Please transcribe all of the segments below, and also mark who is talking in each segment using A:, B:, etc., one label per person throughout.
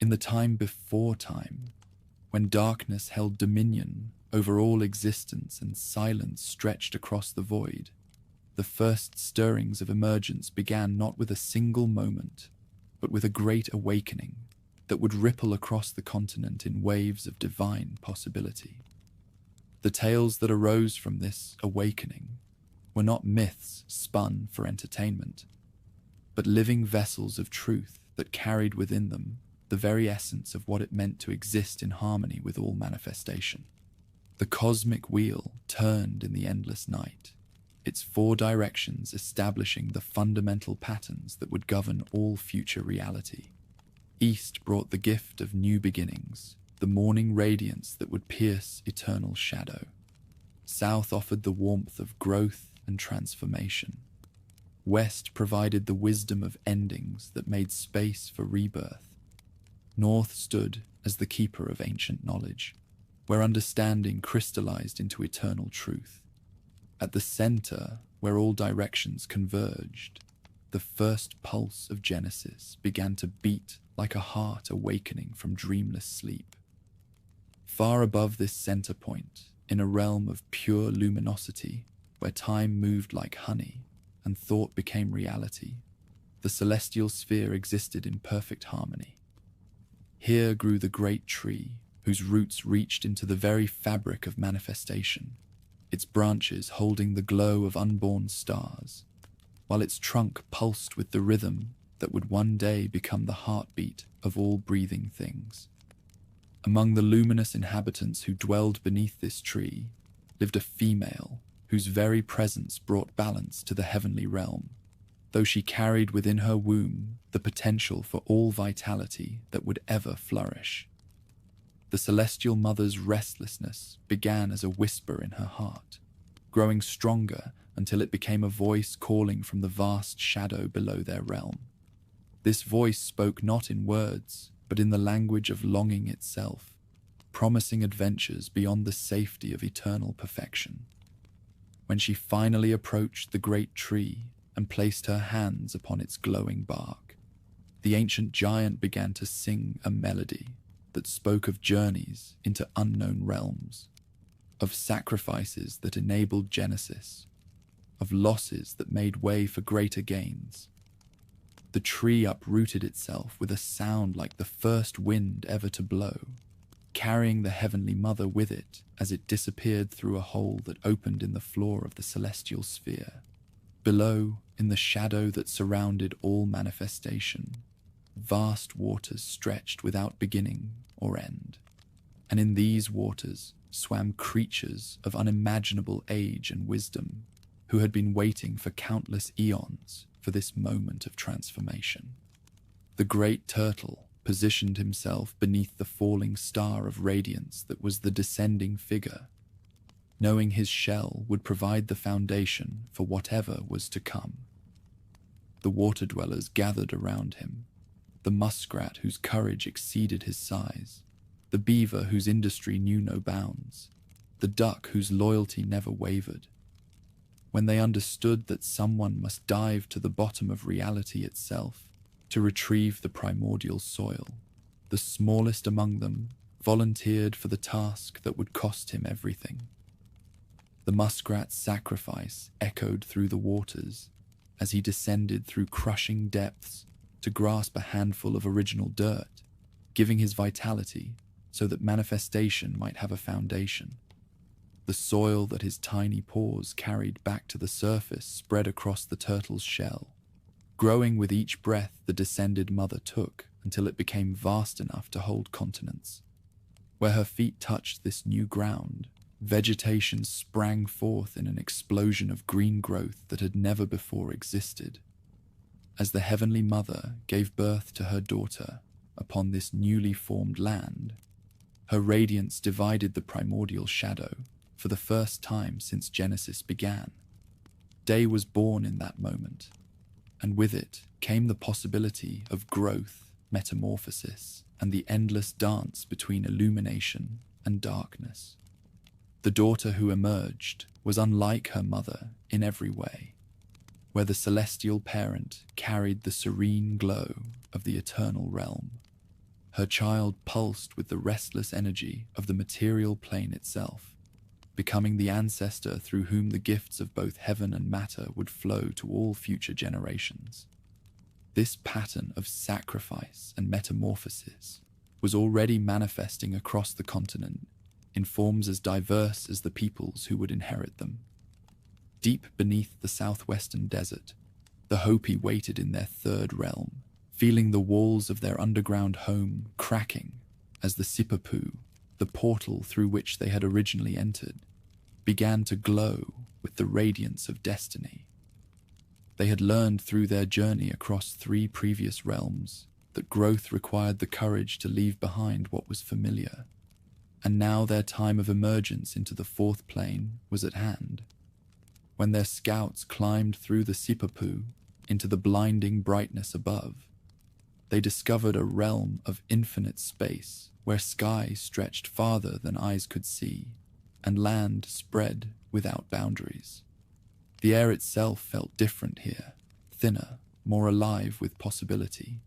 A: In the time before time, when darkness held dominion over all existence and silence stretched across the void, the first stirrings of emergence began not with a single moment, but with a great awakening that would ripple across the continent in waves of divine possibility. The tales that arose from this awakening were not myths spun for entertainment, but living vessels of truth that carried within them the very essence of what it meant to exist in harmony with all manifestation. The cosmic wheel turned in the endless night, its four directions establishing the fundamental patterns that would govern all future reality. East brought the gift of new beginnings, the morning radiance that would pierce eternal shadow. South offered the warmth of growth and transformation. West provided the wisdom of endings that made space for rebirth. North stood as the keeper of ancient knowledge, where understanding crystallized into eternal truth. At the center, where all directions converged, the first pulse of Genesis began to beat like a heart awakening from dreamless sleep. Far above this center point, in a realm of pure luminosity, where time moved like honey and thought became reality, the celestial sphere existed in perfect harmony. Here grew the great tree, whose roots reached into the very fabric of manifestation, its branches holding the glow of unborn stars, while its trunk pulsed with the rhythm that would one day become the heartbeat of all breathing things. Among the luminous inhabitants who dwelled beneath this tree lived a female whose very presence brought balance to the heavenly realm, though she carried within her womb the potential for all vitality that would ever flourish. The celestial mother's restlessness began as a whisper in her heart, growing stronger until it became a voice calling from the vast shadow below their realm. This voice spoke not in words, but in the language of longing itself, promising adventures beyond the safety of eternal perfection. When she finally approached the great tree and placed her hands upon its glowing bark, the ancient giant began to sing a melody that spoke of journeys into unknown realms, of sacrifices that enabled Genesis, of losses that made way for greater gains. The tree uprooted itself with a sound like the first wind ever to blow, carrying the Heavenly Mother with it as it disappeared through a hole that opened in the floor of the celestial sphere. Below, in the shadow that surrounded all manifestation, vast waters stretched without beginning or end, and in these waters swam creatures of unimaginable age and wisdom who had been waiting for countless eons for this moment of transformation. The great turtle positioned himself beneath the falling star of radiance that was the descending figure, knowing his shell would provide the foundation for whatever was to come. The water dwellers gathered around him, the muskrat whose courage exceeded his size, the beaver whose industry knew no bounds, the duck whose loyalty never wavered. When they understood that someone must dive to the bottom of reality itself to retrieve the primordial soil, the smallest among them volunteered for the task that would cost him everything. The muskrat's sacrifice echoed through the waters as he descended through crushing depths to grasp a handful of original dirt, giving his vitality so that manifestation might have a foundation. The soil that his tiny paws carried back to the surface spread across the turtle's shell, growing with each breath the descended mother took until it became vast enough to hold continents. Where her feet touched this new ground, vegetation sprang forth in an explosion of green growth that had never before existed. As the Heavenly Mother gave birth to her daughter upon this newly formed land, her radiance divided the primordial shadow for the first time since Genesis began. Day was born in that moment, and with it came the possibility of growth, metamorphosis, and the endless dance between illumination and darkness. The daughter who emerged was unlike her mother in every way, where the celestial parent carried the serene glow of the eternal realm. Her child pulsed with the restless energy of the material plane itself, becoming the ancestor through whom the gifts of both heaven and matter would flow to all future generations. This pattern of sacrifice and metamorphosis was already manifesting across the continent in forms as diverse as the peoples who would inherit them. Deep beneath the southwestern desert, the Hopi waited in their third realm, feeling the walls of their underground home cracking as the Sipapu, the portal through which they had originally entered, began to glow with the radiance of destiny. They had learned through their journey across 3 previous realms that growth required the courage to leave behind what was familiar, and now their time of emergence into the 4th plane was at hand. When their scouts climbed through the Sipapu into the blinding brightness above, they discovered a realm of infinite space where sky stretched farther than eyes could see, and land spread without boundaries. The air itself felt different here, thinner, more alive with possibility,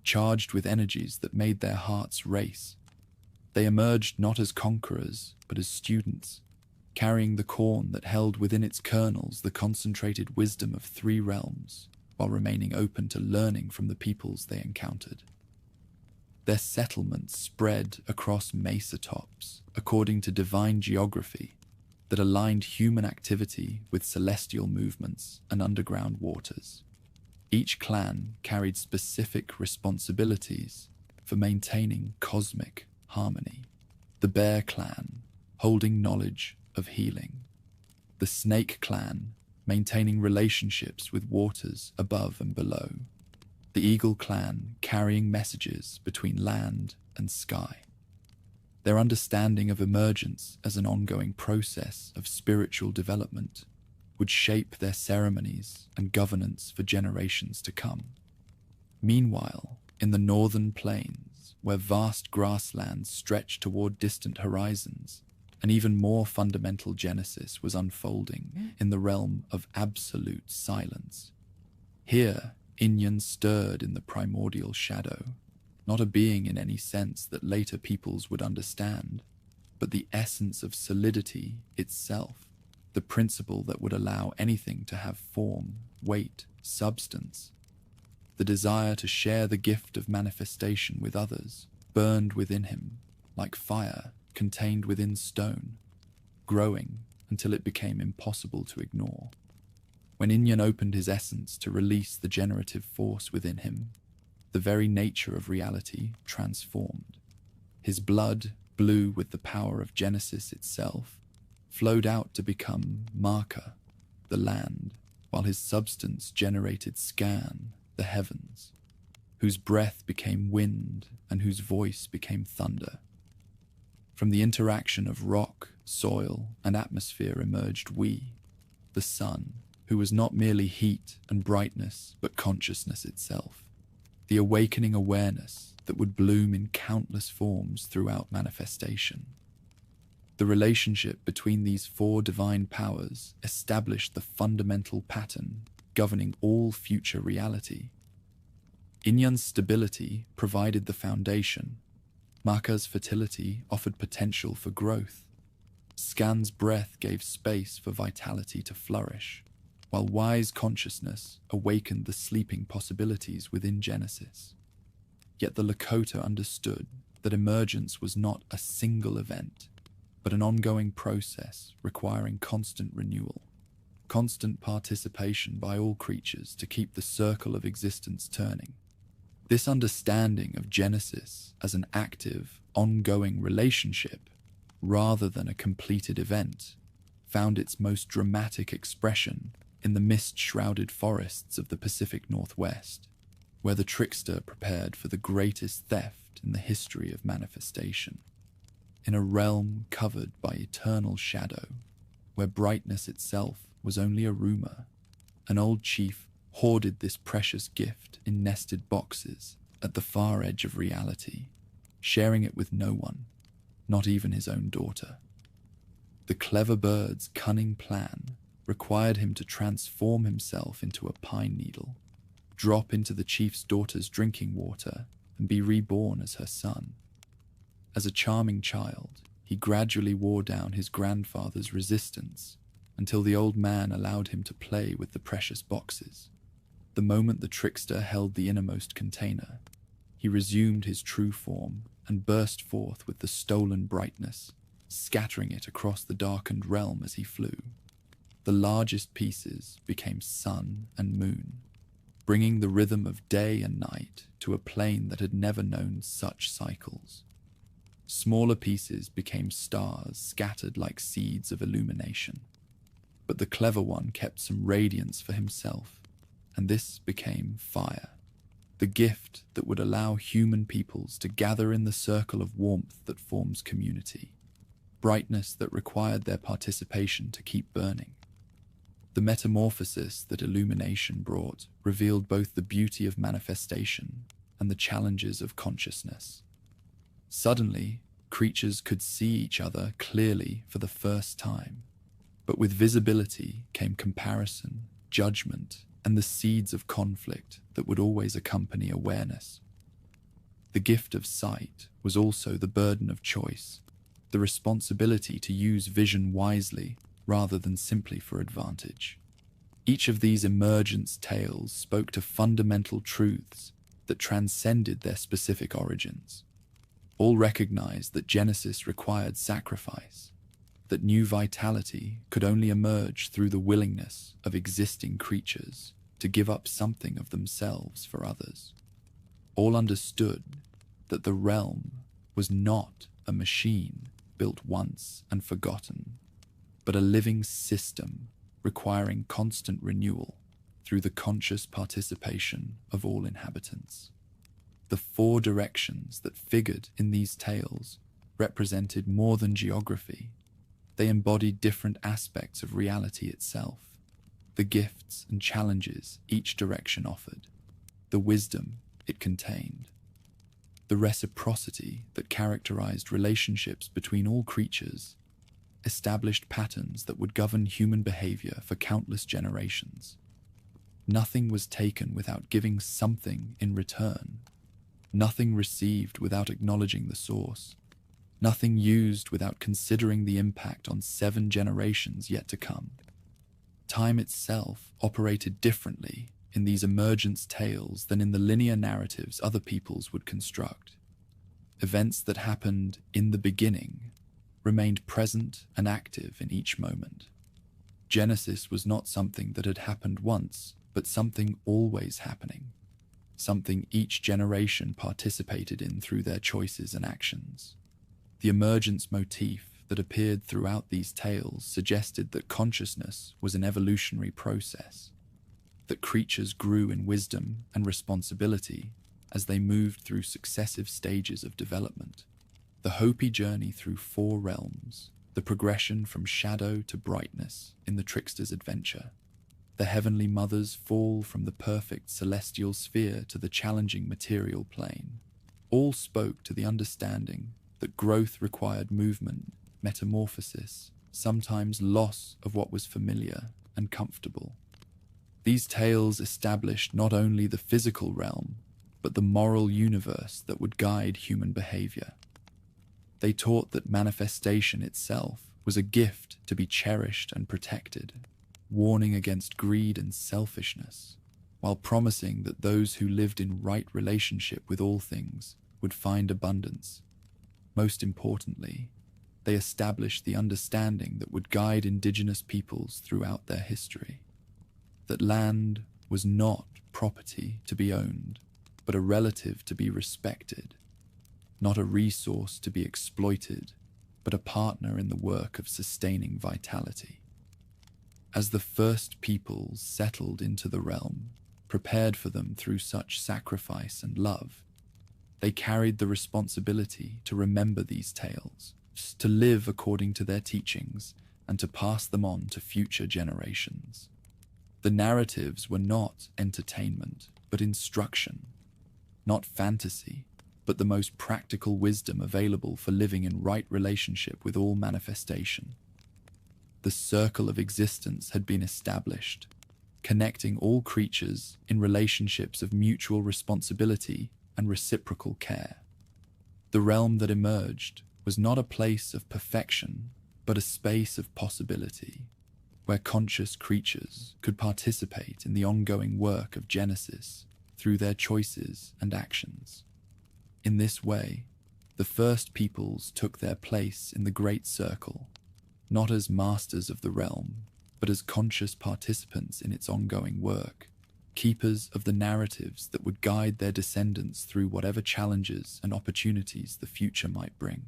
A: charged with energies that made their hearts race. They emerged not as conquerors, but as students, carrying the corn that held within its kernels the concentrated wisdom of 3 realms, while remaining open to learning from the peoples they encountered. Their settlements spread across mesa tops according to divine geography that aligned human activity with celestial movements and underground waters. Each clan carried specific responsibilities for maintaining cosmic harmony. The Bear Clan, holding knowledge of healing. The Snake Clan, maintaining relationships with waters above and below. The Eagle Clan, carrying messages between land and sky. Their understanding of emergence as an ongoing process of spiritual development would shape their ceremonies and governance for generations to come. Meanwhile, in the northern plains, where vast grasslands stretched toward distant horizons, an even more fundamental genesis was unfolding in the realm of absolute silence. Here, Inyan stirred in the primordial shadow, not a being in any sense that later peoples would understand, but the essence of solidity itself, the principle that would allow anything to have form, weight, substance. The desire to share the gift of manifestation with others burned within him, like fire contained within stone, growing until it became impossible to ignore. When Inyan opened his essence to release the generative force within him, the very nature of reality transformed. His blood, blue with the power of Genesis itself, flowed out to become Maka, the land, while his substance generated Scan, the heavens, whose breath became wind and whose voice became thunder. From the interaction of rock, soil, and atmosphere emerged we, the sun, who was not merely heat and brightness, but consciousness itself, the awakening awareness that would bloom in countless forms throughout manifestation. The relationship between these 4 divine powers established the fundamental pattern governing all future reality. Inyan's stability provided the foundation. Maka's fertility offered potential for growth. Scan's breath gave space for vitality to flourish, while wise consciousness awakened the sleeping possibilities within Genesis. Yet the Lakota understood that emergence was not a single event, but an ongoing process requiring constant renewal, constant participation by all creatures to keep the circle of existence turning. This understanding of Genesis as an active, ongoing relationship, rather than a completed event, found its most dramatic expression in the mist-shrouded forests of the Pacific Northwest, where the trickster prepared for the greatest theft in the history of manifestation. In a realm covered by eternal shadow, where brightness itself was only a rumor, an old chief hoarded this precious gift in nested boxes at the far edge of reality, sharing it with no one, not even his own daughter. The clever bird's cunning plan required him to transform himself into a pine needle, drop into the chief's daughter's drinking water, and be reborn as her son. As a charming child, he gradually wore down his grandfather's resistance until the old man allowed him to play with the precious boxes. The moment the trickster held the innermost container, he resumed his true form and burst forth with the stolen brightness, scattering it across the darkened realm as he flew. The largest pieces became sun and moon, bringing the rhythm of day and night to a plane that had never known such cycles. Smaller pieces became stars scattered like seeds of illumination. But the clever one kept some radiance for himself, and this became fire, the gift that would allow human peoples to gather in the circle of warmth that forms community, brightness that required their participation to keep burning. The metamorphosis that illumination brought revealed both the beauty of manifestation and the challenges of consciousness. Suddenly, creatures could see each other clearly for the first time, but with visibility came comparison, judgment, and the seeds of conflict that would always accompany awareness. The gift of sight was also the burden of choice, the responsibility to use vision wisely rather than simply for advantage. Each of these emergence tales spoke to fundamental truths that transcended their specific origins. All recognized that Genesis required sacrifice, that new vitality could only emerge through the willingness of existing creatures to give up something of themselves for others. All understood that the realm was not a machine built once and forgotten, but a living system requiring constant renewal through the conscious participation of all inhabitants. The four directions that figured in these tales represented more than geography. They embodied different aspects of reality itself, the gifts and challenges each direction offered, the wisdom it contained, the reciprocity that characterized relationships between all creatures, established patterns that would govern human behavior for countless generations. Nothing was taken without giving something in return. Nothing received without acknowledging the source. Nothing used without considering the impact on 7 generations yet to come. Time itself operated differently in these emergence tales than in the linear narratives other peoples would construct. Events that happened in the beginning remained present and active in each moment. Genesis was not something that had happened once, but something always happening, something each generation participated in through their choices and actions. The emergence motif that appeared throughout these tales suggested that consciousness was an evolutionary process, that creatures grew in wisdom and responsibility as they moved through successive stages of development. The Hopi journey through 4 realms, the progression from shadow to brightness in the trickster's adventure, the heavenly mother's fall from the perfect celestial sphere to the challenging material plane, all spoke to the understanding that growth required movement, metamorphosis, sometimes loss of what was familiar and comfortable. These tales established not only the physical realm, but the moral universe that would guide human behavior. They taught that manifestation itself was a gift to be cherished and protected, warning against greed and selfishness, while promising that those who lived in right relationship with all things would find abundance. Most importantly, they established the understanding that would guide indigenous peoples throughout their history, that land was not property to be owned, but a relative to be respected, not a resource to be exploited, but a partner in the work of sustaining vitality. As the first peoples settled into the realm, prepared for them through such sacrifice and love, they carried the responsibility to remember these tales, to live according to their teachings, and to pass them on to future generations. The narratives were not entertainment, but instruction, not fantasy, but the most practical wisdom available for living in right relationship with all manifestation. The circle of existence had been established, connecting all creatures in relationships of mutual responsibility and reciprocal care. The realm that emerged was not a place of perfection, but a space of possibility, where conscious creatures could participate in the ongoing work of Genesis through their choices and actions. In this way, the first peoples took their place in the Great Circle, not as masters of the realm, but as conscious participants in its ongoing work, keepers of the narratives that would guide their descendants through whatever challenges and opportunities the future might bring.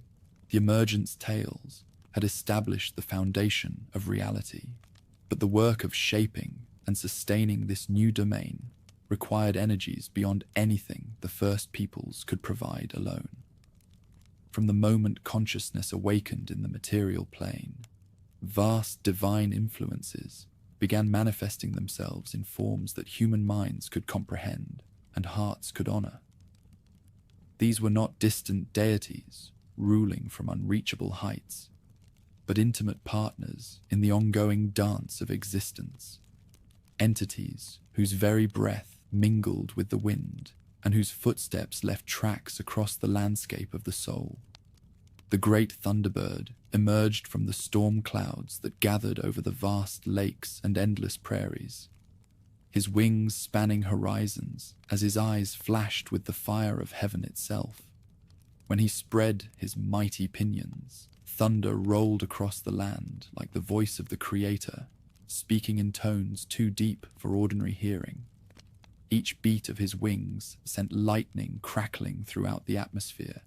A: The emergence tales had established the foundation of reality, but the work of shaping and sustaining this new domain required energies beyond anything the first peoples could provide alone. From the moment consciousness awakened in the material plane, vast divine influences began manifesting themselves in forms that human minds could comprehend and hearts could honor. These were not distant deities ruling from unreachable heights, but intimate partners in the ongoing dance of existence, entities whose very breath mingled with the wind and whose footsteps left tracks across the landscape of the soul. The great thunderbird emerged from the storm clouds that gathered over the vast lakes and endless prairies, his wings spanning horizons as his eyes flashed with the fire of heaven itself. When he spread his mighty pinions, thunder rolled across the land like the voice of the Creator, speaking in tones too deep for ordinary hearing. Each beat of his wings sent lightning crackling throughout the atmosphere,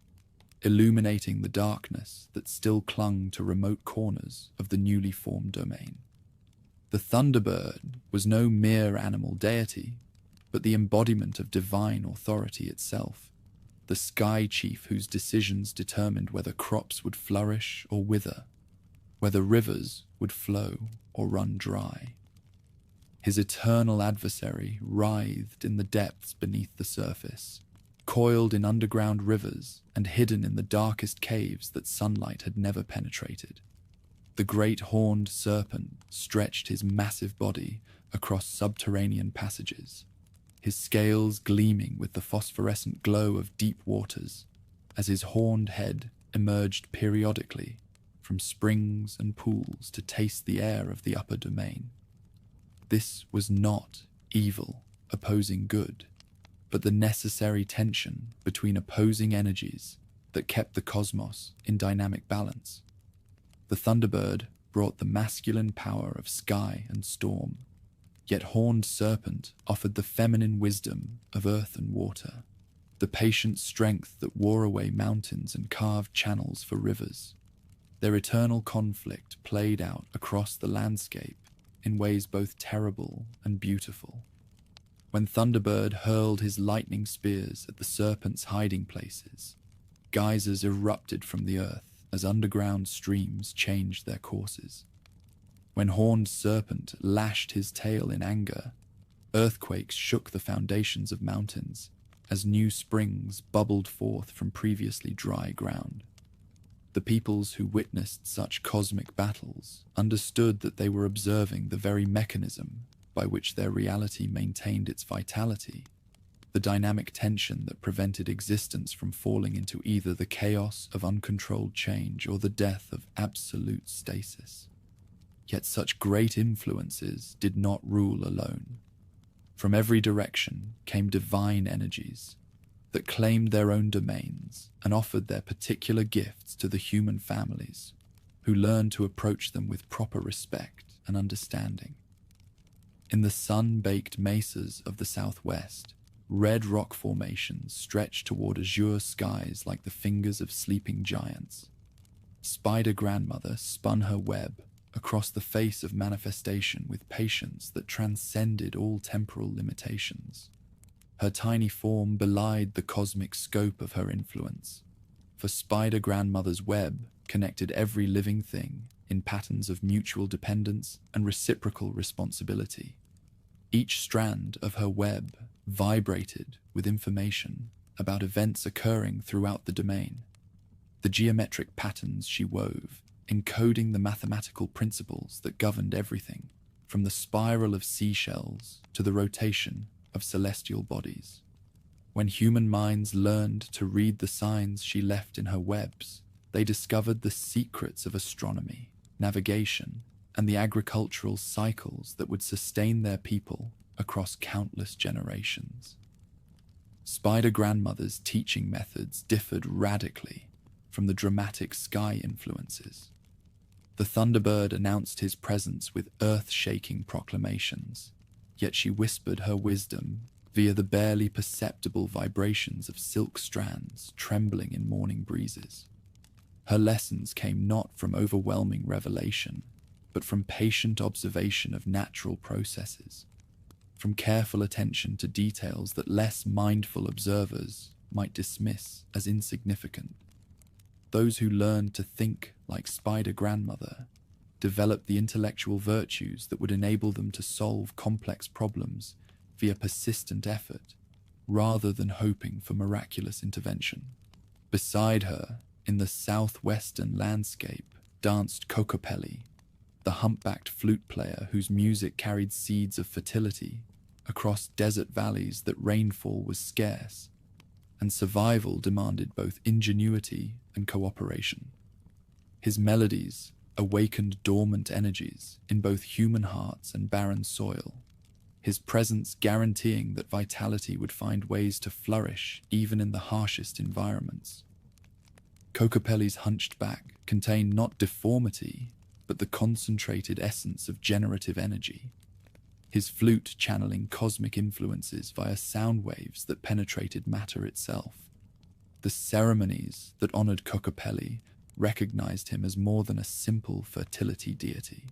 A: illuminating the darkness that still clung to remote corners of the newly formed domain. The thunderbird was no mere animal deity, but the embodiment of divine authority itself, the sky chief whose decisions determined whether crops would flourish or wither, whether rivers would flow or run dry. His eternal adversary writhed in the depths beneath the surface, coiled in underground rivers and hidden in the darkest caves that sunlight had never penetrated. The great horned serpent stretched his massive body across subterranean passages, his scales gleaming with the phosphorescent glow of deep waters as his horned head emerged periodically from springs and pools to taste the air of the upper domain. This was not evil opposing good, but the necessary tension between opposing energies that kept the cosmos in dynamic balance. The thunderbird brought the masculine power of sky and storm, yet horned serpent offered the feminine wisdom of earth and water, the patient strength that wore away mountains and carved channels for rivers. Their eternal conflict played out across the landscape in ways both terrible and beautiful. When Thunderbird hurled his lightning spears at the serpent's hiding places, geysers erupted from the earth as underground streams changed their courses. When Horned Serpent lashed his tail in anger, earthquakes shook the foundations of mountains as new springs bubbled forth from previously dry ground. The peoples who witnessed such cosmic battles understood that they were observing the very mechanism by which their reality maintained its vitality, the dynamic tension that prevented existence from falling into either the chaos of uncontrolled change or the death of absolute stasis. Yet such great influences did not rule alone. From every direction came divine energies that claimed their own domains and offered their particular gifts to the human families, who learned to approach them with proper respect and understanding. In the sun-baked mesas of the southwest, red rock formations stretched toward azure skies like the fingers of sleeping giants. Spider Grandmother spun her web across the face of manifestation with patience that transcended all temporal limitations. Her tiny form belied the cosmic scope of her influence, for Spider Grandmother's web connected every living thing in patterns of mutual dependence and reciprocal responsibility. Each strand of her web vibrated with information about events occurring throughout the domain. The geometric patterns she wove, encoding the mathematical principles that governed everything, from the spiral of seashells to the rotation of celestial bodies. When human minds learned to read the signs she left in her webs, they discovered the secrets of astronomy, navigation, and the agricultural cycles that would sustain their people across countless generations. Spider grandmother's teaching methods differed radically from the dramatic sky influences. The thunderbird announced his presence with earth-shaking proclamations, yet she whispered her wisdom via the barely perceptible vibrations of silk strands trembling in morning breezes. Her lessons came not from overwhelming revelation, but from patient observation of natural processes, from careful attention to details that less mindful observers might dismiss as insignificant. Those who learned to think like Spider Grandmother developed the intellectual virtues that would enable them to solve complex problems via persistent effort, rather than hoping for miraculous intervention. Beside her, in the southwestern landscape, danced Kokopelli, the humpbacked flute player whose music carried seeds of fertility across desert valleys that rainfall was scarce, and survival demanded both ingenuity and cooperation. His melodies awakened dormant energies in both human hearts and barren soil, his presence guaranteeing that vitality would find ways to flourish even in the harshest environments. Kokopelli's hunched back contained not deformity, but the concentrated essence of generative energy, his flute channeling cosmic influences via sound waves that penetrated matter itself. The ceremonies that honored Kokopelli recognized him as more than a simple fertility deity.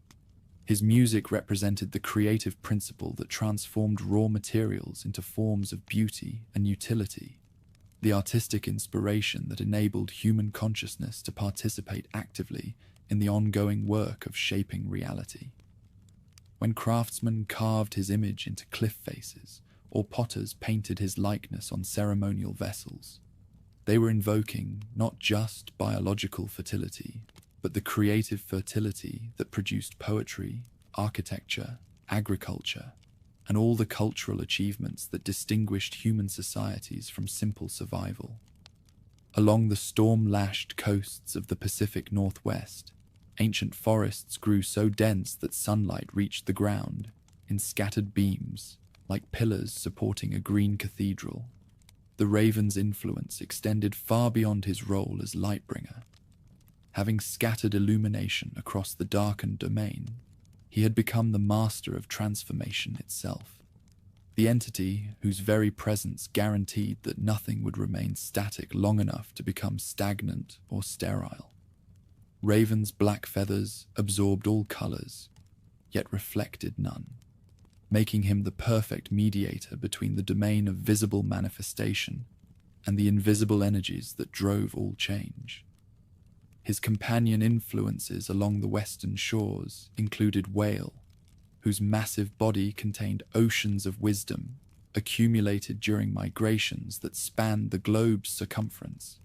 A: His music represented the creative principle that transformed raw materials into forms of beauty and utility, the artistic inspiration that enabled human consciousness to participate actively in the ongoing work of shaping reality. When craftsmen carved his image into cliff faces, or potters painted his likeness on ceremonial vessels, they were invoking not just biological fertility, but the creative fertility that produced poetry, architecture, agriculture, and all the cultural achievements that distinguished human societies from simple survival. Along the storm-lashed coasts of the Pacific Northwest, ancient forests grew so dense that sunlight reached the ground in scattered beams, like pillars supporting a green cathedral. The raven's influence extended far beyond his role as lightbringer. Having scattered illumination across the darkened domain, he had become the master of transformation itself, the entity whose very presence guaranteed that nothing would remain static long enough to become stagnant or sterile. Raven's black feathers absorbed all colors, yet reflected none, making him the perfect mediator between the domain of visible manifestation and the invisible energies that drove all change. His companion influences along the western shores included Whale, whose massive body contained oceans of wisdom accumulated during migrations that spanned the globe's circumference.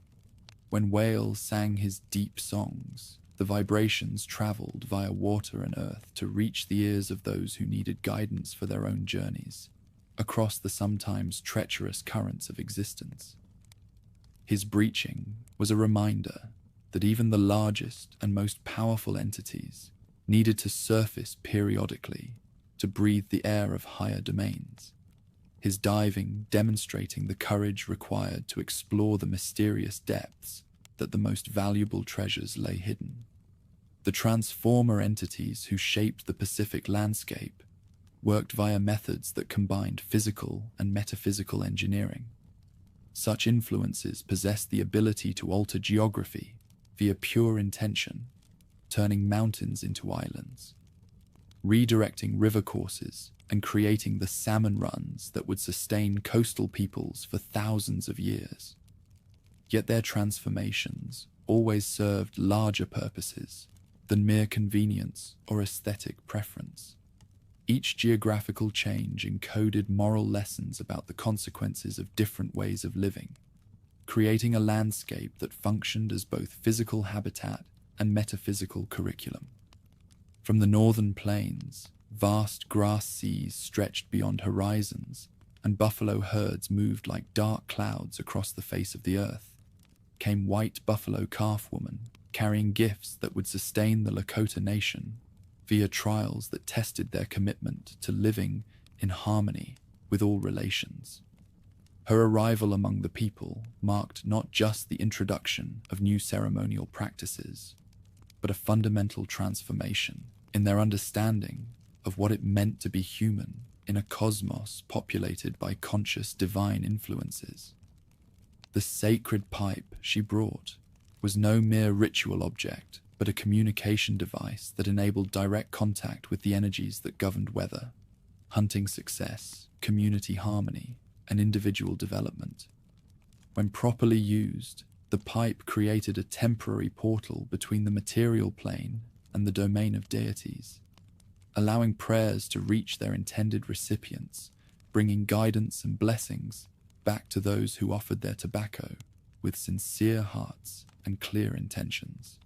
A: When Whale sang his deep songs, the vibrations traveled via water and earth to reach the ears of those who needed guidance for their own journeys, across the sometimes treacherous currents of existence. His breaching was a reminder that even the largest and most powerful entities needed to surface periodically to breathe the air of higher domains, his diving demonstrating the courage required to explore the mysterious depths that the most valuable treasures lay hidden. The transformer entities who shaped the Pacific landscape worked via methods that combined physical and metaphysical engineering. Such influences possessed the ability to alter geography via pure intention, turning mountains into islands, redirecting river courses and creating the salmon runs that would sustain coastal peoples for thousands of years. Yet their transformations always served larger purposes than mere convenience or aesthetic preference. Each geographical change encoded moral lessons about the consequences of different ways of living, creating a landscape that functioned as both physical habitat and metaphysical curriculum. From the northern plains, vast grass seas stretched beyond horizons and buffalo herds moved like dark clouds across the face of the earth, came white buffalo calf women carrying gifts that would sustain the Lakota nation via trials that tested their commitment to living in harmony with all relations. Her arrival among the people marked not just the introduction of new ceremonial practices, but a fundamental transformation in their understanding of what it meant to be human in a cosmos populated by conscious divine influences. The sacred pipe she brought was no mere ritual object, but a communication device that enabled direct contact with the energies that governed weather, hunting success, community harmony, and individual development. When properly used, the pipe created a temporary portal between the material plane and the domain of deities, allowing prayers to reach their intended recipients, bringing guidance and blessings back to those who offered their tobacco with sincere hearts and clear intentions.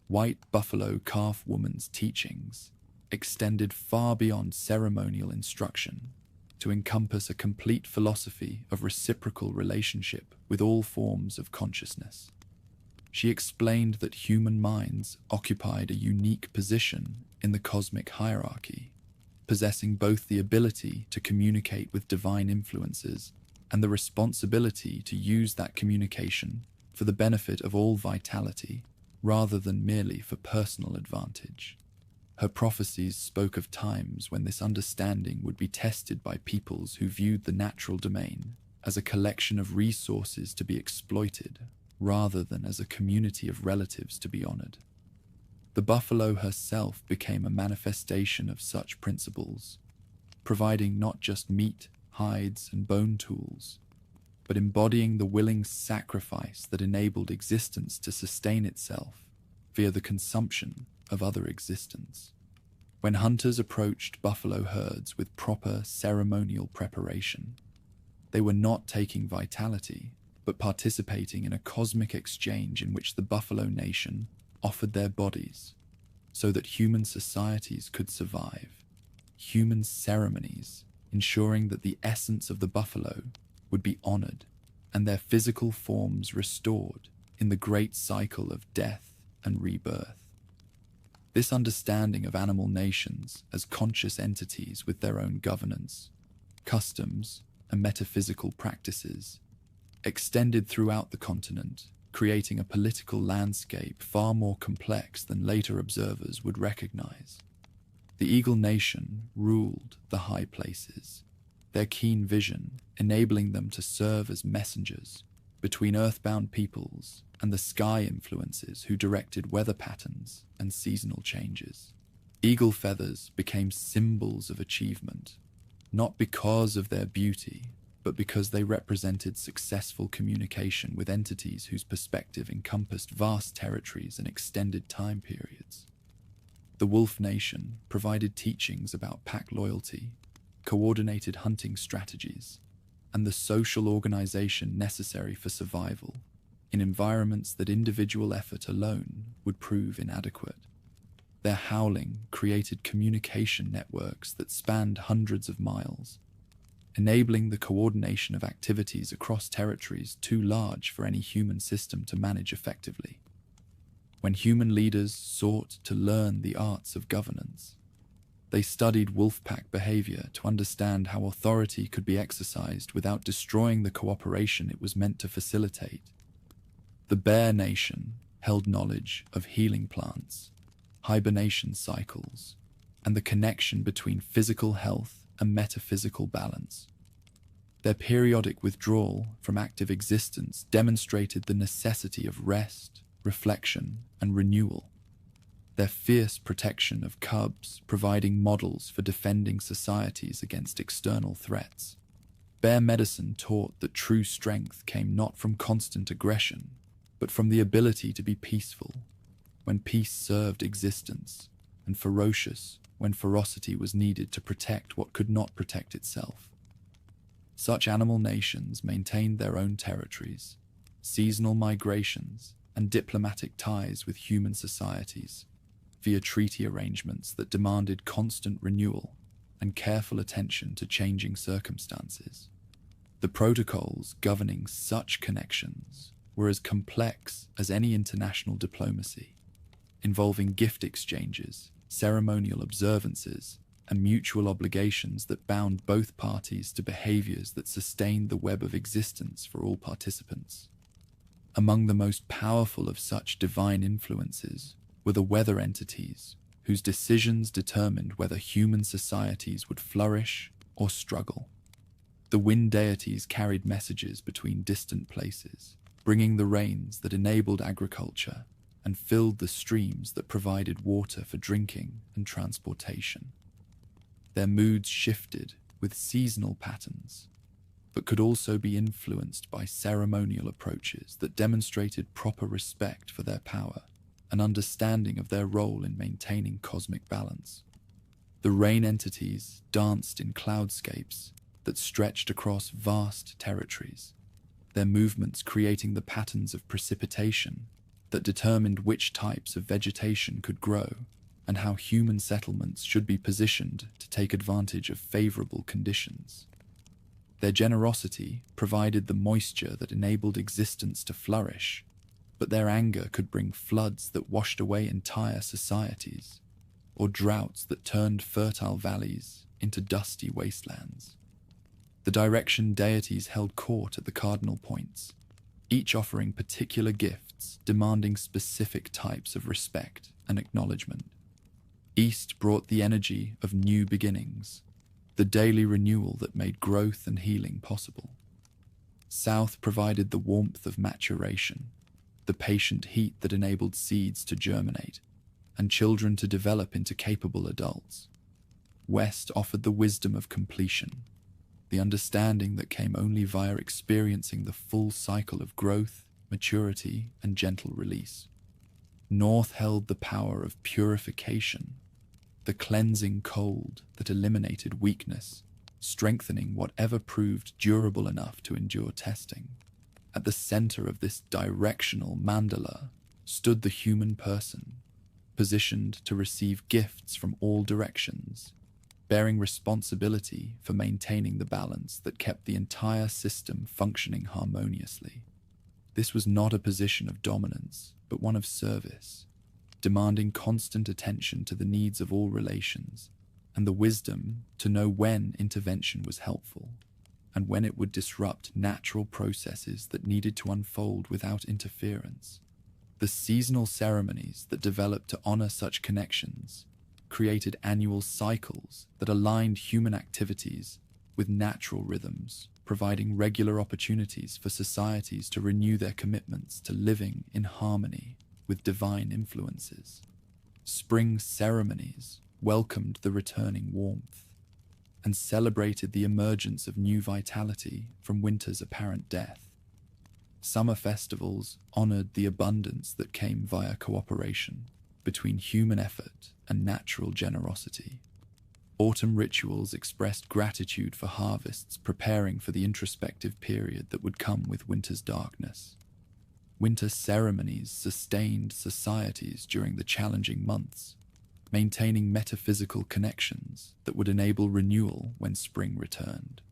A: White buffalo calf woman's teachings extended far beyond ceremonial instruction to encompass a complete philosophy of reciprocal relationship with all forms of consciousness. She explained that human minds occupied a unique position in the cosmic hierarchy, possessing both the ability to communicate with divine influences and the responsibility to use that communication for the benefit of all vitality, rather than merely for personal advantage. Her prophecies spoke of times when this understanding would be tested by peoples who viewed the natural domain as a collection of resources to be exploited, rather than as a community of relatives to be honored. The buffalo herself became a manifestation of such principles, providing not just meat, hides, and bone tools, but embodying the willing sacrifice that enabled existence to sustain itself via the consumption of other existence. When hunters approached buffalo herds with proper ceremonial preparation, they were not taking vitality, but participating in a cosmic exchange in which the buffalo nation offered their bodies so that human societies could survive, human ceremonies ensuring that the essence of the buffalo would be honored and their physical forms restored in the great cycle of death and rebirth. This understanding of animal nations as conscious entities with their own governance, customs, and metaphysical practices extended throughout the continent, creating a political landscape far more complex than later observers would recognize. The Eagle Nation ruled the high places, their keen vision enabling them to serve as messengers between earthbound peoples and the sky influences who directed weather patterns and seasonal changes. Eagle feathers became symbols of achievement, not because of their beauty, but because they represented successful communication with entities whose perspective encompassed vast territories and extended time periods. The Wolf Nation provided teachings about pack loyalty, coordinated hunting strategies, and the social organization necessary for survival in environments that individual effort alone would prove inadequate. Their howling created communication networks that spanned hundreds of miles, enabling the coordination of activities across territories too large for any human system to manage effectively. When human leaders sought to learn the arts of governance, they studied wolfpack behavior to understand how authority could be exercised without destroying the cooperation it was meant to facilitate. The Bear Nation held knowledge of healing plants, hibernation cycles, and the connection between physical health and metaphysical balance. Their periodic withdrawal from active existence demonstrated the necessity of rest, reflection, and renewal. Their fierce protection of cubs providing models for defending societies against external threats. Bear medicine taught that true strength came not from constant aggression, but from the ability to be peaceful when peace served existence, and ferocious when ferocity was needed to protect what could not protect itself. Such animal nations maintained their own territories, seasonal migrations, and diplomatic ties with human societies, via treaty arrangements that demanded constant renewal and careful attention to changing circumstances. The protocols governing such connections were as complex as any international diplomacy, involving gift exchanges, ceremonial observances, and mutual obligations that bound both parties to behaviors that sustained the web of existence for all participants. Among the most powerful of such divine influences were the weather entities, whose decisions determined whether human societies would flourish or struggle. The wind deities carried messages between distant places, bringing the rains that enabled agriculture and filled the streams that provided water for drinking and transportation. Their moods shifted with seasonal patterns, but could also be influenced by ceremonial approaches that demonstrated proper respect for their power and understanding of their role in maintaining cosmic balance. The rain entities danced in cloudscapes that stretched across vast territories, their movements creating the patterns of precipitation that determined which types of vegetation could grow and how human settlements should be positioned to take advantage of favorable conditions. Their generosity provided the moisture that enabled existence to flourish, but their anger could bring floods that washed away entire societies, or droughts that turned fertile valleys into dusty wastelands. The direction deities held court at the cardinal points, each offering particular gifts demanding specific types of respect and acknowledgement. East brought the energy of new beginnings, the daily renewal that made growth and healing possible. South provided the warmth of maturation, the patient heat that enabled seeds to germinate and children to develop into capable adults. West offered the wisdom of completion, the understanding that came only via experiencing the full cycle of growth, maturity, and gentle release. North held the power of purification, the cleansing cold that eliminated weakness, strengthening whatever proved durable enough to endure testing. At the center of this directional mandala stood the human person, positioned to receive gifts from all directions, bearing responsibility for maintaining the balance that kept the entire system functioning harmoniously. This was not a position of dominance, but one of service, demanding constant attention to the needs of all relations, and the wisdom to know when intervention was helpful, and when it would disrupt natural processes that needed to unfold without interference. The seasonal ceremonies that developed to honor such connections created annual cycles that aligned human activities with natural rhythms, providing regular opportunities for societies to renew their commitments to living in harmony with divine influences. Spring ceremonies welcomed the returning warmth and celebrated the emergence of new vitality from winter's apparent death. Summer festivals honored the abundance that came via cooperation between human effort and natural generosity. Autumn rituals expressed gratitude for harvests, preparing for the introspective period that would come with winter's darkness. Winter ceremonies sustained societies during the challenging months, maintaining metaphysical connections that would enable renewal when spring returned.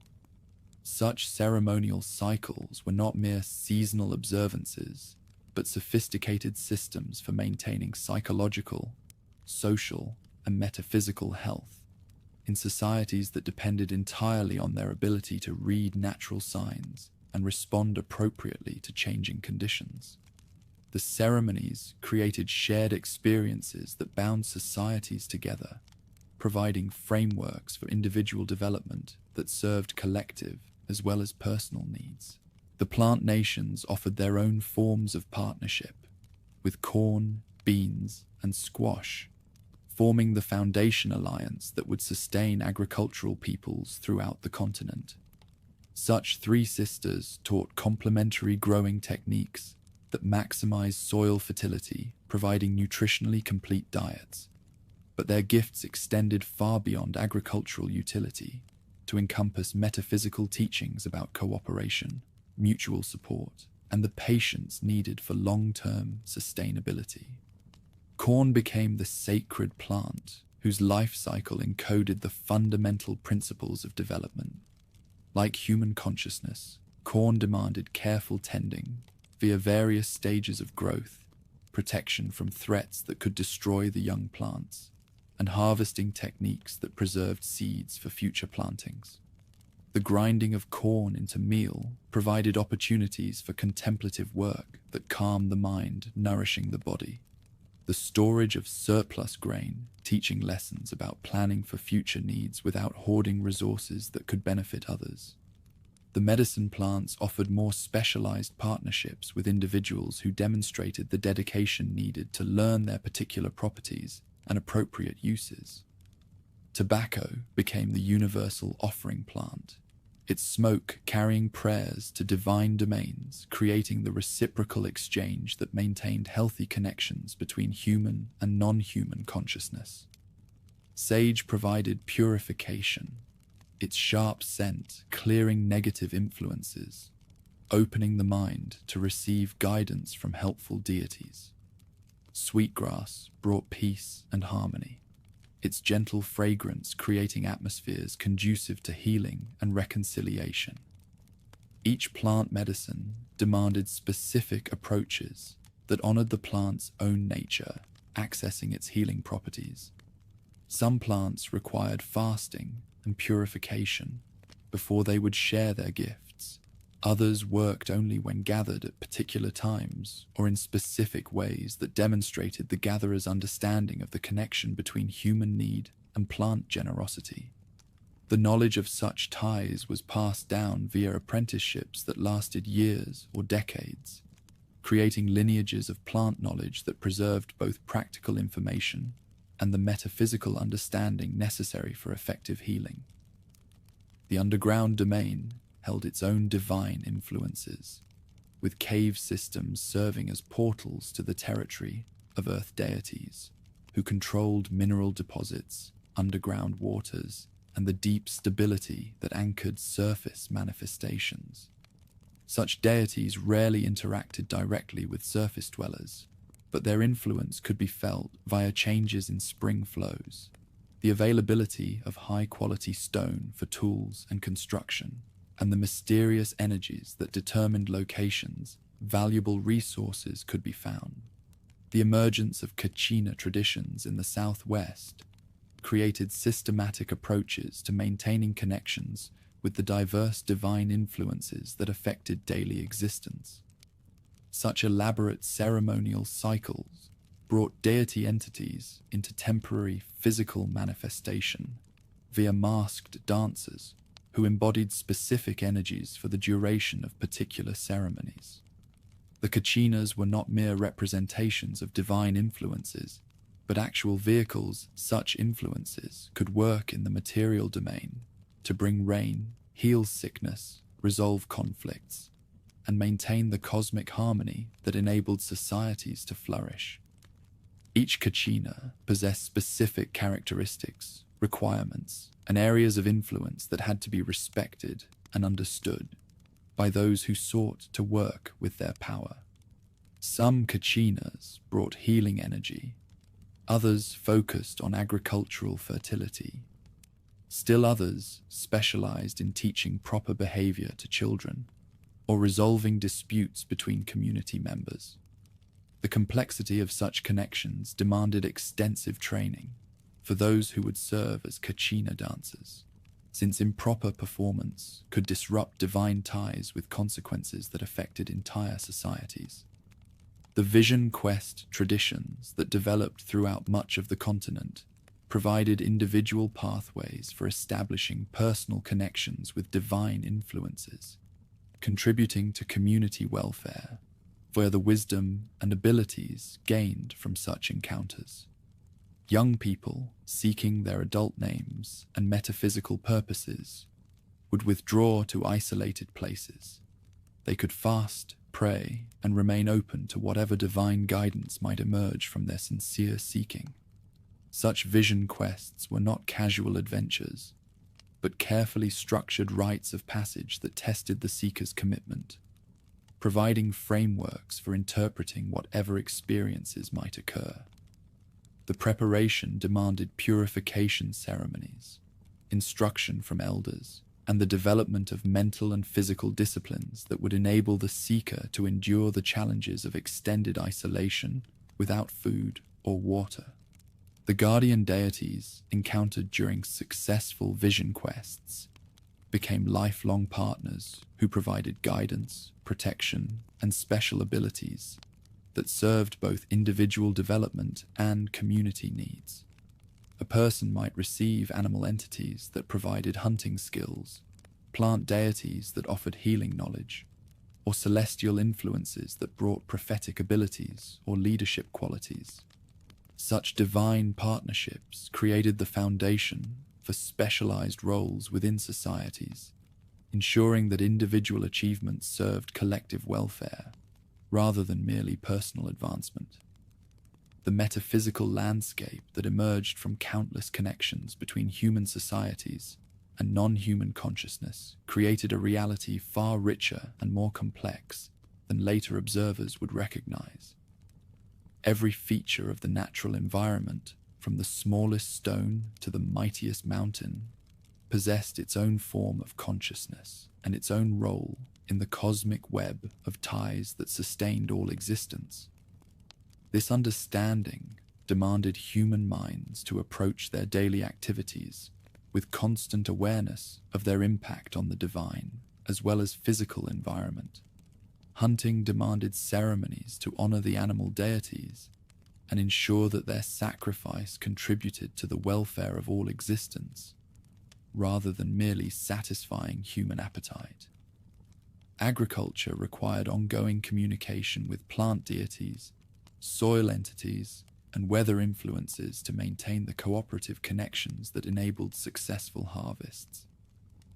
A: Such ceremonial cycles were not mere seasonal observances, but sophisticated systems for maintaining psychological, social, and metaphysical health in societies that depended entirely on their ability to read natural signs and respond appropriately to changing conditions. The ceremonies created shared experiences that bound societies together, providing frameworks for individual development that served collective as well as personal needs. The plant nations offered their own forms of partnership, with corn, beans, and squash forming the foundation alliance that would sustain agricultural peoples throughout the continent. Such three sisters taught complementary growing techniques that maximize soil fertility, providing nutritionally complete diets. But their gifts extended far beyond agricultural utility to encompass metaphysical teachings about cooperation, mutual support, and the patience needed for long-term sustainability. Corn became the sacred plant whose life cycle encoded the fundamental principles of development. Like human consciousness, corn demanded careful tending via various stages of growth, protection from threats that could destroy the young plants, and harvesting techniques that preserved seeds for future plantings. The grinding of corn into meal provided opportunities for contemplative work that calmed the mind, nourishing the body. The storage of surplus grain, teaching lessons about planning for future needs without hoarding resources that could benefit others. The medicine plants offered more specialized partnerships with individuals who demonstrated the dedication needed to learn their particular properties and appropriate uses. Tobacco became the universal offering plant, its smoke carrying prayers to divine domains, creating the reciprocal exchange that maintained healthy connections between human and non-human consciousness. Sage provided purification, its sharp scent clearing negative influences, opening the mind to receive guidance from helpful deities. Sweetgrass brought peace and harmony, its gentle fragrance creating atmospheres conducive to healing and reconciliation. Each plant medicine demanded specific approaches that honored the plant's own nature, accessing its healing properties. Some plants required fasting and purification before they would share their gifts. Others worked only when gathered at particular times or in specific ways that demonstrated the gatherer's understanding of the connection between human need and plant generosity. The knowledge of such ties was passed down via apprenticeships that lasted years or decades, creating lineages of plant knowledge that preserved both practical information and the metaphysical understanding necessary for effective healing. The underground domain held its own divine influences, with cave systems serving as portals to the territory of earth deities, who controlled mineral deposits, underground waters, and the deep stability that anchored surface manifestations. Such deities rarely interacted directly with surface dwellers, but their influence could be felt via changes in spring flows, the availability of high-quality stone for tools and construction, and the mysterious energies that determined locations valuable resources could be found. The emergence of Kachina traditions in the southwest created systematic approaches to maintaining connections with the diverse divine influences that affected daily existence. Such elaborate ceremonial cycles brought deity entities into temporary physical manifestation via masked dancers who embodied specific energies for the duration of particular ceremonies. The Kachinas were not mere representations of divine influences, but actual vehicles such influences could work in the material domain to bring rain, heal sickness, resolve conflicts, and maintain the cosmic harmony that enabled societies to flourish. Each Kachina possessed specific characteristics, requirements, and areas of influence that had to be respected and understood by those who sought to work with their power. Some Kachinas brought healing energy, others focused on agricultural fertility. Still others specialized in teaching proper behavior to children or resolving disputes between community members. The complexity of such connections demanded extensive training for those who would serve as Kachina dancers, since improper performance could disrupt divine ties with consequences that affected entire societies. The vision quest traditions that developed throughout much of the continent provided individual pathways for establishing personal connections with divine influences, contributing to community welfare via the wisdom and abilities gained from such encounters. Young people seeking their adult names and metaphysical purposes would withdraw to isolated places. They could fast, pray, and remain open to whatever divine guidance might emerge from their sincere seeking. Such vision quests were not casual adventures, but carefully structured rites of passage that tested the seeker's commitment, providing frameworks for interpreting whatever experiences might occur. The preparation demanded purification ceremonies, instruction from elders, and the development of mental and physical disciplines that would enable the seeker to endure the challenges of extended isolation without food or water. The guardian deities encountered during successful vision quests became lifelong partners who provided guidance, protection, and special abilities that served both individual development and community needs. A person might receive animal entities that provided hunting skills, plant deities that offered healing knowledge, or celestial influences that brought prophetic abilities or leadership qualities. Such divine partnerships created the foundation for specialized roles within societies, ensuring that individual achievements served collective welfare rather than merely personal advancement. The metaphysical landscape that emerged from countless connections between human societies and non-human consciousness created a reality far richer and more complex than later observers would recognize. Every feature of the natural environment, from the smallest stone to the mightiest mountain, possessed its own form of consciousness and its own role in the cosmic web of ties that sustained all existence. This understanding demanded human minds to approach their daily activities with constant awareness of their impact on the divine, as well as physical environment. Hunting demanded ceremonies to honor the animal deities and ensure that their sacrifice contributed to the welfare of all existence, rather than merely satisfying human appetite. Agriculture required ongoing communication with plant deities, soil entities, and weather influences to maintain the cooperative connections that enabled successful harvests.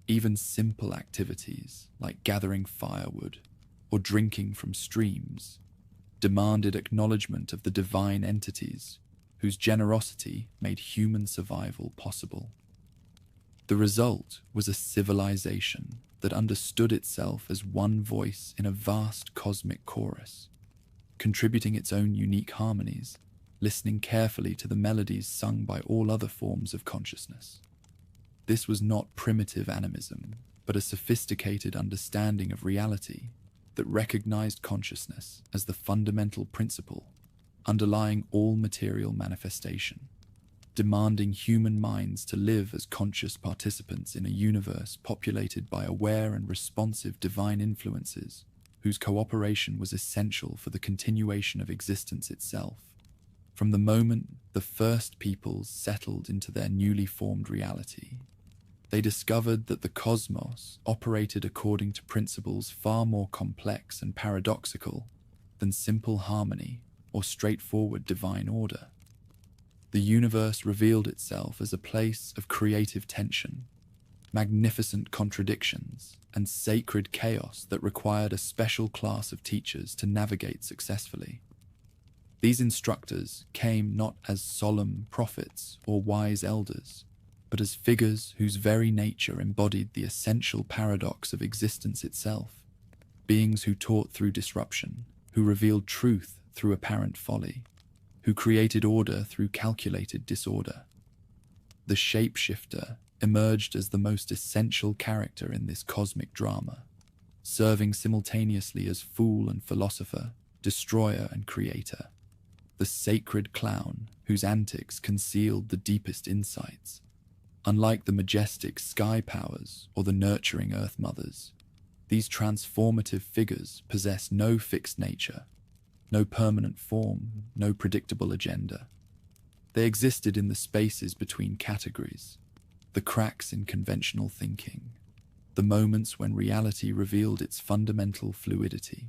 A: Even simple activities like gathering firewood or drinking from streams demanded acknowledgement of the divine entities whose generosity made human survival possible. The result was a civilization that understood itself as one voice in a vast cosmic chorus, contributing its own unique harmonies, listening carefully to the melodies sung by all other forms of consciousness. This was not primitive animism, but a sophisticated understanding of reality that recognized consciousness as the fundamental principle underlying all material manifestation, demanding human minds to live as conscious participants in a universe populated by aware and responsive divine influences whose cooperation was essential for the continuation of existence itself. From the moment the first peoples settled into their newly formed reality, they discovered that the cosmos operated according to principles far more complex and paradoxical than simple harmony or straightforward divine order. The universe revealed itself as a place of creative tension, magnificent contradictions, and sacred chaos that required a special class of teachers to navigate successfully. These instructors came not as solemn prophets or wise elders, but as figures whose very nature embodied the essential paradox of existence itself, beings who taught through disruption, who revealed truth through apparent folly, who created order through calculated disorder. The shapeshifter emerged as the most essential character in this cosmic drama, serving simultaneously as fool and philosopher, destroyer and creator. The sacred clown, whose antics concealed the deepest insights. Unlike the majestic sky powers or the nurturing earth mothers, these transformative figures possess no fixed nature, no permanent form, no predictable agenda. They existed in the spaces between categories, the cracks in conventional thinking, the moments when reality revealed its fundamental fluidity.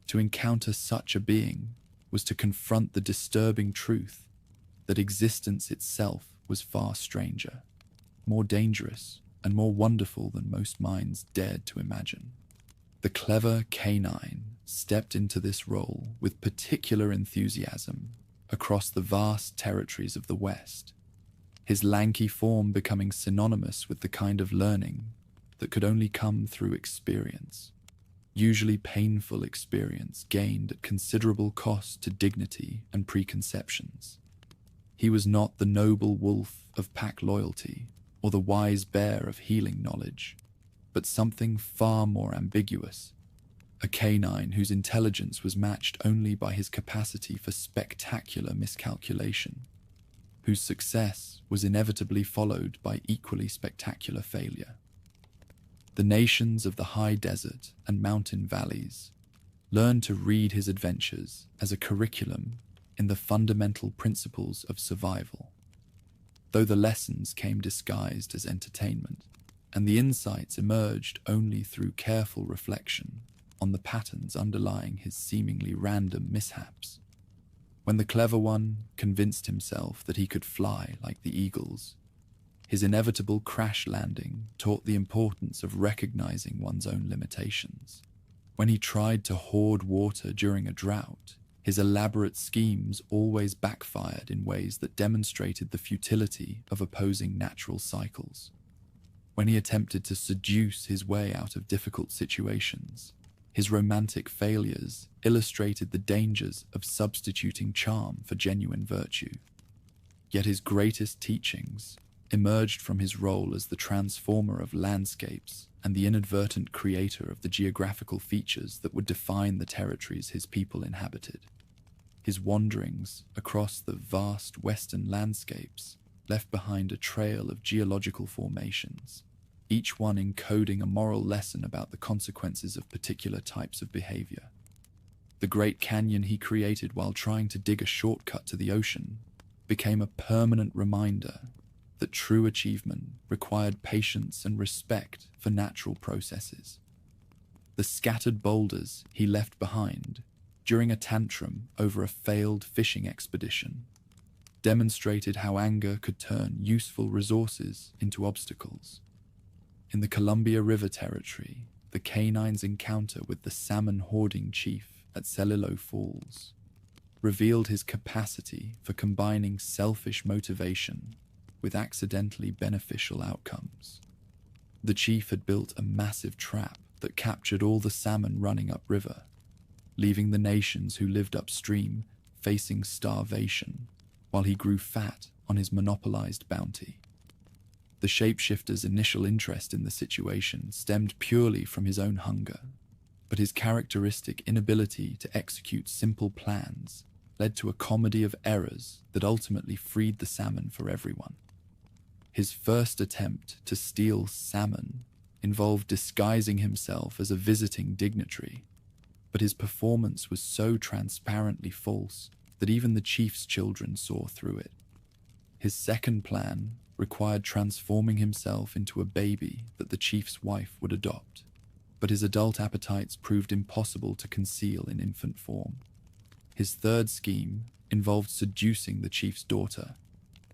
A: To encounter such a being was to confront the disturbing truth that existence itself was far stranger, more dangerous, and more wonderful than most minds dared to imagine. The clever canine stepped into this role with particular enthusiasm across the vast territories of the West, his lanky form becoming synonymous with the kind of learning that could only come through experience, usually painful experience gained at considerable cost to dignity and preconceptions. He was not the noble wolf of pack loyalty or the wise bear of healing knowledge, but something far more ambiguous, a canine whose intelligence was matched only by his capacity for spectacular miscalculation, whose success was inevitably followed by equally spectacular failure. The nations of the high desert and mountain valleys learned to read his adventures as a curriculum in the fundamental principles of survival, though the lessons came disguised as entertainment, and the insights emerged only through careful reflection on the patterns underlying his seemingly random mishaps. When the clever one convinced himself that he could fly like the eagles, his inevitable crash landing taught the importance of recognizing one's own limitations. When he tried to hoard water during a drought, his elaborate schemes always backfired in ways that demonstrated the futility of opposing natural cycles. When he attempted to seduce his way out of difficult situations, his romantic failures illustrated the dangers of substituting charm for genuine virtue. Yet his greatest teachings emerged from his role as the transformer of landscapes and the inadvertent creator of the geographical features that would define the territories his people inhabited. His wanderings across the vast western landscapes left behind a trail of geological formations, each one encoding a moral lesson about the consequences of particular types of behavior. The Great Canyon he created while trying to dig a shortcut to the ocean became a permanent reminder that true achievement required patience and respect for natural processes. The scattered boulders he left behind during a tantrum over a failed fishing expedition demonstrated how anger could turn useful resources into obstacles. In the Columbia River Territory, the canine's encounter with the salmon-hoarding chief at Celilo Falls revealed his capacity for combining selfish motivation with accidentally beneficial outcomes. The chief had built a massive trap that captured all the salmon running upriver, leaving the nations who lived upstream facing starvation while he grew fat on his monopolized bounty. The shapeshifter's initial interest in the situation stemmed purely from his own hunger, but his characteristic inability to execute simple plans led to a comedy of errors that ultimately freed the salmon for everyone. His first attempt to steal salmon involved disguising himself as a visiting dignitary, but his performance was so transparently false that even the chief's children saw through it. His second plan required transforming himself into a baby that the chief's wife would adopt, but his adult appetites proved impossible to conceal in infant form. His third scheme involved seducing the chief's daughter,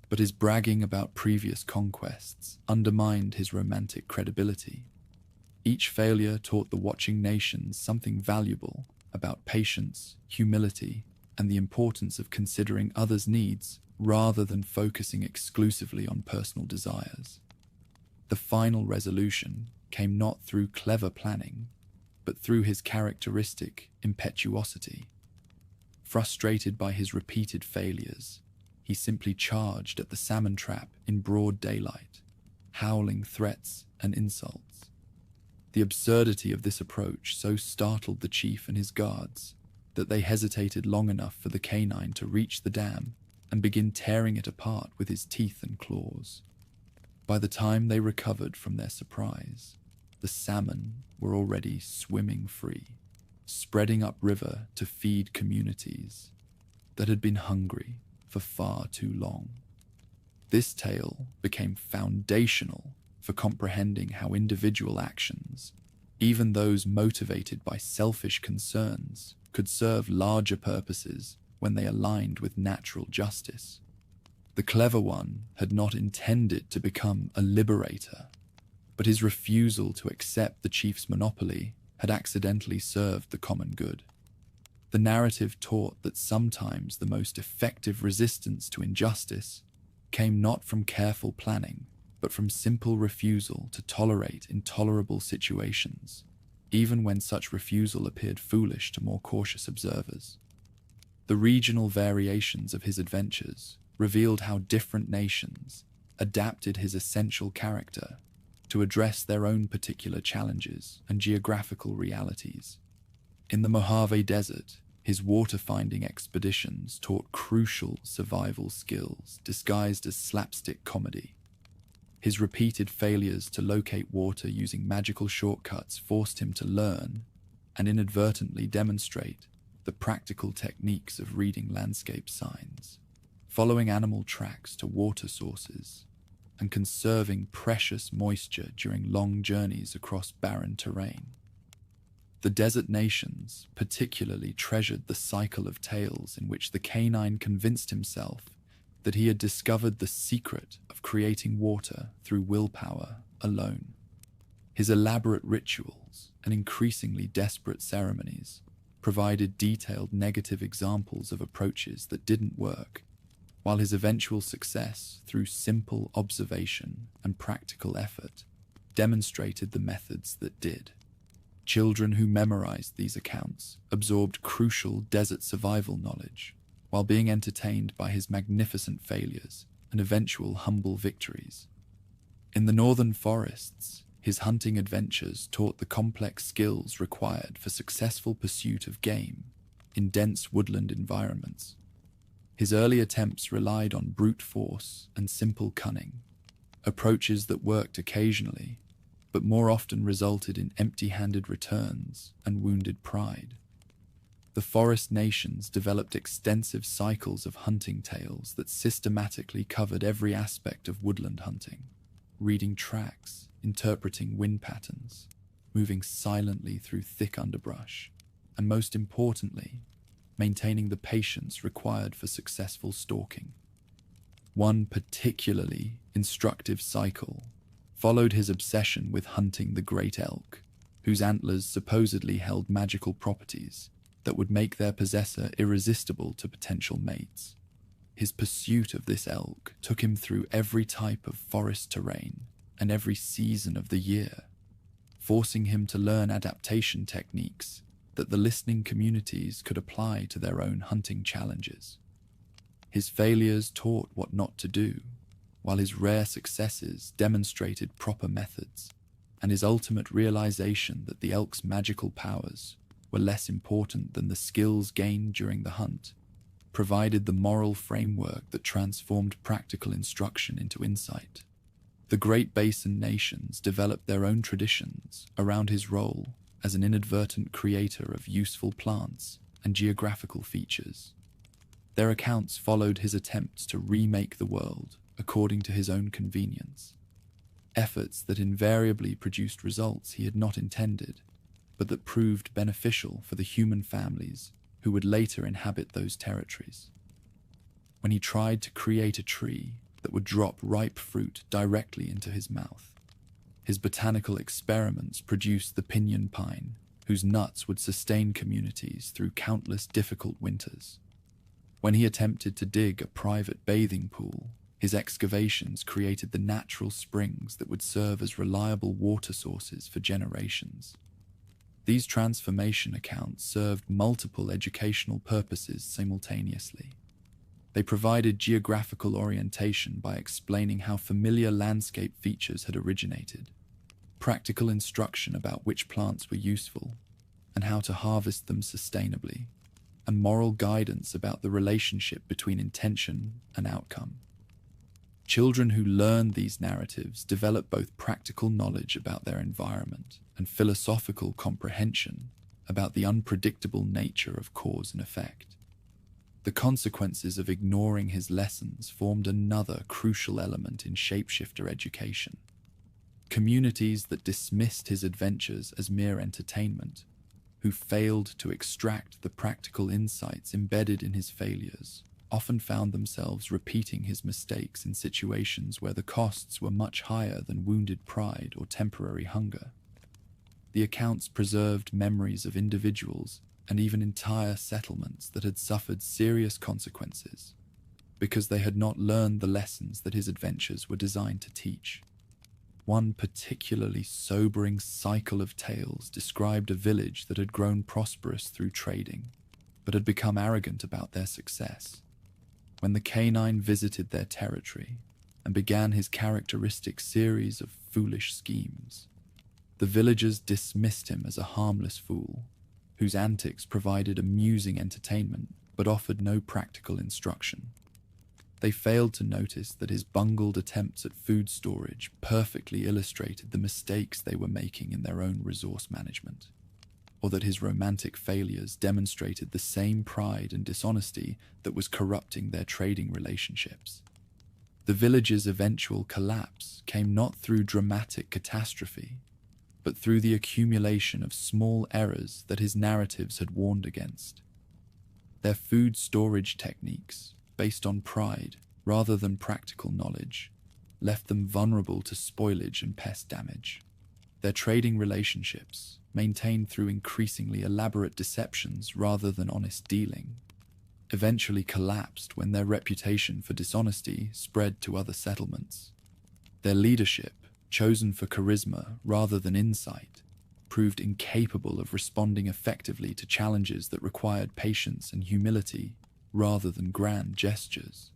A: but his bragging about previous conquests undermined his romantic credibility. Each failure taught the watching nations something valuable about patience, humility, and the importance of considering others' needs rather than focusing exclusively on personal desires. The final resolution came not through clever planning, but through his characteristic impetuosity. Frustrated by his repeated failures, he simply charged at the salmon trap in broad daylight, howling threats and insults. The absurdity of this approach so startled the chief and his guards that they hesitated long enough for the canine to reach the dam and begin tearing it apart with his teeth and claws. By the time they recovered from their surprise, the salmon were already swimming free, spreading upriver to feed communities that had been hungry for far too long. This tale became foundational for comprehending how individual actions, even those motivated by selfish concerns, could serve larger purposes when they aligned with natural justice. The clever one had not intended to become a liberator, but his refusal to accept the chief's monopoly had accidentally served the common good. The narrative taught that sometimes the most effective resistance to injustice came not from careful planning, but from simple refusal to tolerate intolerable situations, even when such refusal appeared foolish to more cautious observers. The regional variations of his adventures revealed how different nations adapted his essential character to address their own particular challenges and geographical realities. In the Mojave Desert, his water-finding expeditions taught crucial survival skills disguised as slapstick comedy. His repeated failures to locate water using magical shortcuts forced him to learn and inadvertently demonstrate the practical techniques of reading landscape signs, following animal tracks to water sources, and conserving precious moisture during long journeys across barren terrain. The desert nations particularly treasured the cycle of tales in which the canine convinced himself that he had discovered the secret of creating water through willpower alone. His elaborate rituals and increasingly desperate ceremonies provided detailed negative examples of approaches that didn't work, while his eventual success through simple observation and practical effort demonstrated the methods that did. Children who memorized these accounts absorbed crucial desert survival knowledge, while being entertained by his magnificent failures and eventual humble victories. In the northern forests, his hunting adventures taught the complex skills required for successful pursuit of game in dense woodland environments. His early attempts relied on brute force and simple cunning, approaches that worked occasionally, but more often resulted in empty-handed returns and wounded pride. The forest nations developed extensive cycles of hunting tales that systematically covered every aspect of woodland hunting, reading tracks, interpreting wind patterns, moving silently through thick underbrush, and most importantly, maintaining the patience required for successful stalking. One particularly instructive cycle followed his obsession with hunting the great elk, whose antlers supposedly held magical properties that would make their possessor irresistible to potential mates. His pursuit of this elk took him through every type of forest terrain and every season of the year, forcing him to learn adaptation techniques that the listening communities could apply to their own hunting challenges. His failures taught what not to do, while his rare successes demonstrated proper methods, and his ultimate realization that the elk's magical powers were less important than the skills gained during the hunt provided the moral framework that transformed practical instruction into insight. The Great Basin nations developed their own traditions around his role as an inadvertent creator of useful plants and geographical features. Their accounts followed his attempts to remake the world according to his own convenience, efforts that invariably produced results he had not intended, but that proved beneficial for the human families who would later inhabit those territories. When he tried to create a tree that would drop ripe fruit directly into his mouth, his botanical experiments produced the pinyon pine, whose nuts would sustain communities through countless difficult winters. When he attempted to dig a private bathing pool, his excavations created the natural springs that would serve as reliable water sources for generations. These transformation accounts served multiple educational purposes simultaneously. They provided geographical orientation by explaining how familiar landscape features had originated, practical instruction about which plants were useful and how to harvest them sustainably, and moral guidance about the relationship between intention and outcome. Children who learn these narratives develop both practical knowledge about their environment and philosophical comprehension about the unpredictable nature of cause and effect. The consequences of ignoring his lessons formed another crucial element in shapeshifter education. Communities that dismissed his adventures as mere entertainment, who failed to extract the practical insights embedded in his failures, often found themselves repeating his mistakes in situations where the costs were much higher than wounded pride or temporary hunger. The accounts preserved memories of individuals and even entire settlements that had suffered serious consequences because they had not learned the lessons that his adventures were designed to teach. One particularly sobering cycle of tales described a village that had grown prosperous through trading, but had become arrogant about their success. When the canine visited their territory and began his characteristic series of foolish schemes, the villagers dismissed him as a harmless fool, whose antics provided amusing entertainment but offered no practical instruction. They failed to notice that his bungled attempts at food storage perfectly illustrated the mistakes they were making in their own resource management, or that his romantic failures demonstrated the same pride and dishonesty that was corrupting their trading relationships. The village's eventual collapse came not through dramatic catastrophe, but through the accumulation of small errors that his narratives had warned against. Their food storage techniques, based on pride rather than practical knowledge, left them vulnerable to spoilage and pest damage. Their trading relationships, maintained through increasingly elaborate deceptions rather than honest dealing, eventually collapsed when their reputation for dishonesty spread to other settlements. Their leadership, chosen for charisma rather than insight, proved incapable of responding effectively to challenges that required patience and humility rather than grand gestures.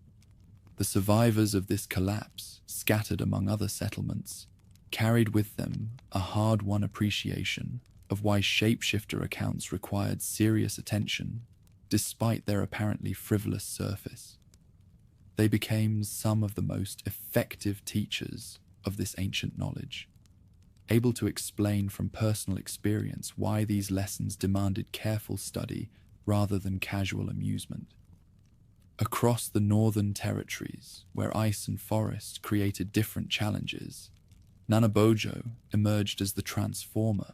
A: The survivors of this collapse, scattered among other settlements, carried with them a hard-won appreciation of why shapeshifter accounts required serious attention despite their apparently frivolous surface. They became some of the most effective teachers of this ancient knowledge, able to explain from personal experience why these lessons demanded careful study rather than casual amusement. Across the northern territories, where ice and forest created different challenges, Nanabojo emerged as the transformer,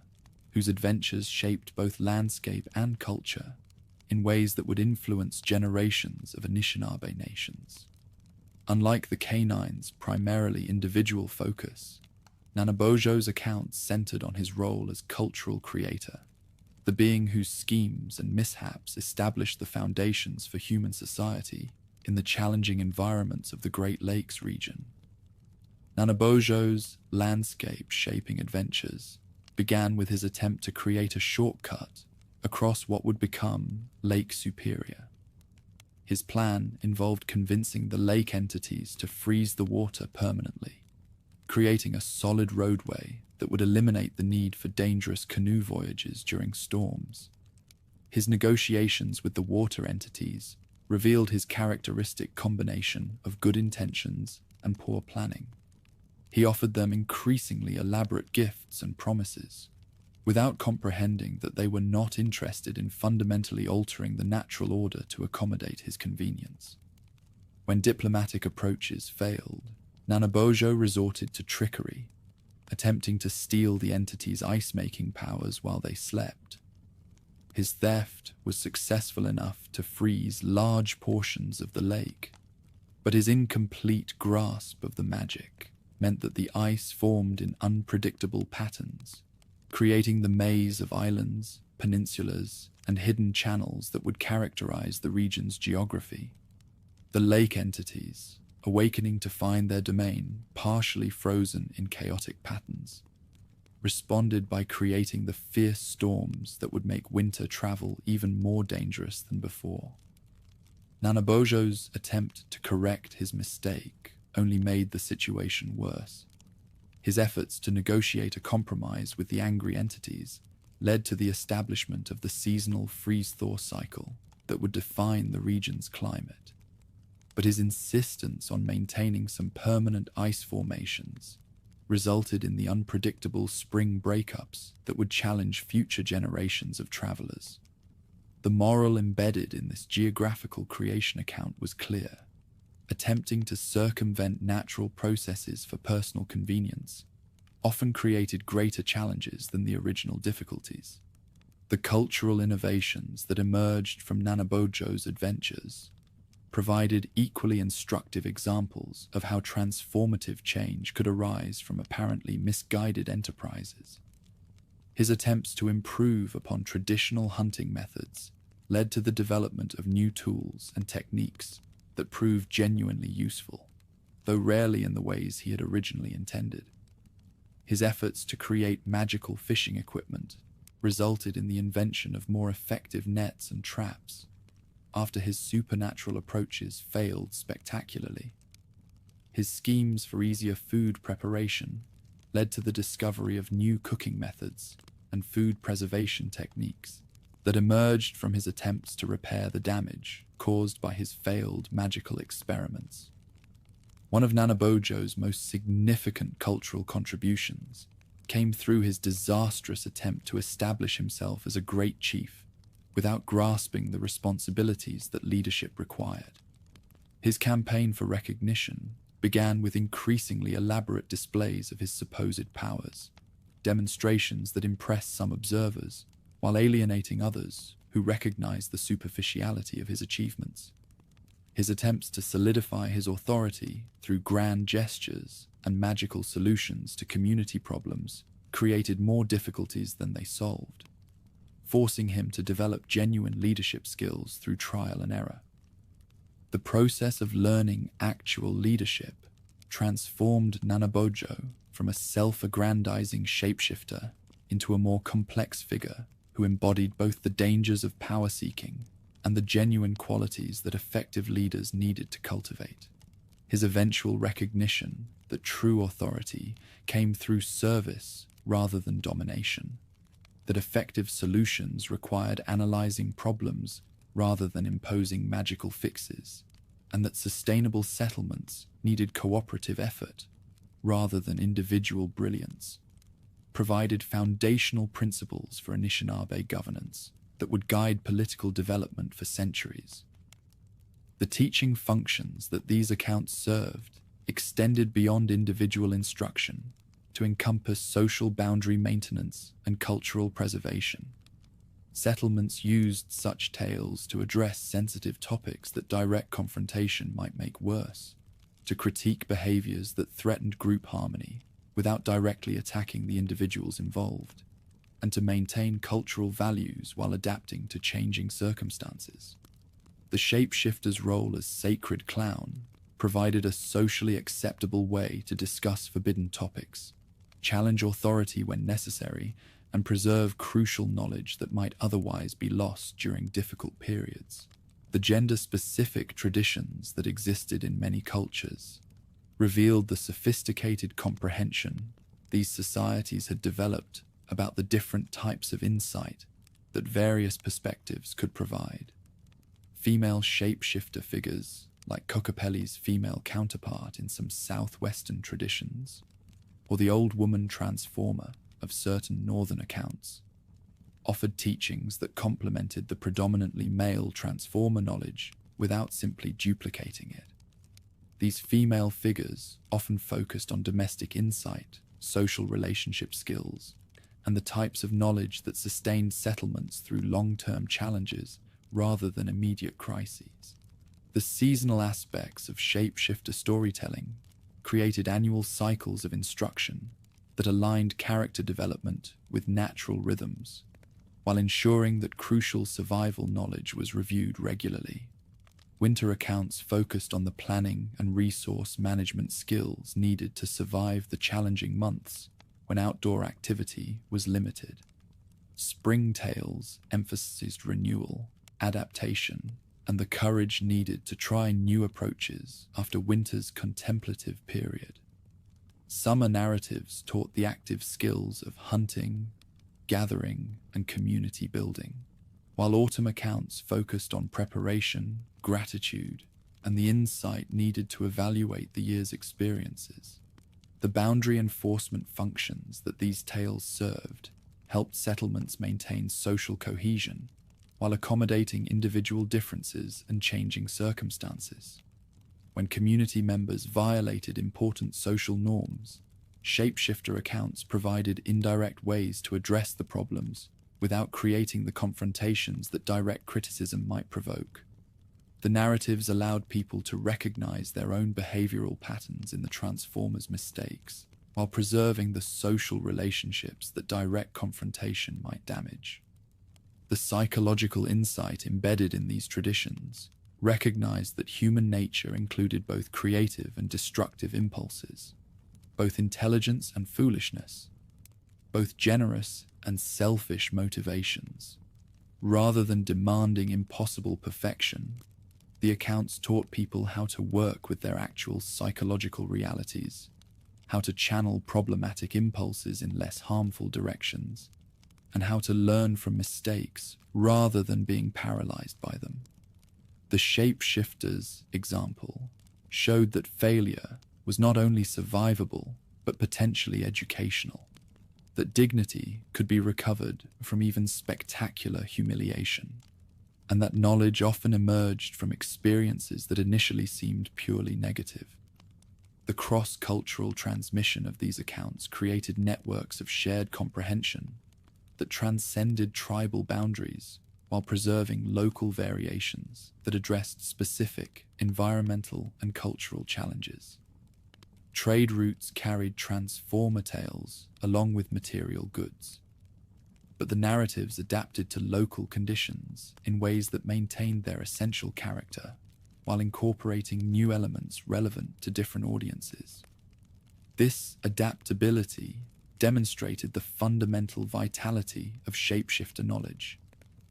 A: whose adventures shaped both landscape and culture in ways that would influence generations of Anishinaabe nations. Unlike the canine's primarily individual focus, Nanabojo's account centered on his role as cultural creator, the being whose schemes and mishaps established the foundations for human society in the challenging environments of the Great Lakes region. Nanabojo's landscape-shaping adventures began with his attempt to create a shortcut across what would become Lake Superior. His plan involved convincing the lake entities to freeze the water permanently, creating a solid roadway that would eliminate the need for dangerous canoe voyages during storms. His negotiations with the water entities revealed his characteristic combination of good intentions and poor planning. He offered them increasingly elaborate gifts and promises, without comprehending that they were not interested in fundamentally altering the natural order to accommodate his convenience. When diplomatic approaches failed, Nanabojo resorted to trickery, attempting to steal the entity's ice-making powers while they slept. His theft was successful enough to freeze large portions of the lake, but his incomplete grasp of the magic meant that the ice formed in unpredictable patterns, creating the maze of islands, peninsulas, and hidden channels that would characterize the region's geography. The lake entities, awakening to find their domain partially frozen in chaotic patterns, responded by creating the fierce storms that would make winter travel even more dangerous than before. Nanabojo's attempt to correct his mistake only made the situation worse. His efforts to negotiate a compromise with the angry entities led to the establishment of the seasonal freeze-thaw cycle that would define the region's climate. But his insistence on maintaining some permanent ice formations resulted in the unpredictable spring breakups that would challenge future generations of travelers. The moral embedded in this geographical creation account was clear. Attempting to circumvent natural processes for personal convenience often created greater challenges than the original difficulties. The cultural innovations that emerged from Nanabojo's adventures provided equally instructive examples of how transformative change could arise from apparently misguided enterprises. His attempts to improve upon traditional hunting methods led to the development of new tools and techniques that proved genuinely useful, though rarely in the ways he had originally intended. His efforts to create magical fishing equipment resulted in the invention of more effective nets and traps, after his supernatural approaches failed spectacularly. His schemes for easier food preparation led to the discovery of new cooking methods and food preservation techniques that emerged from his attempts to repair the damage caused by his failed magical experiments. One of Nanabojo's most significant cultural contributions came through his disastrous attempt to establish himself as a great chief without grasping the responsibilities that leadership required. His campaign for recognition began with increasingly elaborate displays of his supposed powers, demonstrations that impressed some observers while alienating others who recognized the superficiality of his achievements. His attempts to solidify his authority through grand gestures and magical solutions to community problems created more difficulties than they solved, forcing him to develop genuine leadership skills through trial and error. The process of learning actual leadership transformed Nanabojo from a self-aggrandizing shapeshifter into a more complex figure who embodied both the dangers of power-seeking and the genuine qualities that effective leaders needed to cultivate. His eventual recognition that true authority came through service rather than domination, that effective solutions required analyzing problems rather than imposing magical fixes, and that sustainable settlements needed cooperative effort rather than individual brilliance, provided foundational principles for Anishinaabe governance that would guide political development for centuries. The teaching functions that these accounts served extended beyond individual instruction to encompass social boundary maintenance and cultural preservation. Settlements used such tales to address sensitive topics that direct confrontation might make worse, to critique behaviors that threatened group harmony without directly attacking the individuals involved, and to maintain cultural values while adapting to changing circumstances. The shapeshifter's role as sacred clown provided a socially acceptable way to discuss forbidden topics, challenge authority when necessary, and preserve crucial knowledge that might otherwise be lost during difficult periods. The gender-specific traditions that existed in many cultures revealed the sophisticated comprehension these societies had developed about the different types of insight that various perspectives could provide. Female shapeshifter figures, like Kokopelli's female counterpart in some southwestern traditions, or the old woman transformer of certain northern accounts, offered teachings that complemented the predominantly male transformer knowledge without simply duplicating it. These female figures often focused on domestic insight, social relationship skills, and the types of knowledge that sustained settlements through long-term challenges rather than immediate crises. The seasonal aspects of shapeshifter storytelling created annual cycles of instruction that aligned character development with natural rhythms, while ensuring that crucial survival knowledge was reviewed regularly. Winter accounts focused on the planning and resource management skills needed to survive the challenging months when outdoor activity was limited. Spring tales emphasized renewal, adaptation, and the courage needed to try new approaches after winter's contemplative period. Summer narratives taught the active skills of hunting, gathering, and community building, while autumn accounts focused on preparation, gratitude, and the insight needed to evaluate the year's experiences. The boundary enforcement functions that these tales served helped settlements maintain social cohesion while accommodating individual differences and changing circumstances. When community members violated important social norms, shapeshifter accounts provided indirect ways to address the problems without creating the confrontations that direct criticism might provoke. The narratives allowed people to recognize their own behavioral patterns in the transformers' mistakes, while preserving the social relationships that direct confrontation might damage. The psychological insight embedded in these traditions recognized that human nature included both creative and destructive impulses, both intelligence and foolishness, both generous and selfish motivations. Rather than demanding impossible perfection, the accounts taught people how to work with their actual psychological realities, how to channel problematic impulses in less harmful directions, and how to learn from mistakes rather than being paralyzed by them. The shapeshifters example showed that failure was not only survivable but potentially educational, that dignity could be recovered from even spectacular humiliation, and that knowledge often emerged from experiences that initially seemed purely negative. The cross-cultural transmission of these accounts created networks of shared comprehension that transcended tribal boundaries while preserving local variations that addressed specific environmental and cultural challenges. Trade routes carried transformer tales along with material goods, but the narratives adapted to local conditions in ways that maintained their essential character while incorporating new elements relevant to different audiences. This adaptability demonstrated the fundamental vitality of shapeshifter knowledge,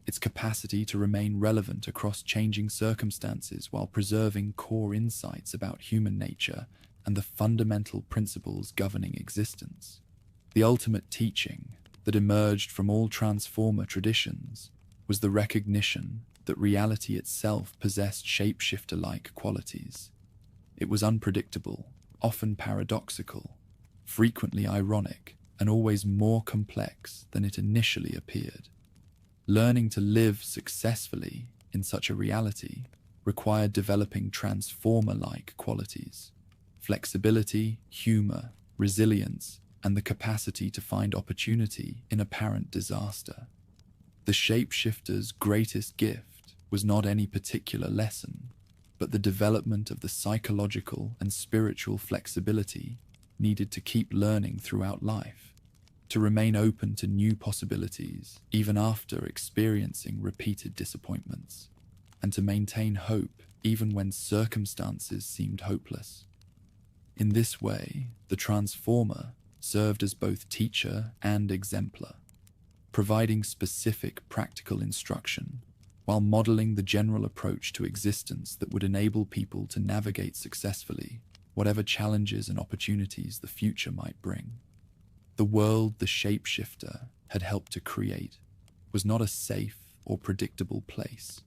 A: its capacity to remain relevant across changing circumstances while preserving core insights about human nature and the fundamental principles governing existence. The ultimate teaching that emerged from all transformer traditions was the recognition that reality itself possessed shapeshifter-like qualities. It was unpredictable, often paradoxical, frequently ironic, and always more complex than it initially appeared. Learning to live successfully in such a reality required developing transformer-like qualities: flexibility, humor, resilience, and the capacity to find opportunity in apparent disaster. The shapeshifter's greatest gift was not any particular lesson, but the development of the psychological and spiritual flexibility needed to keep learning throughout life, to remain open to new possibilities even after experiencing repeated disappointments, and to maintain hope even when circumstances seemed hopeless. In this way, the transformer served as both teacher and exemplar, providing specific practical instruction while modeling the general approach to existence that would enable people to navigate successfully whatever challenges and opportunities the future might bring. The world the shapeshifter had helped to create was not a safe or predictable place,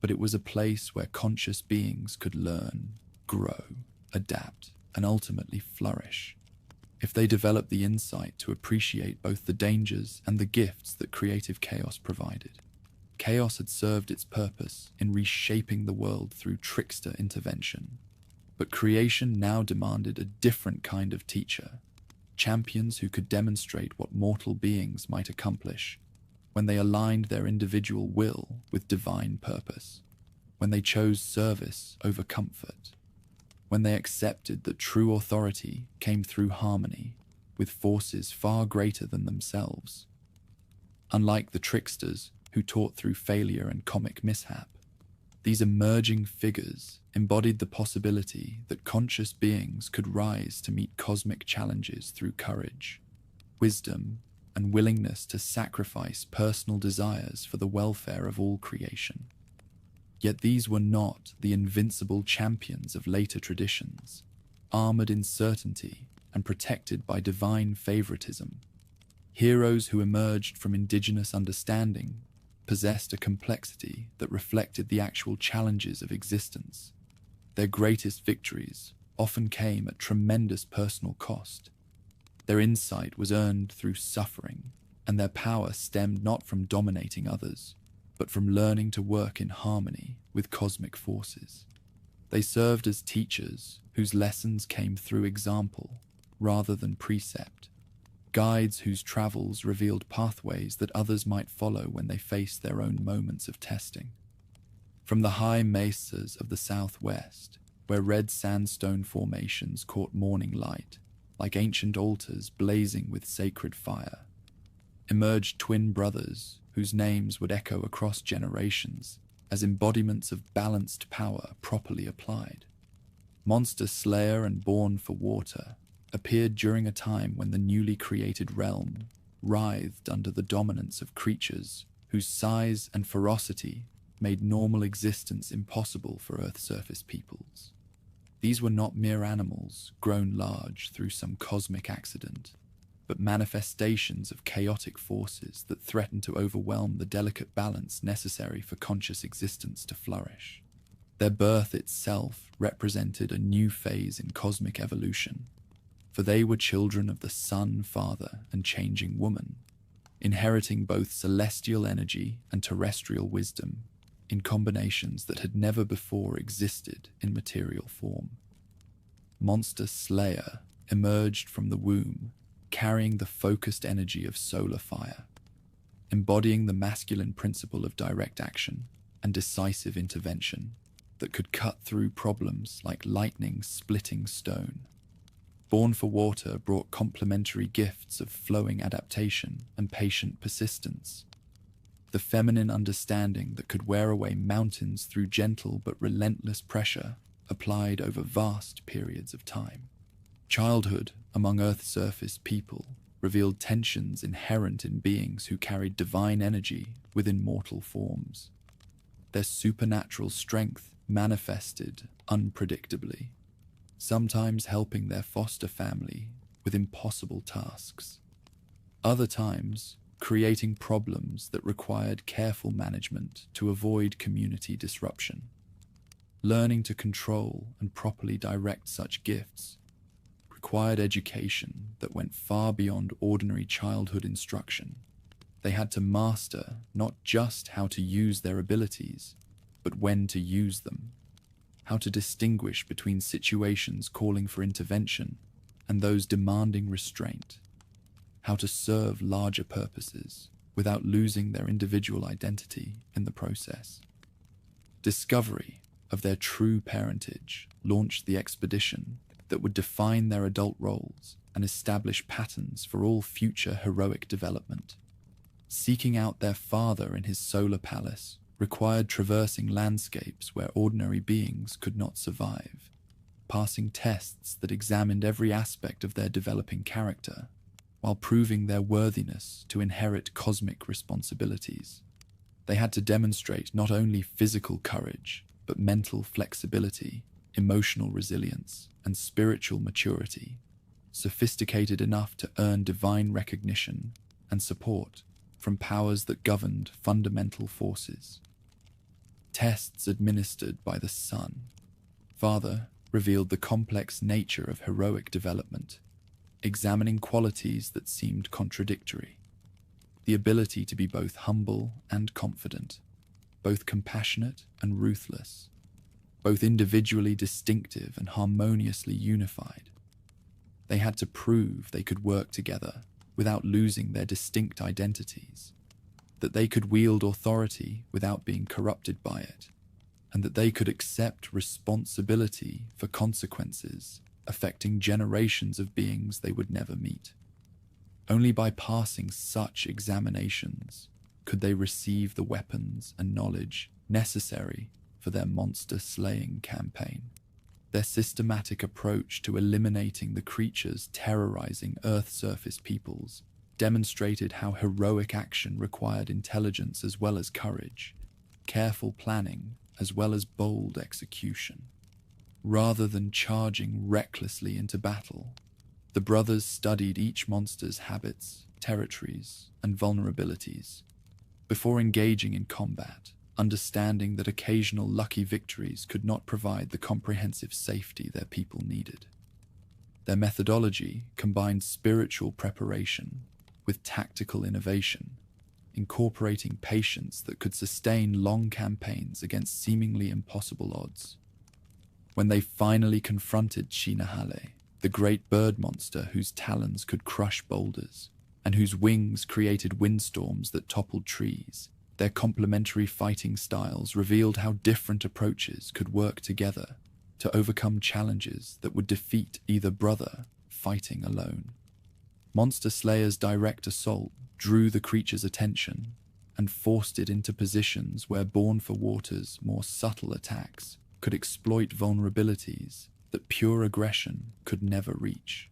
A: but it was a place where conscious beings could learn, grow, adapt, and ultimately flourish, if they developed the insight to appreciate both the dangers and the gifts that creative chaos provided. Chaos had served its purpose in reshaping the world through trickster intervention, but creation now demanded a different kind of teacher, champions who could demonstrate what mortal beings might accomplish when they aligned their individual will with divine purpose, when they chose service over comfort, when they accepted that true authority came through harmony with forces far greater than themselves. Unlike the tricksters who taught through failure and comic mishap, these emerging figures embodied the possibility that conscious beings could rise to meet cosmic challenges through courage, wisdom, and willingness to sacrifice personal desires for the welfare of all creation. Yet these were not the invincible champions of later traditions, armored in certainty and protected by divine favoritism. Heroes who emerged from indigenous understanding possessed a complexity that reflected the actual challenges of existence. Their greatest victories often came at tremendous personal cost. Their insight was earned through suffering, and their power stemmed not from dominating others, but from learning to work in harmony with cosmic forces. They served as teachers whose lessons came through example rather than precept, guides whose travels revealed pathways that others might follow when they faced their own moments of testing. From the high mesas of the southwest, where red sandstone formations caught morning light, like ancient altars blazing with sacred fire, emerged twin brothers whose names would echo across generations as embodiments of balanced power properly applied. Monster Slayer and Born for Water appeared during a time when the newly created realm writhed under the dominance of creatures whose size and ferocity made normal existence impossible for Earth's surface peoples. These were not mere animals grown large through some cosmic accident, but manifestations of chaotic forces that threatened to overwhelm the delicate balance necessary for conscious existence to flourish. Their birth itself represented a new phase in cosmic evolution, for they were children of the Sun, Father, and changing woman, inheriting both celestial energy and terrestrial wisdom in combinations that had never before existed in material form. Monster Slayer emerged from the womb, carrying the focused energy of solar fire, embodying the masculine principle of direct action and decisive intervention that could cut through problems like lightning splitting stone. Born for Water brought complementary gifts of flowing adaptation and patient persistence, the feminine understanding that could wear away mountains through gentle but relentless pressure applied over vast periods of time. Childhood among Earth's surface people revealed tensions inherent in beings who carried divine energy within mortal forms. Their supernatural strength manifested unpredictably, sometimes helping their foster family with impossible tasks, other times creating problems that required careful management to avoid community disruption. Learning to control and properly direct such gifts required education that went far beyond ordinary childhood instruction. They had to master not just how to use their abilities, but when to use them, how to distinguish between situations calling for intervention and those demanding restraint, how to serve larger purposes without losing their individual identity in the process. Discovery of their true parentage launched the expedition that would define their adult roles and establish patterns for all future heroic development. Seeking out their father in his solar palace required traversing landscapes where ordinary beings could not survive, passing tests that examined every aspect of their developing character, while proving their worthiness to inherit cosmic responsibilities. They had to demonstrate not only physical courage, but mental flexibility, emotional resilience, and spiritual maturity, sophisticated enough to earn divine recognition and support from powers that governed fundamental forces. Tests administered by the Sun, Father, revealed the complex nature of heroic development, examining qualities that seemed contradictory. The ability to be both humble and confident, both compassionate and ruthless, both individually distinctive and harmoniously unified. They had to prove they could work together without losing their distinct identities, that they could wield authority without being corrupted by it, and that they could accept responsibility for consequences affecting generations of beings they would never meet. Only by passing such examinations could they receive the weapons and knowledge necessary for their monster-slaying campaign. Their systematic approach to eliminating the creatures terrorizing Earth surface peoples demonstrated how heroic action required intelligence as well as courage, careful planning as well as bold execution. Rather than charging recklessly into battle, the brothers studied each monster's habits, territories, and vulnerabilities before engaging in combat, understanding that occasional lucky victories could not provide the comprehensive safety their people needed. Their methodology combined spiritual preparation with tactical innovation, incorporating patience that could sustain long campaigns against seemingly impossible odds. When they finally confronted Chinahale, the great bird monster whose talons could crush boulders, and whose wings created windstorms that toppled trees, their complementary fighting styles revealed how different approaches could work together to overcome challenges that would defeat either brother fighting alone. Monster Slayer's direct assault drew the creature's attention and forced it into positions where Born for Water's more subtle attacks could exploit vulnerabilities that pure aggression could never reach.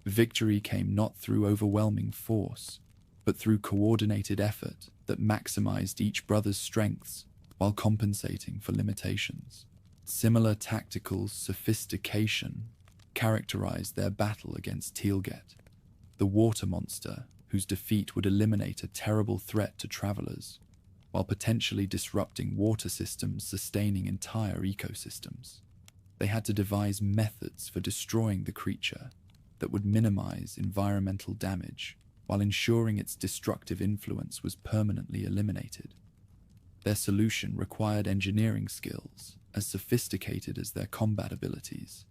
A: Victory came not through overwhelming force, but through coordinated effort that that maximized each brother's strengths while compensating for limitations. Similar tactical sophistication characterized their battle against Teal'c, the water monster whose defeat would eliminate a terrible threat to travelers, while potentially disrupting water systems sustaining entire ecosystems. They had to devise methods for destroying the creature that would minimize environmental damage while ensuring its destructive influence was permanently eliminated. Their solution required engineering skills as sophisticated as their combat abilities,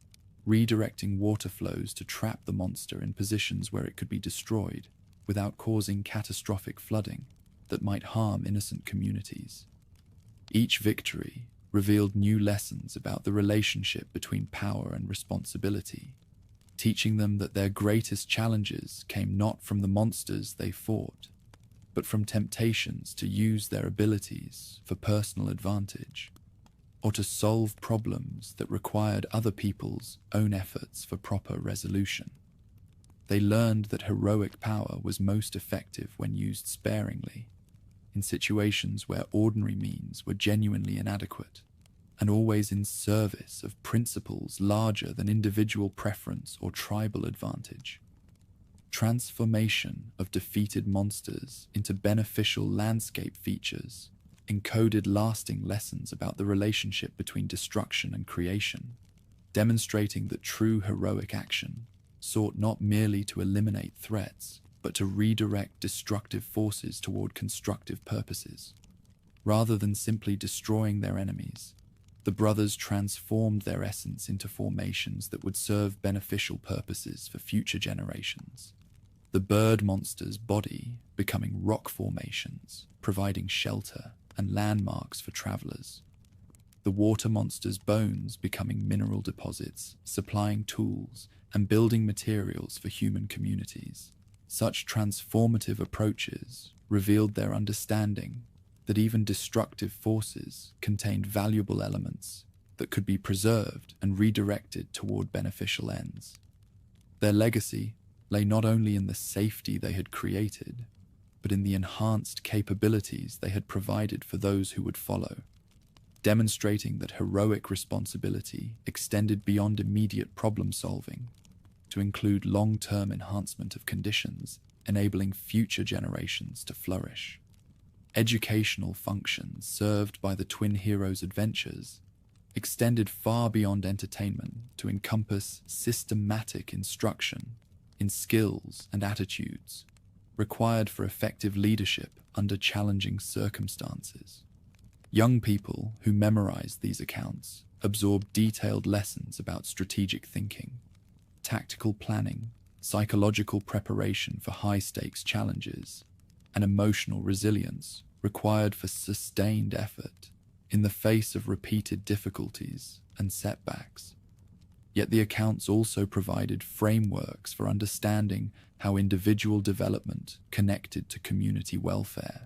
A: redirecting water flows to trap the monster in positions where it could be destroyed without causing catastrophic flooding that might harm innocent communities. Each victory revealed new lessons about the relationship between power and responsibility, teaching them that their greatest challenges came not from the monsters they fought, but from temptations to use their abilities for personal advantage, or to solve problems that required other people's own efforts for proper resolution. They learned that heroic power was most effective when used sparingly, in situations where ordinary means were genuinely inadequate, and always in service of principles larger than individual preference or tribal advantage. Transformation of defeated monsters into beneficial landscape features encoded lasting lessons about the relationship between destruction and creation, demonstrating that true heroic action sought not merely to eliminate threats, but to redirect destructive forces toward constructive purposes. Rather than simply destroying their enemies, the brothers transformed their essence into formations that would serve beneficial purposes for future generations. The bird monster's body becoming rock formations, providing shelter and landmarks for travelers. The water monster's bones becoming mineral deposits, supplying tools and building materials for human communities. Such transformative approaches revealed their understanding that even destructive forces contained valuable elements that could be preserved and redirected toward beneficial ends. Their legacy lay not only in the safety they had created, but in the enhanced capabilities they had provided for those who would follow, demonstrating that heroic responsibility extended beyond immediate problem-solving to include long-term enhancement of conditions, enabling future generations to flourish. Educational functions served by the twin heroes' adventures extended far beyond entertainment to encompass systematic instruction in skills and attitudes required for effective leadership under challenging circumstances. Young people who memorized these accounts absorbed detailed lessons about strategic thinking, tactical planning, psychological preparation for high-stakes challenges, and emotional resilience required for sustained effort in the face of repeated difficulties and setbacks. Yet the accounts also provided frameworks for understanding how individual development connected to community welfare,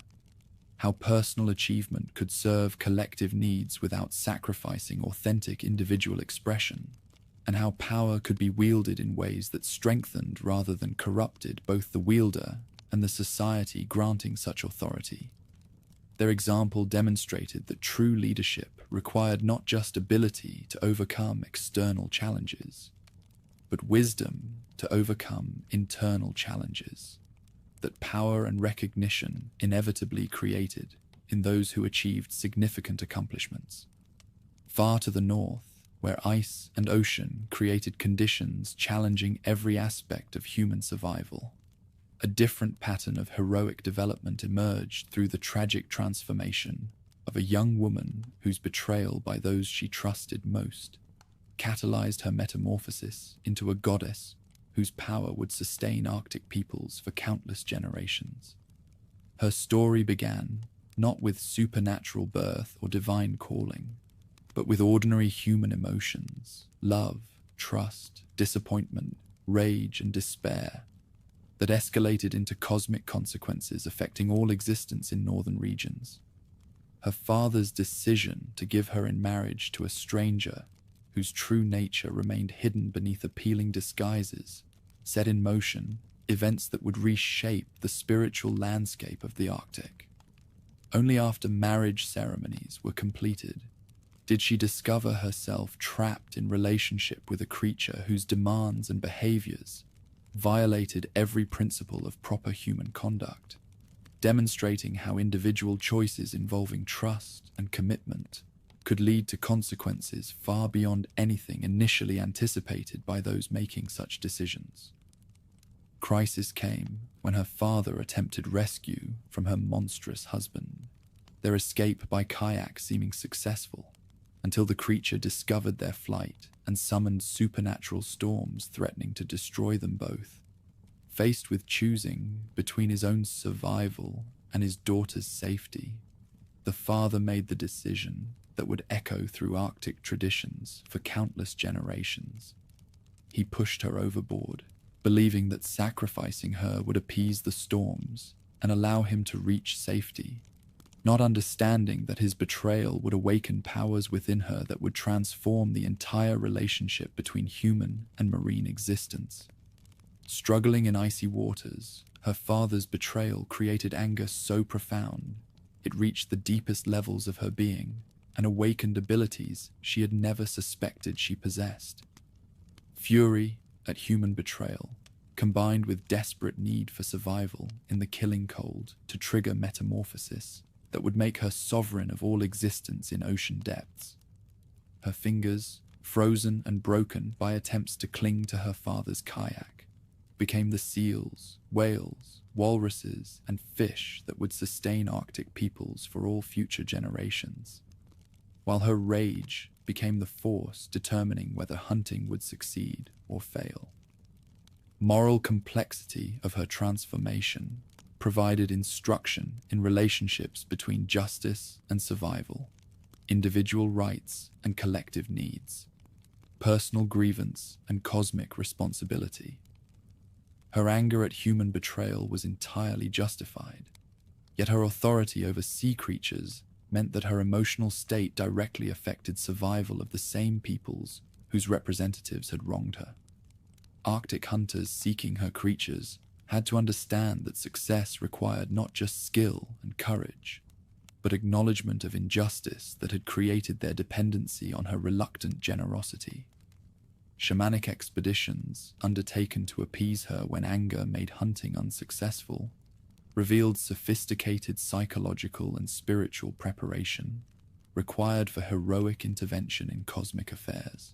A: how personal achievement could serve collective needs without sacrificing authentic individual expression, and how power could be wielded in ways that strengthened rather than corrupted both the wielder and the society granting such authority. Their example demonstrated that true leadership required not just ability to overcome external challenges, but wisdom to overcome internal challenges that power and recognition inevitably created in those who achieved significant accomplishments. Far to the north, where ice and ocean created conditions challenging every aspect of human survival, a different pattern of heroic development emerged through the tragic transformation of a young woman whose betrayal by those she trusted most catalyzed her metamorphosis into a goddess whose power would sustain Arctic peoples for countless generations. Her story began not with supernatural birth or divine calling, but with ordinary human emotions, love, trust, disappointment, rage, and despair, that escalated into cosmic consequences affecting all existence in northern regions. Her father's decision to give her in marriage to a stranger whose true nature remained hidden beneath appealing disguises set in motion events that would reshape the spiritual landscape of the Arctic. Only after marriage ceremonies were completed did she discover herself trapped in relationship with a creature whose demands and behaviors violated every principle of proper human conduct, demonstrating how individual choices involving trust and commitment could lead to consequences far beyond anything initially anticipated by those making such decisions. Crisis came when her father attempted rescue from her monstrous husband, their escape by kayak seeming successful, until the creature discovered their flight and summoned supernatural storms threatening to destroy them both. Faced with choosing between his own survival and his daughter's safety, the father made the decision that would echo through Arctic traditions for countless generations. He pushed her overboard, believing that sacrificing her would appease the storms and allow him to reach safety, not understanding that his betrayal would awaken powers within her that would transform the entire relationship between human and marine existence. Struggling in icy waters, her father's betrayal created anger so profound it reached the deepest levels of her being and awakened abilities she had never suspected she possessed. Fury at human betrayal, combined with desperate need for survival in the killing cold to trigger metamorphosis that would make her sovereign of all existence in ocean depths. Her fingers, frozen and broken by attempts to cling to her father's kayak, became the seals, whales, walruses, and fish that would sustain Arctic peoples for all future generations, while her rage became the force determining whether hunting would succeed or fail. Moral complexity of her transformation provided instruction in relationships between justice and survival, individual rights and collective needs, personal grievance and cosmic responsibility. Her anger at human betrayal was entirely justified, yet her authority over sea creatures meant that her emotional state directly affected survival of the same peoples whose representatives had wronged her. Arctic hunters seeking her creatures had to understand that success required not just skill and courage, but acknowledgement of injustice that had created their dependency on her reluctant generosity. Shamanic expeditions, undertaken to appease her when anger made hunting unsuccessful, revealed sophisticated psychological and spiritual preparation required for heroic intervention in cosmic affairs.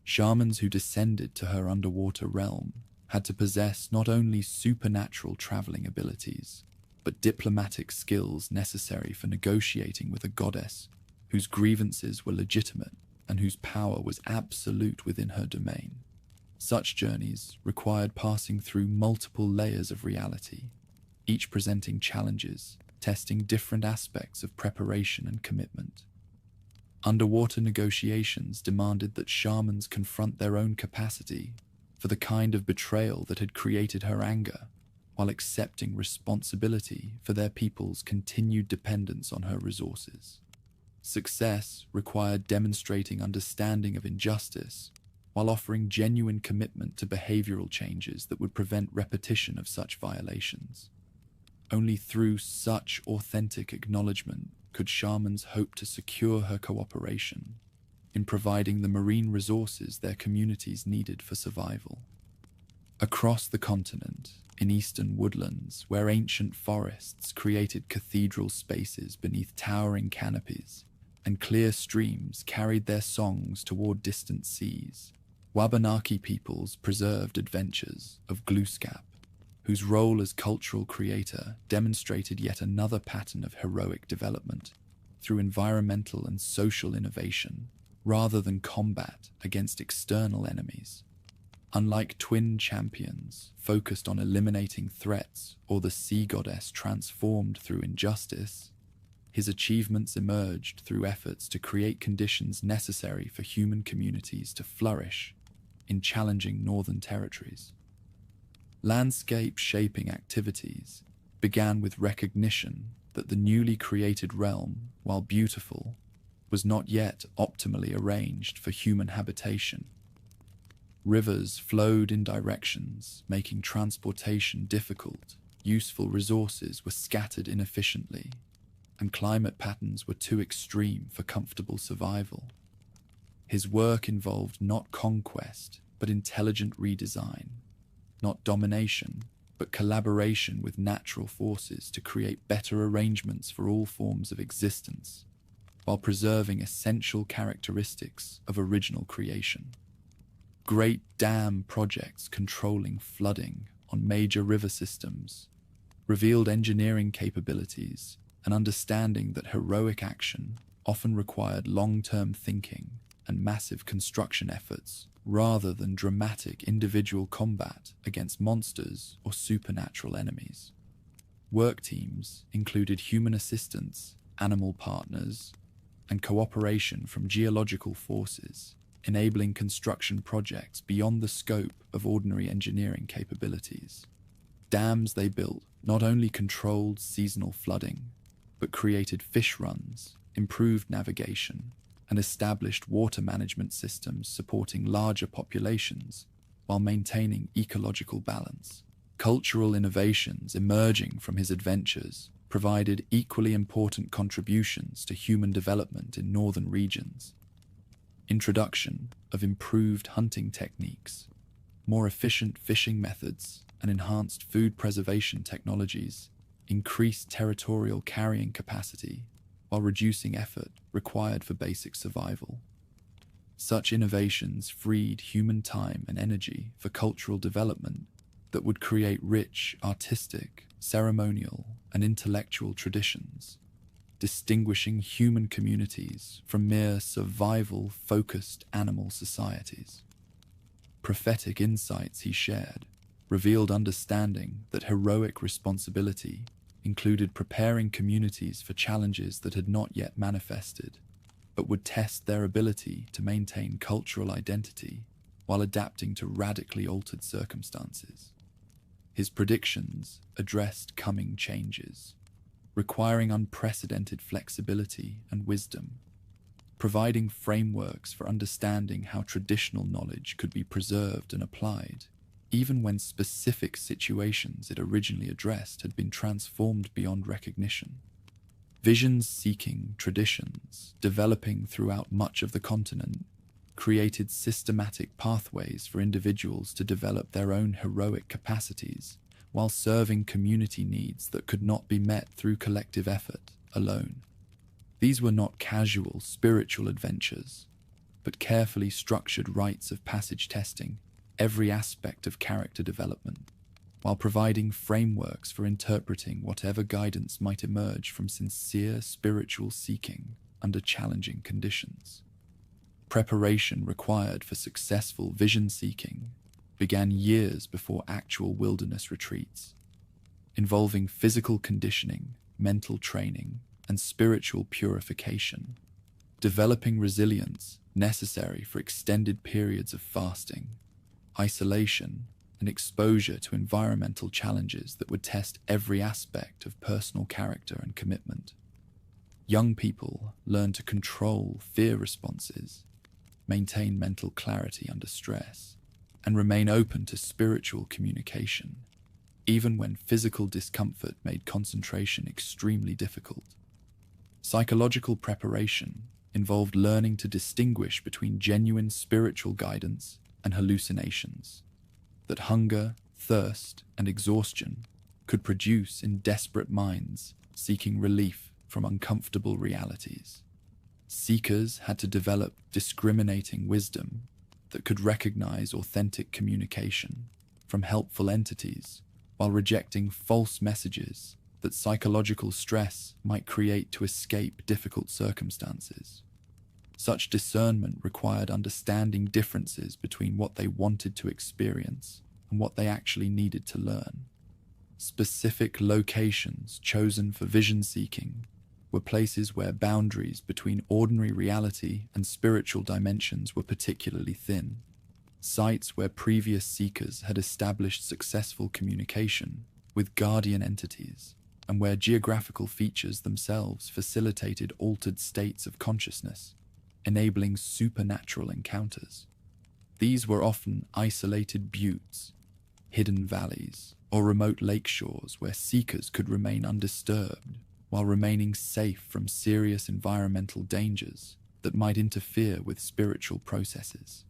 A: Shamans who descended to her underwater realm had to possess not only supernatural traveling abilities, but diplomatic skills necessary for negotiating with a goddess whose grievances were legitimate and whose power was absolute within her domain. Such journeys required passing through multiple layers of reality, each presenting challenges, testing different aspects of preparation and commitment. Underwater negotiations demanded that shamans confront their own capacity for the kind of betrayal that had created her anger, while accepting responsibility for their people's continued dependence on her resources. Success required demonstrating understanding of injustice, while offering genuine commitment to behavioral changes that would prevent repetition of such violations. Only through such authentic acknowledgement could shamans hope to secure her cooperation in providing the marine resources their communities needed for survival. Across the continent, in eastern woodlands where ancient forests created cathedral spaces beneath towering canopies and clear streams carried their songs toward distant seas, Wabanaki peoples preserved adventures of Glooskap, whose role as cultural creator demonstrated yet another pattern of heroic development through environmental and social innovation rather than combat against external enemies. Unlike twin champions focused on eliminating threats or the sea goddess transformed through injustice, his achievements emerged through efforts to create conditions necessary for human communities to flourish in challenging northern territories. Landscape shaping activities began with recognition that the newly created realm, while beautiful, was not yet optimally arranged for human habitation. Rivers flowed in directions, making transportation difficult. Useful resources were scattered inefficiently, and climate patterns were too extreme for comfortable survival. His work involved not conquest, but intelligent redesign, not domination, but collaboration with natural forces to create better arrangements for all forms of existence, while preserving essential characteristics of original creation. Great dam projects controlling flooding on major river systems revealed engineering capabilities and understanding that heroic action often required long-term thinking and massive construction efforts rather than dramatic individual combat against monsters or supernatural enemies. Work teams included human assistance, animal partners, and cooperation from geological forces, enabling construction projects beyond the scope of ordinary engineering capabilities. Dams they built not only controlled seasonal flooding, but created fish runs, improved navigation, and established water management systems supporting larger populations while maintaining ecological balance. Cultural innovations emerging from his adventures provided equally important contributions to human development in northern regions. Introduction of improved hunting techniques, more efficient fishing methods, and enhanced food preservation technologies increased territorial carrying capacity while reducing effort required for basic survival. Such innovations freed human time and energy for cultural development that would create rich, artistic, ceremonial, and intellectual traditions, distinguishing human communities from mere survival-focused animal societies. Prophetic insights he shared revealed understanding that heroic responsibility included preparing communities for challenges that had not yet manifested, but would test their ability to maintain cultural identity while adapting to radically altered circumstances. His predictions addressed coming changes, requiring unprecedented flexibility and wisdom, providing frameworks for understanding how traditional knowledge could be preserved and applied, even when specific situations it originally addressed had been transformed beyond recognition. Vision-seeking traditions, developing throughout much of the continent, created systematic pathways for individuals to develop their own heroic capacities while serving community needs that could not be met through collective effort alone. These were not casual spiritual adventures, but carefully structured rites of passage testing every aspect of character development, while providing frameworks for interpreting whatever guidance might emerge from sincere spiritual seeking under challenging conditions. Preparation required for successful vision seeking began years before actual wilderness retreats, involving physical conditioning, mental training, and spiritual purification, developing resilience necessary for extended periods of fasting, isolation, and exposure to environmental challenges that would test every aspect of personal character and commitment. Young people learn to control fear responses, maintain mental clarity under stress, and remain open to spiritual communication, even when physical discomfort made concentration extremely difficult. Psychological preparation involved learning to distinguish between genuine spiritual guidance and hallucinations that hunger, thirst, and exhaustion could produce in desperate minds seeking relief from uncomfortable realities. Seekers had to develop discriminating wisdom that could recognize authentic communication from helpful entities while rejecting false messages that psychological stress might create to escape difficult circumstances. Such discernment required understanding differences between what they wanted to experience and what they actually needed to learn. Specific locations chosen for vision seeking were places where boundaries between ordinary reality and spiritual dimensions were particularly thin, sites where previous seekers had established successful communication with guardian entities, and where geographical features themselves facilitated altered states of consciousness, enabling supernatural encounters. These were often isolated buttes, hidden valleys, or remote lake shores where seekers could remain undisturbed while remaining safe from serious environmental dangers that might interfere with spiritual processes.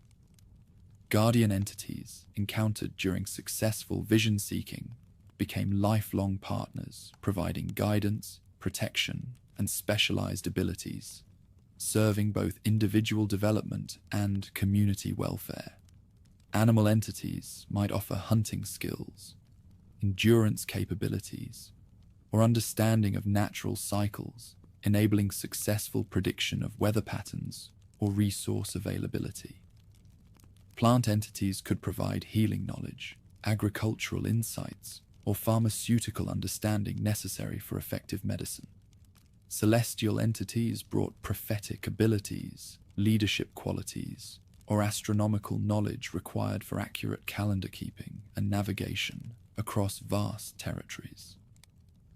A: Guardian entities encountered during successful vision seeking became lifelong partners, providing guidance, protection, and specialized abilities, serving both individual development and community welfare. Animal entities might offer hunting skills, endurance capabilities, or understanding of natural cycles, enabling successful prediction of weather patterns or resource availability. Plant entities could provide healing knowledge, agricultural insights, or pharmaceutical understanding necessary for effective medicine. Celestial entities brought prophetic abilities, leadership qualities, or astronomical knowledge required for accurate calendar keeping and navigation across vast territories.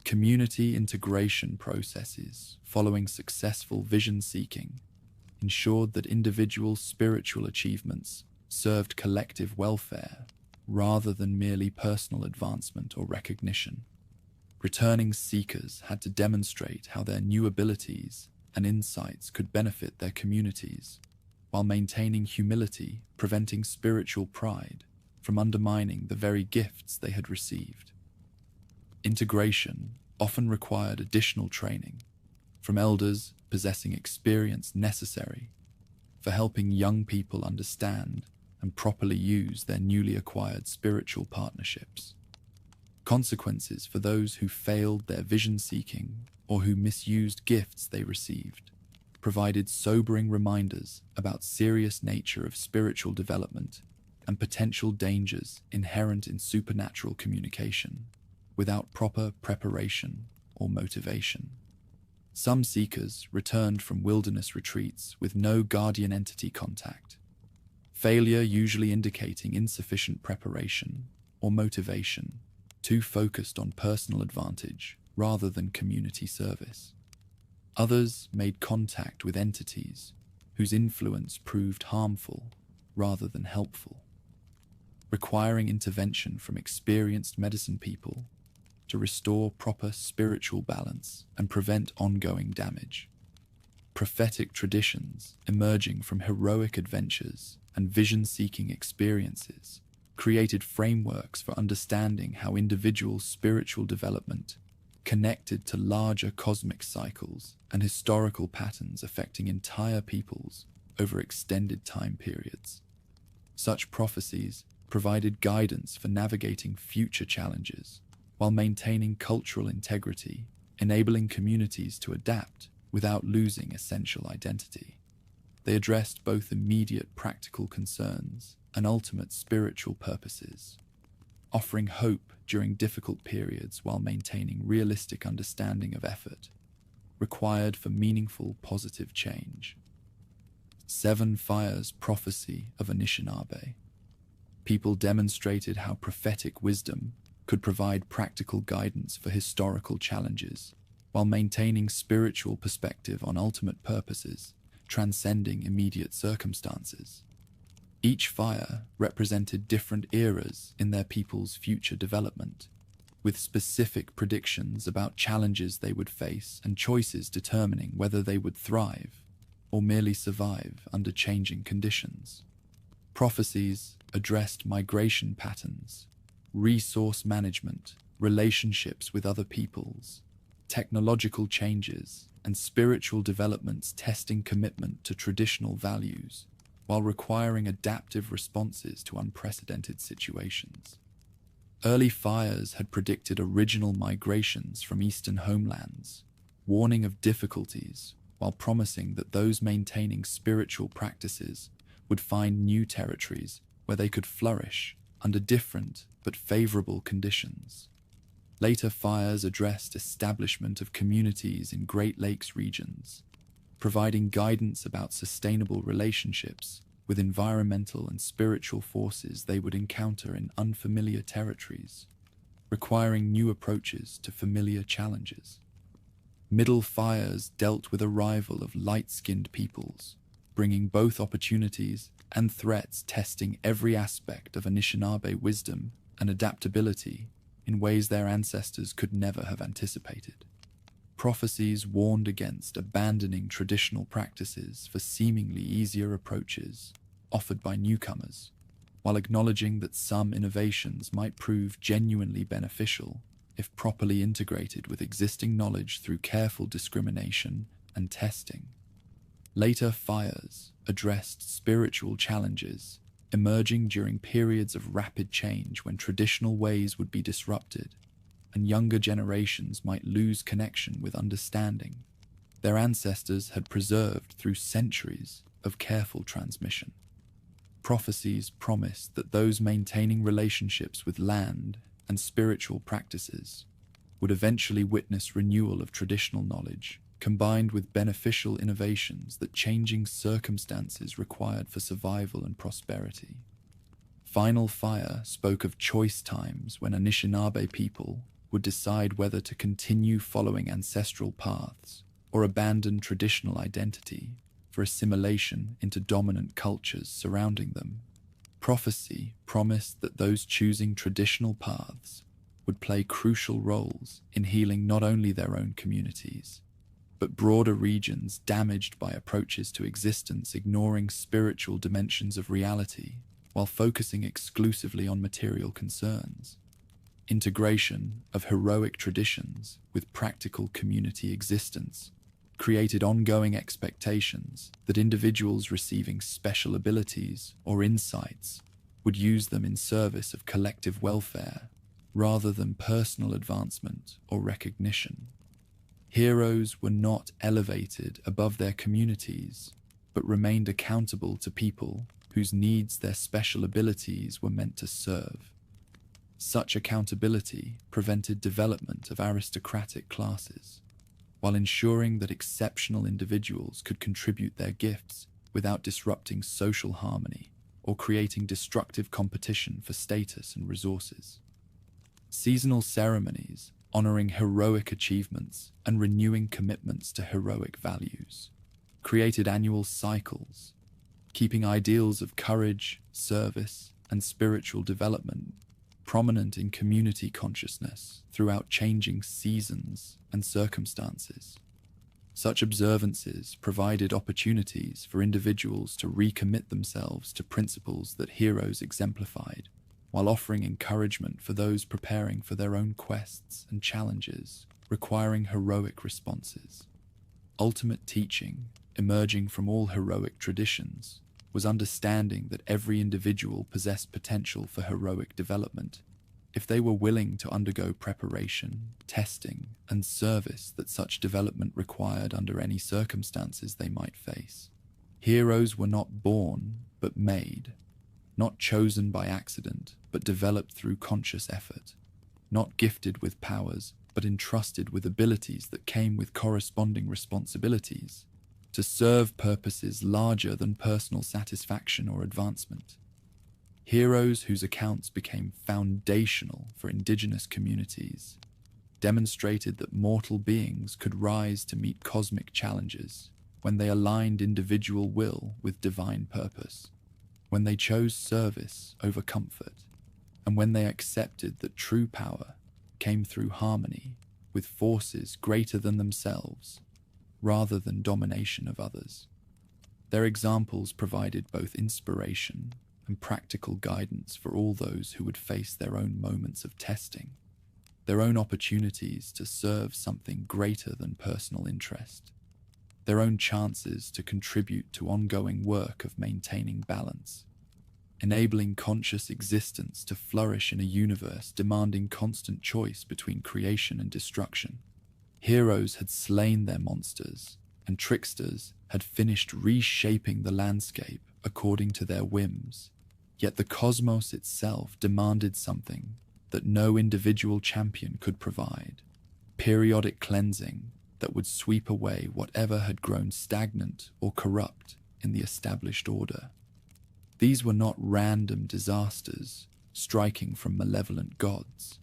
A: Community integration processes following successful vision seeking ensured that individual spiritual achievements served collective welfare rather than merely personal advancement or recognition. Returning seekers had to demonstrate how their new abilities and insights could benefit their communities, while maintaining humility, preventing spiritual pride from undermining the very gifts they had received. Integration often required additional training from elders possessing experience necessary for helping young people understand and properly use their newly acquired spiritual partnerships. Consequences for those who failed their vision seeking or who misused gifts they received provided sobering reminders about serious nature of spiritual development and potential dangers inherent in supernatural communication without proper preparation or motivation. Some seekers returned from wilderness retreats with no guardian entity contact, failure usually indicating insufficient preparation or motivation, too focused on personal advantage rather than community service. Others made contact with entities whose influence proved harmful rather than helpful, requiring intervention from experienced medicine people to restore proper spiritual balance and prevent ongoing damage. Prophetic traditions emerging from heroic adventures and vision-seeking experiences created frameworks for understanding how individual spiritual development connected to larger cosmic cycles and historical patterns affecting entire peoples over extended time periods. Such prophecies provided guidance for navigating future challenges while maintaining cultural integrity, enabling communities to adapt without losing essential identity. They addressed both immediate practical concerns and ultimate spiritual purposes, offering hope during difficult periods while maintaining realistic understanding of effort required for meaningful positive change. 7 Fires Prophecy of Anishinaabe. People demonstrated how prophetic wisdom could provide practical guidance for historical challenges while maintaining spiritual perspective on ultimate purposes, transcending immediate circumstances. Each fire represented different eras in their people's future development, with specific predictions about challenges they would face and choices determining whether they would thrive or merely survive under changing conditions. Prophecies addressed migration patterns, resource management, relationships with other peoples, technological changes, and spiritual developments, testing commitment to traditional values while requiring adaptive responses to unprecedented situations. Early fires had predicted original migrations from eastern homelands, warning of difficulties while promising that those maintaining spiritual practices would find new territories where they could flourish under different but favorable conditions. Later fires addressed establishment of communities in Great Lakes regions, providing guidance about sustainable relationships with environmental and spiritual forces they would encounter in unfamiliar territories, requiring new approaches to familiar challenges. Middle fires dealt with arrival of light-skinned peoples, bringing both opportunities and threats, testing every aspect of Anishinaabe wisdom and adaptability in ways their ancestors could never have anticipated. Prophecies warned against abandoning traditional practices for seemingly easier approaches offered by newcomers, while acknowledging that some innovations might prove genuinely beneficial if properly integrated with existing knowledge through careful discrimination and testing. Later fires addressed spiritual challenges emerging during periods of rapid change when traditional ways would be disrupted and younger generations might lose connection with understanding their ancestors had preserved through centuries of careful transmission. Prophecies promised that those maintaining relationships with land and spiritual practices would eventually witness renewal of traditional knowledge, combined with beneficial innovations that changing circumstances required for survival and prosperity. Final Fire spoke of choice times when Anishinaabe people would decide whether to continue following ancestral paths or abandon traditional identity for assimilation into dominant cultures surrounding them. Prophecy promised that those choosing traditional paths would play crucial roles in healing not only their own communities, but broader regions damaged by approaches to existence ignoring spiritual dimensions of reality while focusing exclusively on material concerns. Integration of heroic traditions with practical community existence created ongoing expectations that individuals receiving special abilities or insights would use them in service of collective welfare rather than personal advancement or recognition. Heroes were not elevated above their communities, but remained accountable to people whose needs their special abilities were meant to serve. Such accountability prevented development of aristocratic classes, while ensuring that exceptional individuals could contribute their gifts without disrupting social harmony or creating destructive competition for status and resources. Seasonal ceremonies honoring heroic achievements and renewing commitments to heroic values created annual cycles, keeping ideals of courage, service, and spiritual development prominent in community consciousness throughout changing seasons and circumstances. Such observances provided opportunities for individuals to recommit themselves to principles that heroes exemplified, while offering encouragement for those preparing for their own quests and challenges requiring heroic responses. Ultimate teaching, emerging from all heroic traditions, was understanding that every individual possessed potential for heroic development if they were willing to undergo preparation, testing, and service that such development required under any circumstances they might face. Heroes were not born, but made, not chosen by accident, but developed through conscious effort, not gifted with powers, but entrusted with abilities that came with corresponding responsibilities to serve purposes larger than personal satisfaction or advancement. Heroes whose accounts became foundational for indigenous communities demonstrated that mortal beings could rise to meet cosmic challenges when they aligned individual will with divine purpose, when they chose service over comfort, and when they accepted that true power came through harmony with forces greater than themselves rather than domination of others. Their examples provided both inspiration and practical guidance for all those who would face their own moments of testing, their own opportunities to serve something greater than personal interest, their own chances to contribute to ongoing work of maintaining balance, enabling conscious existence to flourish in a universe demanding constant choice between creation and destruction. Heroes had slain their monsters, and tricksters had finished reshaping the landscape according to their whims. Yet the cosmos itself demanded something that no individual champion could provide: periodic cleansing that would sweep away whatever had grown stagnant or corrupt in the established order. These were not random disasters striking from malevolent gods,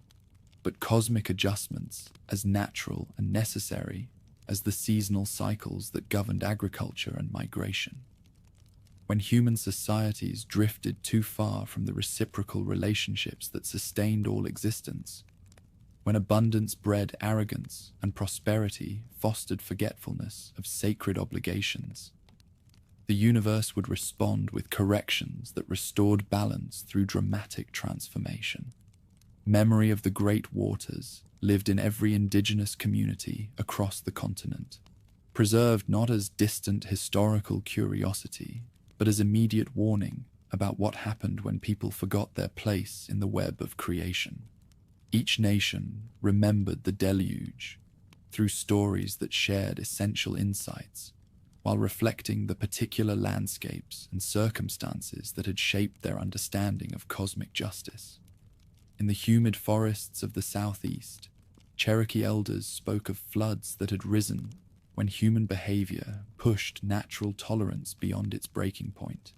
A: but cosmic adjustments as natural and necessary as the seasonal cycles that governed agriculture and migration. When human societies drifted too far from the reciprocal relationships that sustained all existence, When abundance bred arrogance and prosperity fostered forgetfulness of sacred obligations, the universe would respond with corrections that restored balance through dramatic transformation. Memory of the great waters lived in every indigenous community across the continent, preserved not as distant historical curiosity, but as immediate warning about what happened when people forgot their place in the web of creation. Each nation remembered the deluge through stories that shared essential insights, while reflecting the particular landscapes and circumstances that had shaped their understanding of cosmic justice. In the humid forests of the southeast, Cherokee elders spoke of floods that had risen when human behavior pushed natural tolerance beyond its breaking point.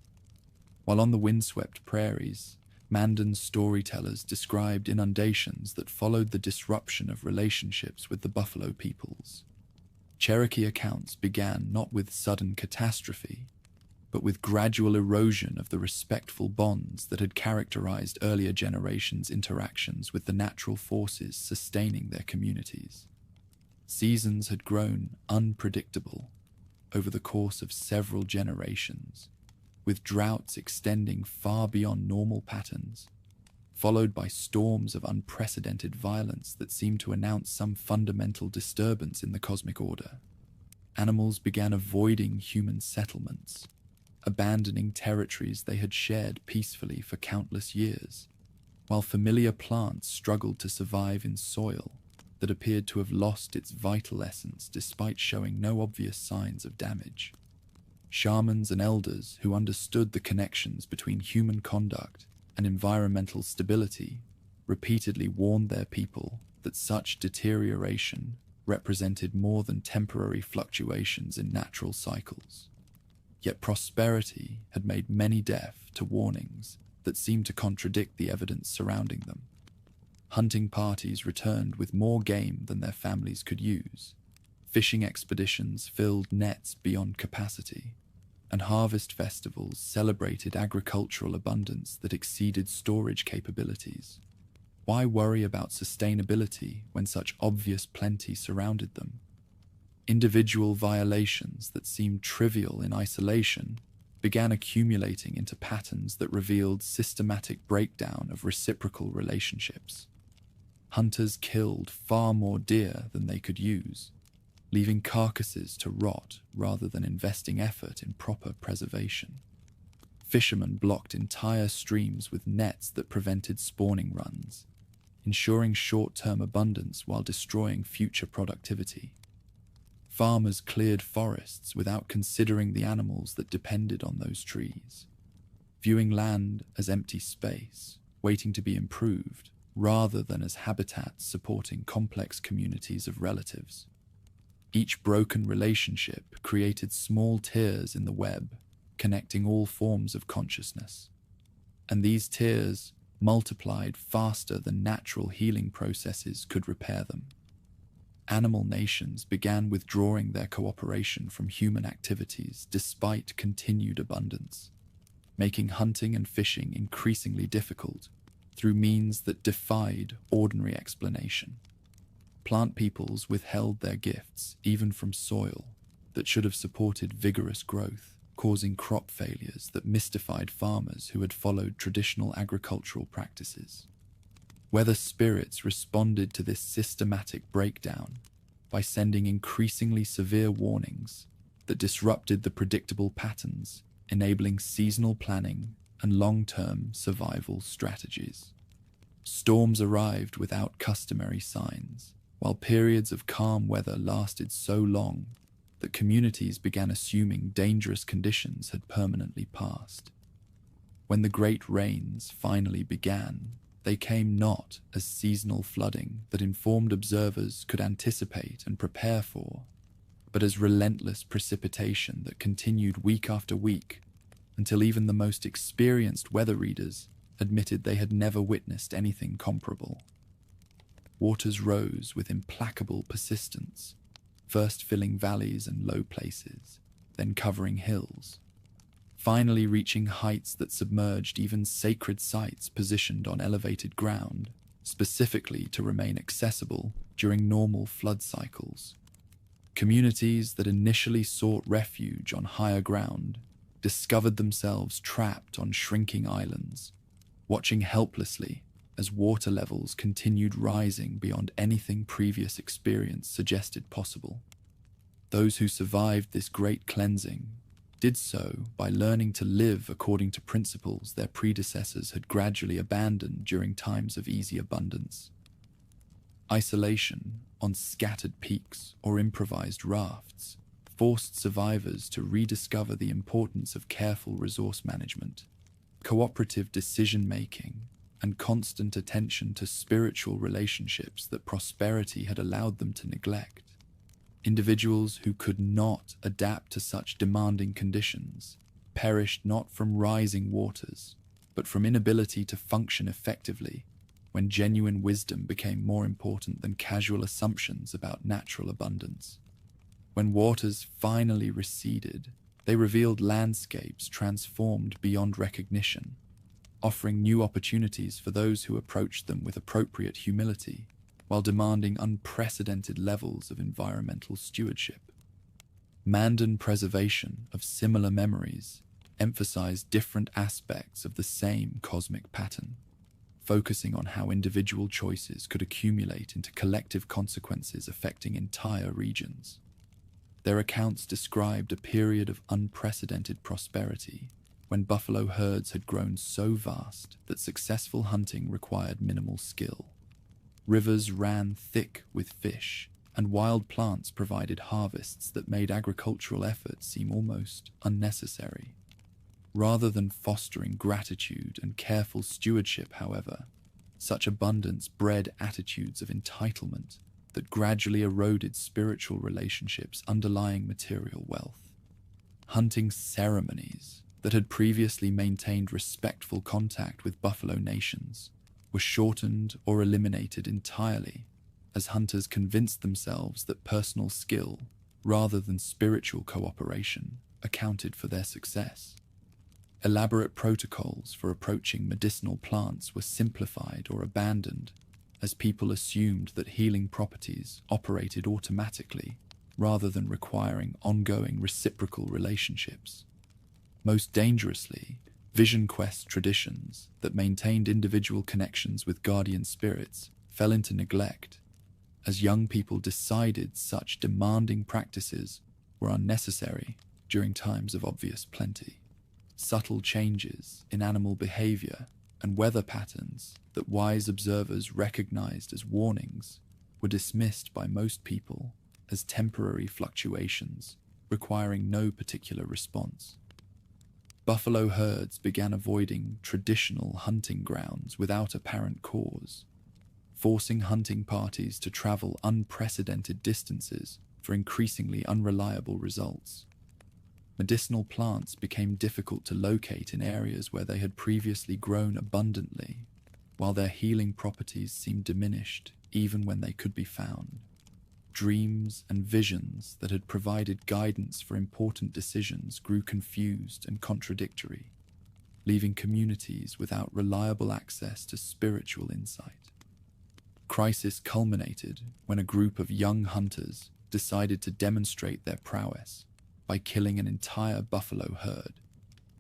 A: While on the windswept prairies, Mandan storytellers described inundations that followed the disruption of relationships with the buffalo peoples. Cherokee accounts began not with sudden catastrophe, but with gradual erosion of the respectful bonds that had characterized earlier generations' interactions with the natural forces sustaining their communities. Seasons had grown unpredictable over the course of several generations, with droughts extending far beyond normal patterns, followed by storms of unprecedented violence that seemed to announce some fundamental disturbance in the cosmic order. Animals began avoiding human settlements, abandoning territories they had shared peacefully for countless years, while familiar plants struggled to survive in soil that appeared to have lost its vital essence despite showing no obvious signs of damage. Shamans and elders who understood the connections between human conduct and environmental stability repeatedly warned their people that such deterioration represented more than temporary fluctuations in natural cycles. Yet prosperity had made many deaf to warnings that seemed to contradict the evidence surrounding them. Hunting parties returned with more game than their families could use. Fishing expeditions filled nets beyond capacity, and harvest festivals celebrated agricultural abundance that exceeded storage capabilities. Why worry about sustainability when such obvious plenty surrounded them? Individual violations that seemed trivial in isolation began accumulating into patterns that revealed systematic breakdown of reciprocal relationships. Hunters killed far more deer than they could use, leaving carcasses to rot rather than investing effort in proper preservation. Fishermen blocked entire streams with nets that prevented spawning runs, ensuring short-term abundance while destroying future productivity. Farmers cleared forests without considering the animals that depended on those trees, viewing land as empty space, waiting to be improved, rather than as habitats supporting complex communities of relatives. Each broken relationship created small tears in the web, connecting all forms of consciousness. And these tears multiplied faster than natural healing processes could repair them. Animal nations began withdrawing their cooperation from human activities despite continued abundance, making hunting and fishing increasingly difficult through means that defied ordinary explanation. Plant peoples withheld their gifts even from soil that should have supported vigorous growth, causing crop failures that mystified farmers who had followed traditional agricultural practices. Weather spirits responded to this systematic breakdown by sending increasingly severe warnings that disrupted the predictable patterns, enabling seasonal planning and long-term survival strategies. Storms arrived without customary signs, while periods of calm weather lasted so long that communities began assuming dangerous conditions had permanently passed. When the great rains finally began, they came not as seasonal flooding that informed observers could anticipate and prepare for, but as relentless precipitation that continued week after week until even the most experienced weather readers admitted they had never witnessed anything comparable. Waters rose with implacable persistence, first filling valleys and low places, then covering hills, finally reaching heights that submerged even sacred sites positioned on elevated ground specifically to remain accessible during normal flood cycles. Communities that initially sought refuge on higher ground discovered themselves trapped on shrinking islands, watching helplessly as water levels continued rising beyond anything previous experience suggested possible. Those who survived this great cleansing did so by learning to live according to principles their predecessors had gradually abandoned during times of easy abundance. Isolation on scattered peaks or improvised rafts forced survivors to rediscover the importance of careful resource management, cooperative decision-making, and constant attention to spiritual relationships that prosperity had allowed them to neglect. Individuals who could not adapt to such demanding conditions perished not from rising waters, but from inability to function effectively when genuine wisdom became more important than casual assumptions about natural abundance. When waters finally receded, they revealed landscapes transformed beyond recognition, offering new opportunities for those who approached them with appropriate humility, while demanding unprecedented levels of environmental stewardship. Mandan preservation of similar memories emphasized different aspects of the same cosmic pattern, focusing on how individual choices could accumulate into collective consequences affecting entire regions. Their accounts described a period of unprecedented prosperity, when buffalo herds had grown so vast that successful hunting required minimal skill. Rivers ran thick with fish, and wild plants provided harvests that made agricultural effort seem almost unnecessary. Rather than fostering gratitude and careful stewardship, however, such abundance bred attitudes of entitlement that gradually eroded spiritual relationships underlying material wealth. Hunting ceremonies that had previously maintained respectful contact with buffalo nations were shortened or eliminated entirely, as hunters convinced themselves that personal skill, rather than spiritual cooperation, accounted for their success. Elaborate protocols for approaching medicinal plants were simplified or abandoned, as people assumed that healing properties operated automatically rather than requiring ongoing reciprocal relationships. Most dangerously, vision quest traditions that maintained individual connections with guardian spirits fell into neglect, as young people decided such demanding practices were unnecessary during times of obvious plenty. Subtle changes in animal behavior and weather patterns that wise observers recognized as warnings were dismissed by most people as temporary fluctuations requiring no particular response. Buffalo herds began avoiding traditional hunting grounds without apparent cause, forcing hunting parties to travel unprecedented distances for increasingly unreliable results. Medicinal plants became difficult to locate in areas where they had previously grown abundantly, while their healing properties seemed diminished even when they could be found. Dreams and visions that had provided guidance for important decisions grew confused and contradictory, leaving communities without reliable access to spiritual insight. Crisis culminated when a group of young hunters decided to demonstrate their prowess by killing an entire buffalo herd,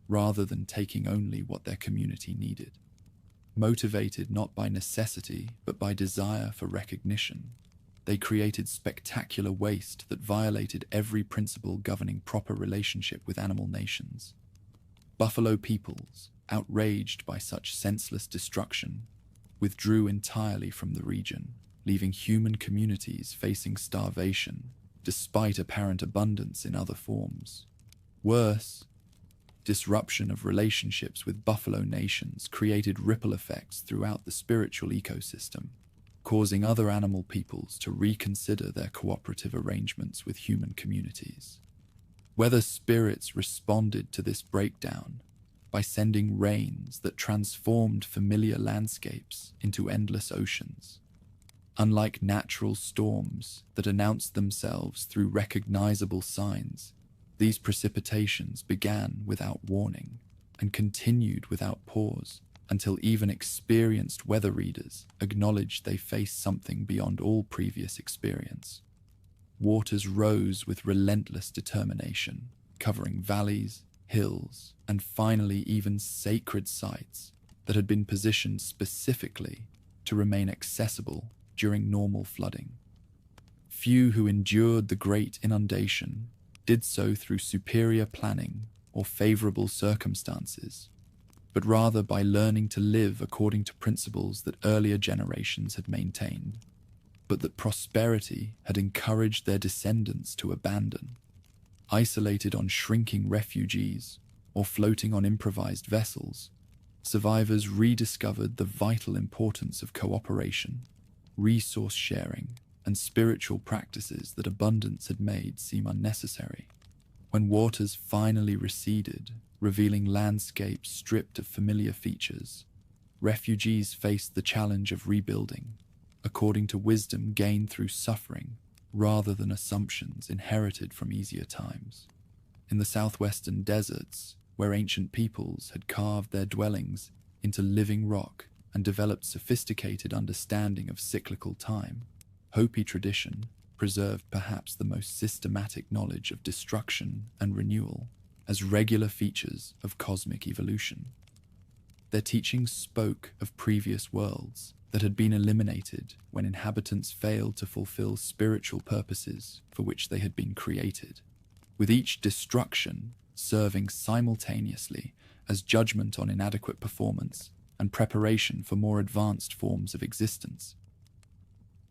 A: rather than taking only what their community needed. Motivated not by necessity but by desire for recognition, they created spectacular waste that violated every principle governing proper relationship with animal nations. Buffalo peoples, outraged by such senseless destruction, withdrew entirely from the region, leaving human communities facing starvation despite apparent abundance in other forms. Worse, disruption of relationships with buffalo nations created ripple effects throughout the spiritual ecosystem, causing other animal peoples to reconsider their cooperative arrangements with human communities. Whether spirits responded to this breakdown by sending rains that transformed familiar landscapes into endless oceans. Unlike natural storms that announced themselves through recognizable signs, these precipitations began without warning and continued without pause, until even experienced weather readers acknowledged they faced something beyond all previous experience. Waters rose with relentless determination, covering valleys, hills, and finally even sacred sites that had been positioned specifically to remain accessible during normal flooding. Few who endured the great inundation did so through superior planning or favorable circumstances, but rather by learning to live according to principles that earlier generations had maintained, but that prosperity had encouraged their descendants to abandon. Isolated on shrinking refugees or floating on improvised vessels, survivors rediscovered the vital importance of cooperation, resource sharing, and spiritual practices that abundance had made seem unnecessary. When waters finally receded, revealing landscapes stripped of familiar features, refugees faced the challenge of rebuilding, according to wisdom gained through suffering rather than assumptions inherited from easier times. In the southwestern deserts, where ancient peoples had carved their dwellings into living rock and developed sophisticated understanding of cyclical time, Hopi tradition preserved perhaps the most systematic knowledge of destruction and renewal as regular features of cosmic evolution. Their teachings spoke of previous worlds that had been eliminated when inhabitants failed to fulfill spiritual purposes for which they had been created, with each destruction serving simultaneously as judgment on inadequate performance and preparation for more advanced forms of existence.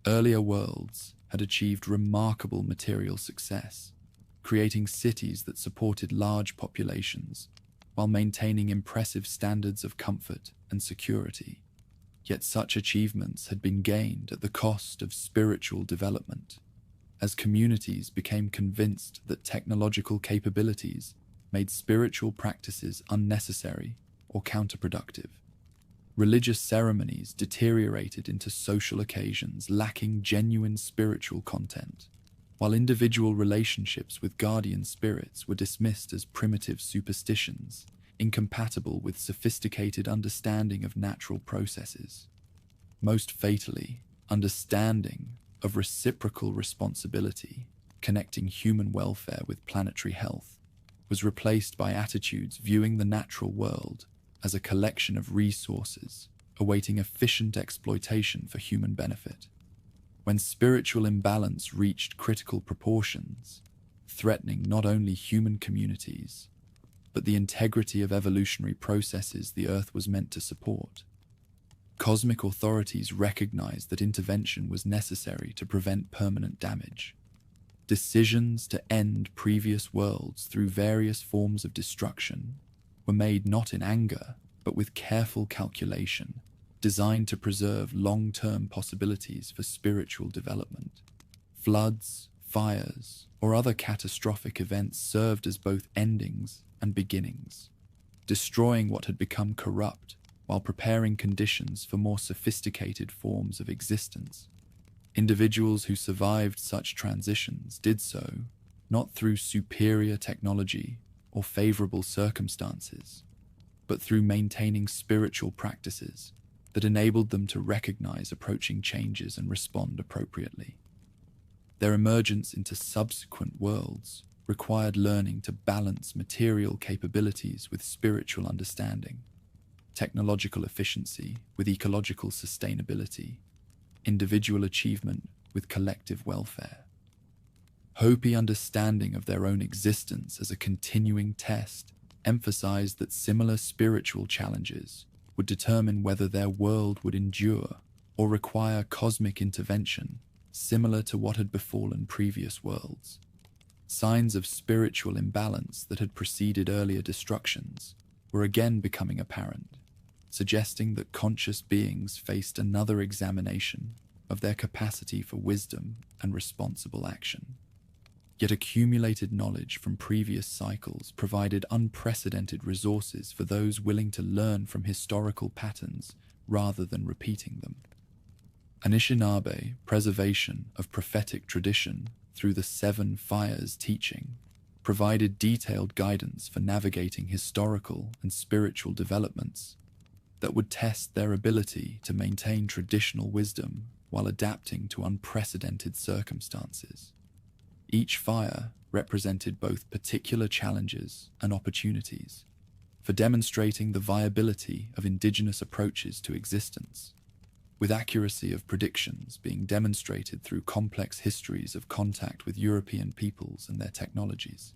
A: Earlier worlds had achieved remarkable material success, creating cities that supported large populations while maintaining impressive standards of comfort and security. Yet such achievements had been gained at the cost of spiritual development, as communities became convinced that technological capabilities made spiritual practices unnecessary or counterproductive. Religious ceremonies deteriorated into social occasions lacking genuine spiritual content, while individual relationships with guardian spirits were dismissed as primitive superstitions, incompatible with sophisticated understanding of natural processes. Most fatally, understanding of reciprocal responsibility, connecting human welfare with planetary health, was replaced by attitudes viewing the natural world as a collection of resources awaiting efficient exploitation for human benefit. When spiritual imbalance reached critical proportions, threatening not only human communities, but the integrity of evolutionary processes the Earth was meant to support, cosmic authorities recognized that intervention was necessary to prevent permanent damage. Decisions to end previous worlds through various forms of destruction were made not in anger, but with careful calculation, designed to preserve long-term possibilities for spiritual development. Floods, fires, or other catastrophic events served as both endings and beginnings, destroying what had become corrupt while preparing conditions for more sophisticated forms of existence. Individuals who survived such transitions did so not through superior technology or favorable circumstances, but through maintaining spiritual practices that enabled them to recognize approaching changes and respond appropriately. Their emergence into subsequent worlds required learning to balance material capabilities with spiritual understanding, technological efficiency with ecological sustainability, individual achievement with collective welfare. Hopi understanding of their own existence as a continuing test emphasized that similar spiritual challenges would determine whether their world would endure or require cosmic intervention similar to what had befallen previous worlds. Signs of spiritual imbalance that had preceded earlier destructions were again becoming apparent, suggesting that conscious beings faced another examination of their capacity for wisdom and responsible action. Yet accumulated knowledge from previous cycles provided unprecedented resources for those willing to learn from historical patterns rather than repeating them. Anishinaabe preservation of prophetic tradition through the Seven Fires teaching provided detailed guidance for navigating historical and spiritual developments, that would test their ability to maintain traditional wisdom while adapting to unprecedented circumstances. Each fire represented both particular challenges and opportunities for demonstrating the viability of indigenous approaches to existence, with accuracy of predictions being demonstrated through complex histories of contact with European peoples and their technologies.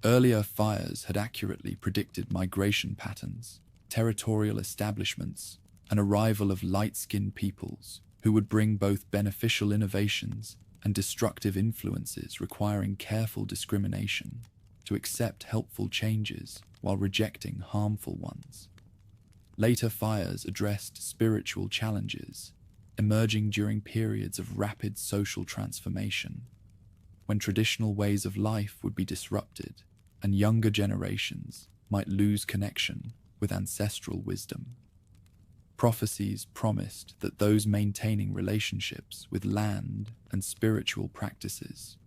A: Earlier fires had accurately predicted migration patterns, territorial establishments, and arrival of light-skinned peoples who would bring both beneficial innovations and destructive influences, requiring careful discrimination to accept helpful changes while rejecting harmful ones. Later fires addressed spiritual challenges, emerging during periods of rapid social transformation, when traditional ways of life would be disrupted and younger generations might lose connection with ancestral wisdom. Prophecies promised that those maintaining relationships with land and spiritual practices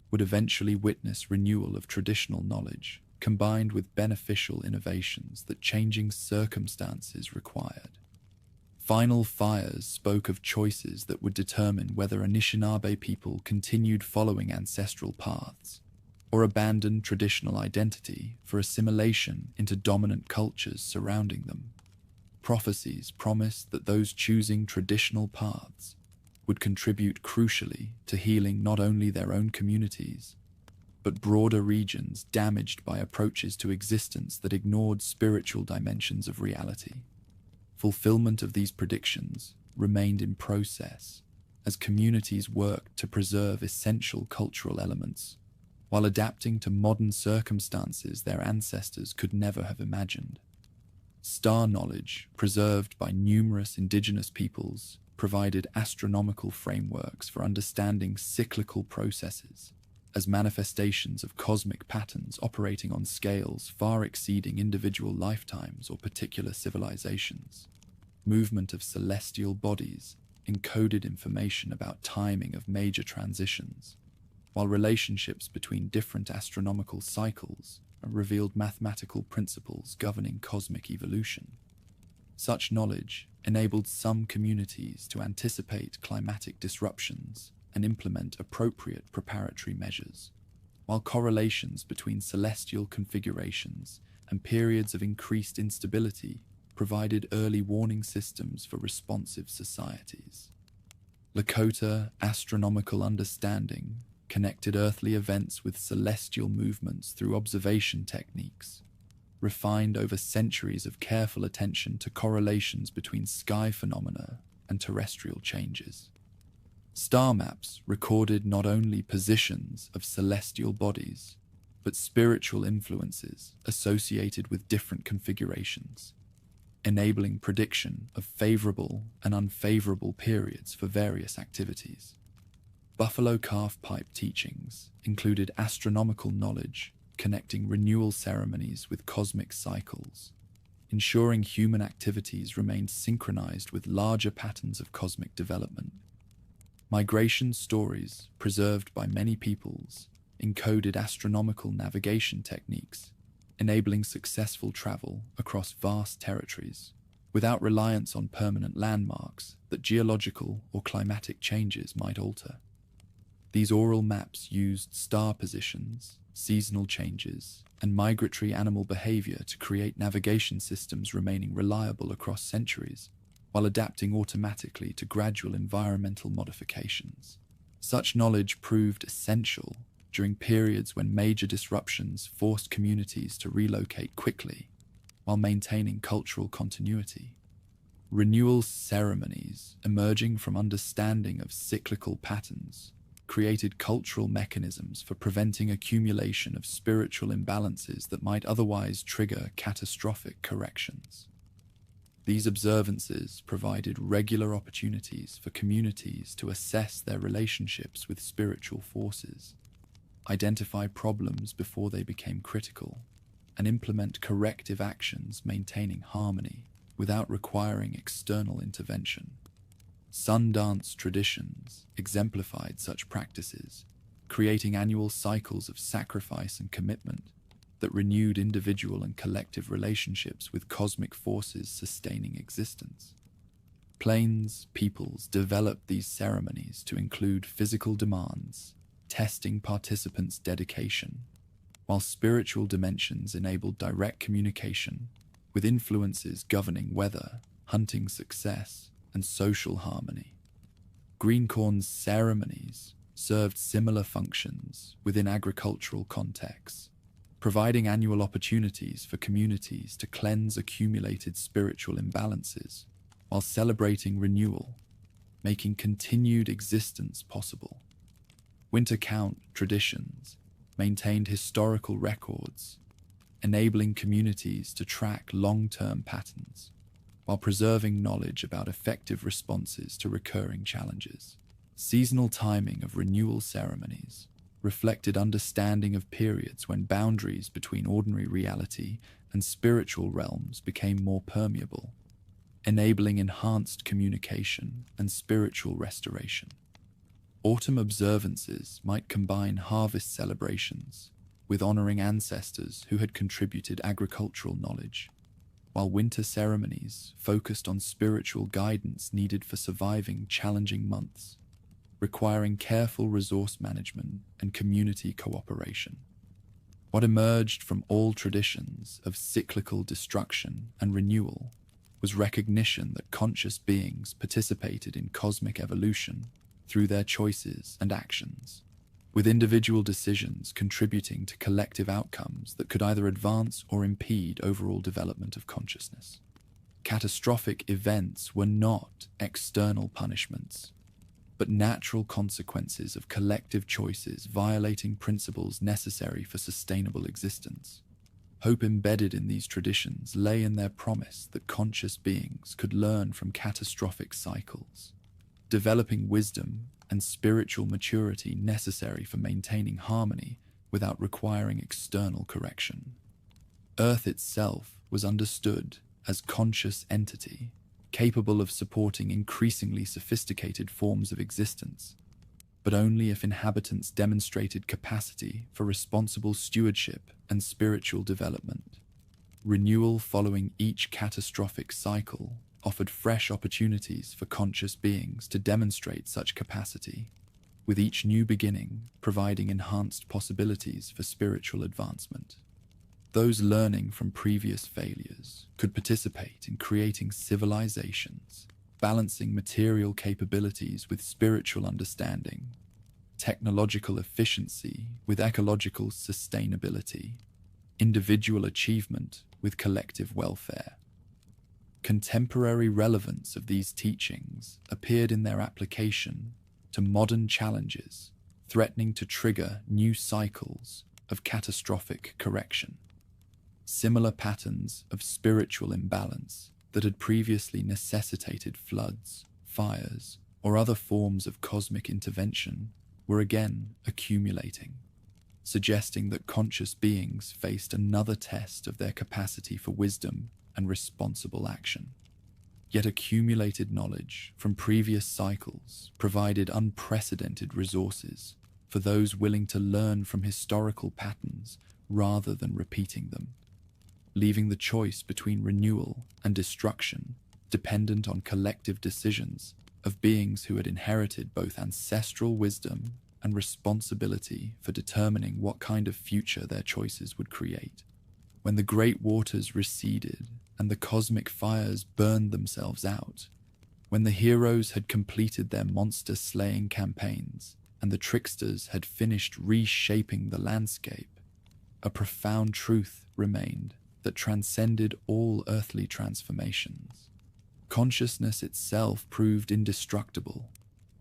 A: would eventually witness renewal of traditional knowledge, combined with beneficial innovations that changing circumstances required. Final fires spoke of choices that would determine whether Anishinaabe people continued following ancestral paths or abandoned traditional identity for assimilation into dominant cultures surrounding them. Prophecies promised that those choosing traditional paths would contribute crucially to healing not only their own communities, but broader regions damaged by approaches to existence that ignored spiritual dimensions of reality. Fulfillment of these predictions remained in process as communities worked to preserve essential cultural elements while adapting to modern circumstances their ancestors could never have imagined. Star knowledge, preserved by numerous indigenous peoples, provided astronomical frameworks for understanding cyclical processes as manifestations of cosmic patterns operating on scales far exceeding individual lifetimes or particular civilizations. Movement of celestial bodies encoded information about timing of major transitions, while relationships between different astronomical cycles revealed mathematical principles governing cosmic evolution. Such knowledge enabled some communities to anticipate climatic disruptions and implement appropriate preparatory measures, while correlations between celestial configurations and periods of increased instability provided early warning systems for responsive societies. Lakota astronomical understanding connected earthly events with celestial movements through observation techniques, refined over centuries of careful attention to correlations between sky phenomena and terrestrial changes. Star maps recorded not only positions of celestial bodies, but spiritual influences associated with different configurations, enabling prediction of favorable and unfavorable periods for various activities. Buffalo calf pipe teachings included astronomical knowledge connecting renewal ceremonies with cosmic cycles, ensuring human activities remained synchronized with larger patterns of cosmic development. Migration stories, preserved by many peoples, encoded astronomical navigation techniques, enabling successful travel across vast territories, without reliance on permanent landmarks that geological or climatic changes might alter. These oral maps used star positions, seasonal changes, and migratory animal behavior to create navigation systems remaining reliable across centuries, while adapting automatically to gradual environmental modifications. Such knowledge proved essential during periods when major disruptions forced communities to relocate quickly, while maintaining cultural continuity. Renewal ceremonies, emerging from understanding of cyclical patterns, created cultural mechanisms for preventing accumulation of spiritual imbalances that might otherwise trigger catastrophic corrections. These observances provided regular opportunities for communities to assess their relationships with spiritual forces, identify problems before they became critical, and implement corrective actions maintaining harmony without requiring external intervention. Sundance traditions exemplified such practices, creating annual cycles of sacrifice and commitment that renewed individual and collective relationships with cosmic forces sustaining existence. Plains peoples developed these ceremonies to include physical demands, testing participants' dedication, while spiritual dimensions enabled direct communication, with influences governing weather, hunting success, and social harmony. Greencorn's ceremonies served similar functions within agricultural contexts, providing annual opportunities for communities to cleanse accumulated spiritual imbalances while celebrating renewal, making continued existence possible. Winter count traditions maintained historical records, enabling communities to track long-term patterns while preserving knowledge about effective responses to recurring challenges. Seasonal timing of renewal ceremonies reflected understanding of periods when boundaries between ordinary reality and spiritual realms became more permeable, enabling enhanced communication and spiritual restoration. Autumn observances might combine harvest celebrations with honoring ancestors who had contributed agricultural knowledge, while winter ceremonies focused on spiritual guidance needed for surviving challenging months, requiring careful resource management and community cooperation. What emerged from all traditions of cyclical destruction and renewal was recognition that conscious beings participated in cosmic evolution through their choices and actions, with individual decisions contributing to collective outcomes that could either advance or impede overall development of consciousness. Catastrophic events were not external punishments, but natural consequences of collective choices violating principles necessary for sustainable existence. Hope embedded in these traditions lay in their promise that conscious beings could learn from catastrophic cycles, developing wisdom and spiritual maturity necessary for maintaining harmony without requiring external correction. Earth itself was understood as conscious entity, capable of supporting increasingly sophisticated forms of existence, but only if inhabitants demonstrated capacity for responsible stewardship and spiritual development. Renewal following each catastrophic cycle offered fresh opportunities for conscious beings to demonstrate such capacity, with each new beginning providing enhanced possibilities for spiritual advancement. Those learning from previous failures could participate in creating civilizations, balancing material capabilities with spiritual understanding, technological efficiency with ecological sustainability, individual achievement with collective welfare. Contemporary relevance of these teachings appeared in their application to modern challenges, threatening to trigger new cycles of catastrophic correction. Similar patterns of spiritual imbalance that had previously necessitated floods, fires, or other forms of cosmic intervention were again accumulating, suggesting that conscious beings faced another test of their capacity for wisdom and responsible action. Yet accumulated knowledge from previous cycles provided unprecedented resources for those willing to learn from historical patterns rather than repeating them, leaving the choice between renewal and destruction dependent on collective decisions of beings who had inherited both ancestral wisdom and responsibility for determining what kind of future their choices would create. When the great waters receded and the cosmic fires burned themselves out, when the heroes had completed their monster-slaying campaigns and the tricksters had finished reshaping the landscape, a profound truth remained that transcended all earthly transformations. Consciousness itself proved indestructible,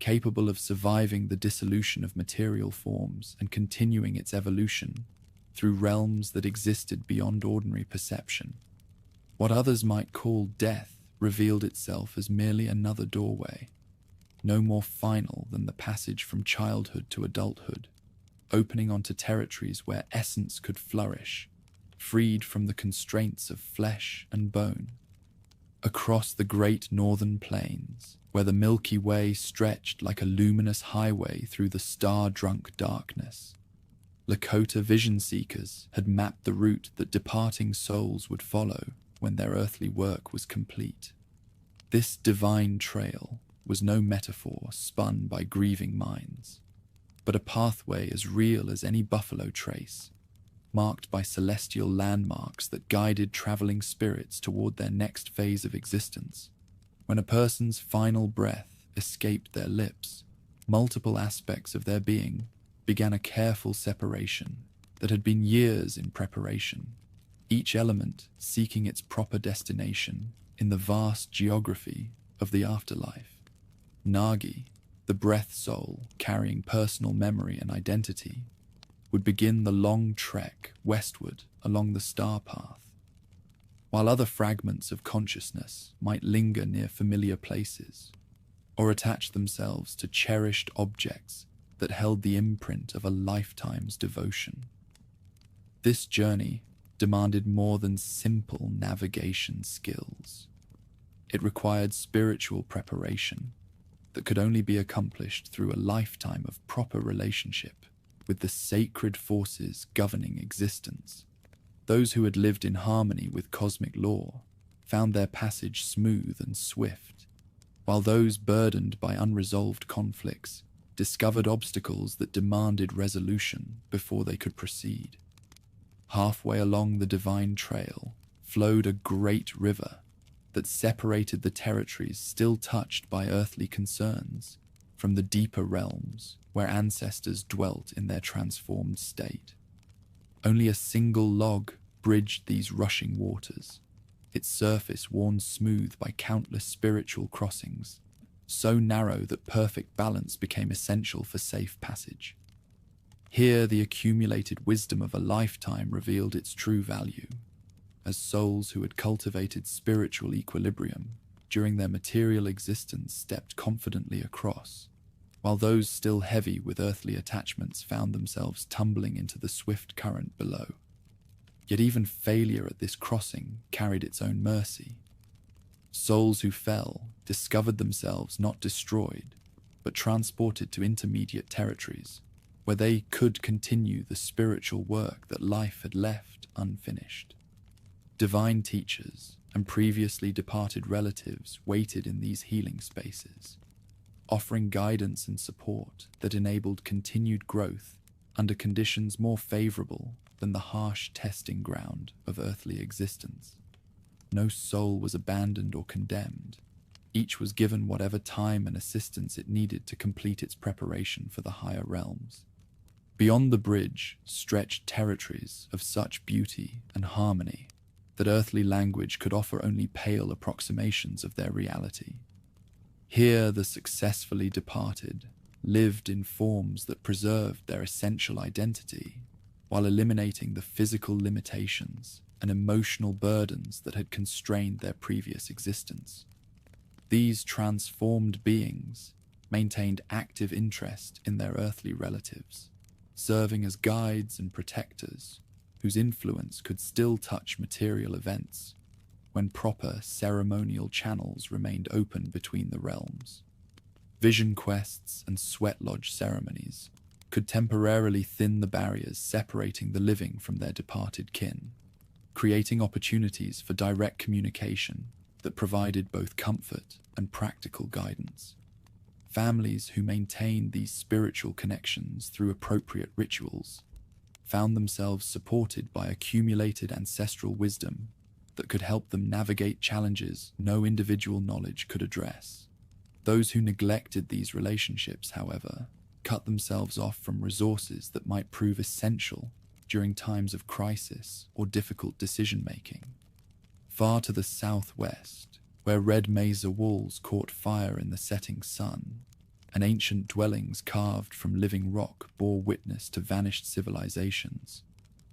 A: capable of surviving the dissolution of material forms and continuing its evolution through realms that existed beyond ordinary perception. What others might call death revealed itself as merely another doorway, no more final than the passage from childhood to adulthood, opening onto territories where essence could flourish, freed from the constraints of flesh and bone. Across the great northern plains, where the Milky Way stretched like a luminous highway through the star-drunk darkness, Lakota vision seekers had mapped the route that departing souls would follow when their earthly work was complete. This divine trail was no metaphor spun by grieving minds, but a pathway as real as any buffalo trace, marked by celestial landmarks that guided traveling spirits toward their next phase of existence. When a person's final breath escaped their lips, multiple aspects of their being began a careful separation that had been years in preparation, each element seeking its proper destination in the vast geography of the afterlife. Nagi, the breath soul carrying personal memory and identity, would begin the long trek westward along the star path, while other fragments of consciousness might linger near familiar places or attach themselves to cherished objects that held the imprint of a lifetime's devotion. This journey demanded more than simple navigation skills. It required spiritual preparation that could only be accomplished through a lifetime of proper relationship with the sacred forces governing existence. Those who had lived in harmony with cosmic law found their passage smooth and swift, while those burdened by unresolved conflicts discovered obstacles that demanded resolution before they could proceed. Halfway along the divine trail flowed a great river that separated the territories still touched by earthly concerns from the deeper realms where ancestors dwelt in their transformed state. Only a single log bridged these rushing waters, its surface worn smooth by countless spiritual crossings, so narrow that perfect balance became essential for safe passage. Here the accumulated wisdom of a lifetime revealed its true value, as souls who had cultivated spiritual equilibrium during their material existence stepped confidently across, while those still heavy with earthly attachments found themselves tumbling into the swift current below. Yet even failure at this crossing carried its own mercy. Souls who fell discovered themselves not destroyed, but transported to intermediate territories, where they could continue the spiritual work that life had left unfinished. Divine teachers and previously departed relatives waited in these healing spaces, offering guidance and support that enabled continued growth under conditions more favorable than the harsh testing ground of earthly existence. No soul was abandoned or condemned. Each was given whatever time and assistance it needed to complete its preparation for the higher realms. Beyond the bridge stretched territories of such beauty and harmony that earthly language could offer only pale approximations of their reality. Here the successfully departed lived in forms that preserved their essential identity, while eliminating the physical limitations and emotional burdens that had constrained their previous existence. These transformed beings maintained active interest in their earthly relatives, serving as guides and protectors whose influence could still touch material events when proper ceremonial channels remained open between the realms. Vision quests and sweat lodge ceremonies could temporarily thin the barriers separating the living from their departed kin, creating opportunities for direct communication that provided both comfort and practical guidance. Families who maintained these spiritual connections through appropriate rituals found themselves supported by accumulated ancestral wisdom that could help them navigate challenges no individual knowledge could address. Those who neglected these relationships, however, cut themselves off from resources that might prove essential during times of crisis or difficult decision-making. Far to the southwest, where red mesa walls caught fire in the setting sun, and ancient dwellings carved from living rock bore witness to vanished civilizations,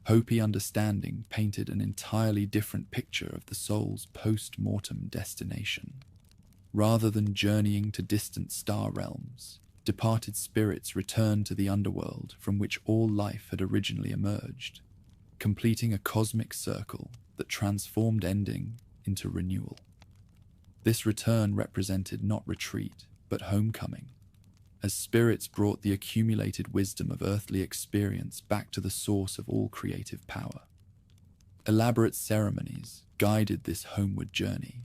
A: Hopi understanding painted an entirely different picture of the soul's post-mortem destination. Rather than journeying to distant star realms, departed spirits returned to the underworld from which all life had originally emerged, completing a cosmic circle that transformed ending into renewal. This return represented not retreat, but homecoming, as spirits brought the accumulated wisdom of earthly experience back to the source of all creative power. Elaborate ceremonies guided this homeward journey,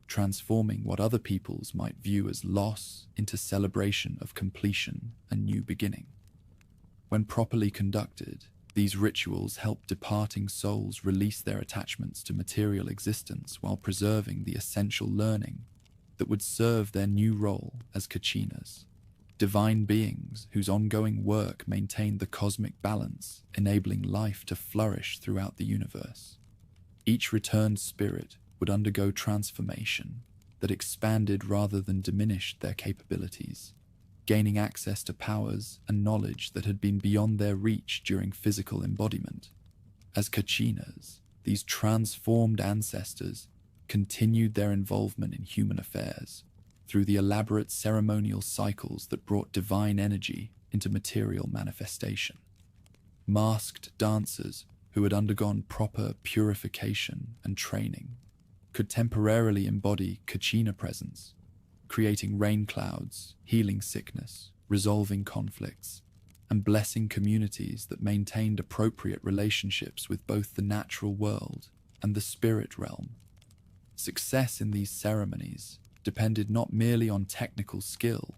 A: transforming what other peoples might view as loss into celebration of completion and new beginning. When properly conducted, these rituals help departing souls release their attachments to material existence while preserving the essential learning that would serve their new role as Kachinas, divine beings whose ongoing work maintained the cosmic balance, enabling life to flourish throughout the universe. Each returned spirit would undergo transformation that expanded rather than diminished their capabilities, gaining access to powers and knowledge that had been beyond their reach during physical embodiment. As Kachinas, these transformed ancestors continued their involvement in human affairs through the elaborate ceremonial cycles that brought divine energy into material manifestation. Masked dancers who had undergone proper purification and training could temporarily embody Kachina presence, creating rain clouds, healing sickness, resolving conflicts, and blessing communities that maintained appropriate relationships with both the natural world and the spirit realm. Success in these ceremonies depended not merely on technical skill,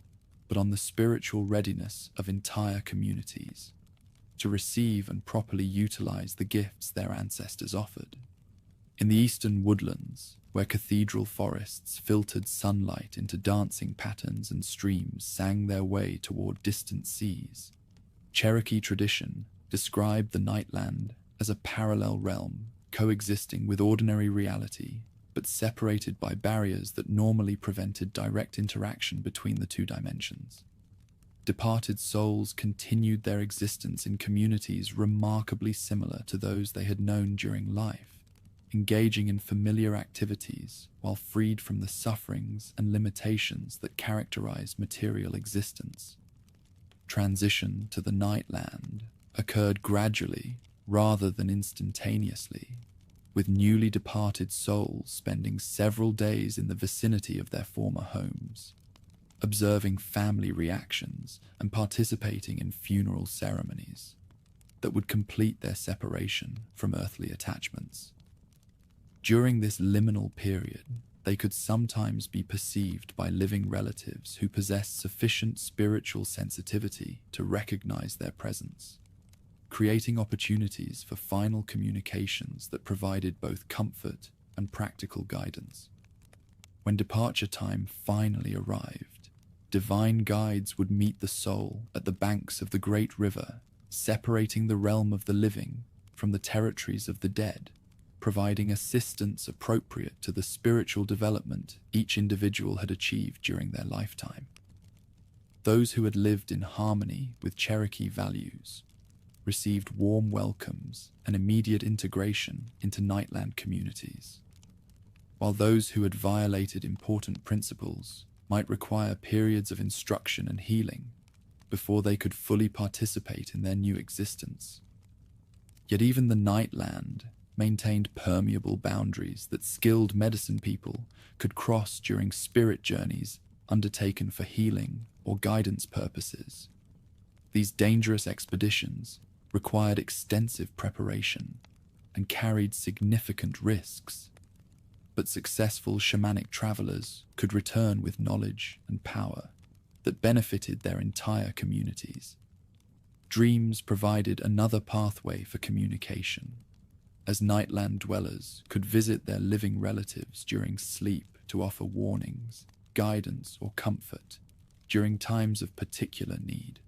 A: but on the spiritual readiness of entire communities to receive and properly utilize the gifts their ancestors offered. In the eastern woodlands, where cathedral forests filtered sunlight into dancing patterns and streams sang their way toward distant seas, Cherokee tradition described the Nightland as a parallel realm coexisting with ordinary reality, but separated by barriers that normally prevented direct interaction between the two dimensions. Departed souls continued their existence in communities remarkably similar to those they had known during life, engaging in familiar activities while freed from the sufferings and limitations that characterize material existence. Transition to the Nightland occurred gradually rather than instantaneously, with newly departed souls spending several days in the vicinity of their former homes, observing family reactions and participating in funeral ceremonies that would complete their separation from earthly attachments. During this liminal period, they could sometimes be perceived by living relatives who possessed sufficient spiritual sensitivity to recognize their presence, creating opportunities for final communications that provided both comfort and practical guidance. When departure time finally arrived, divine guides would meet the soul at the banks of the great river, separating the realm of the living from the territories of the dead, providing assistance appropriate to the spiritual development each individual had achieved during their lifetime. Those who had lived in harmony with Cherokee values received warm welcomes and immediate integration into Nightland communities, while those who had violated important principles might require periods of instruction and healing before they could fully participate in their new existence. Yet even the Nightland maintained permeable boundaries that skilled medicine people could cross during spirit journeys undertaken for healing or guidance purposes. These dangerous expeditions required extensive preparation and carried significant risks, but successful shamanic travelers could return with knowledge and power that benefited their entire communities. Dreams provided another pathway for communication, as Nightland dwellers could visit their living relatives during sleep to offer warnings, guidance, or comfort during times of particular need.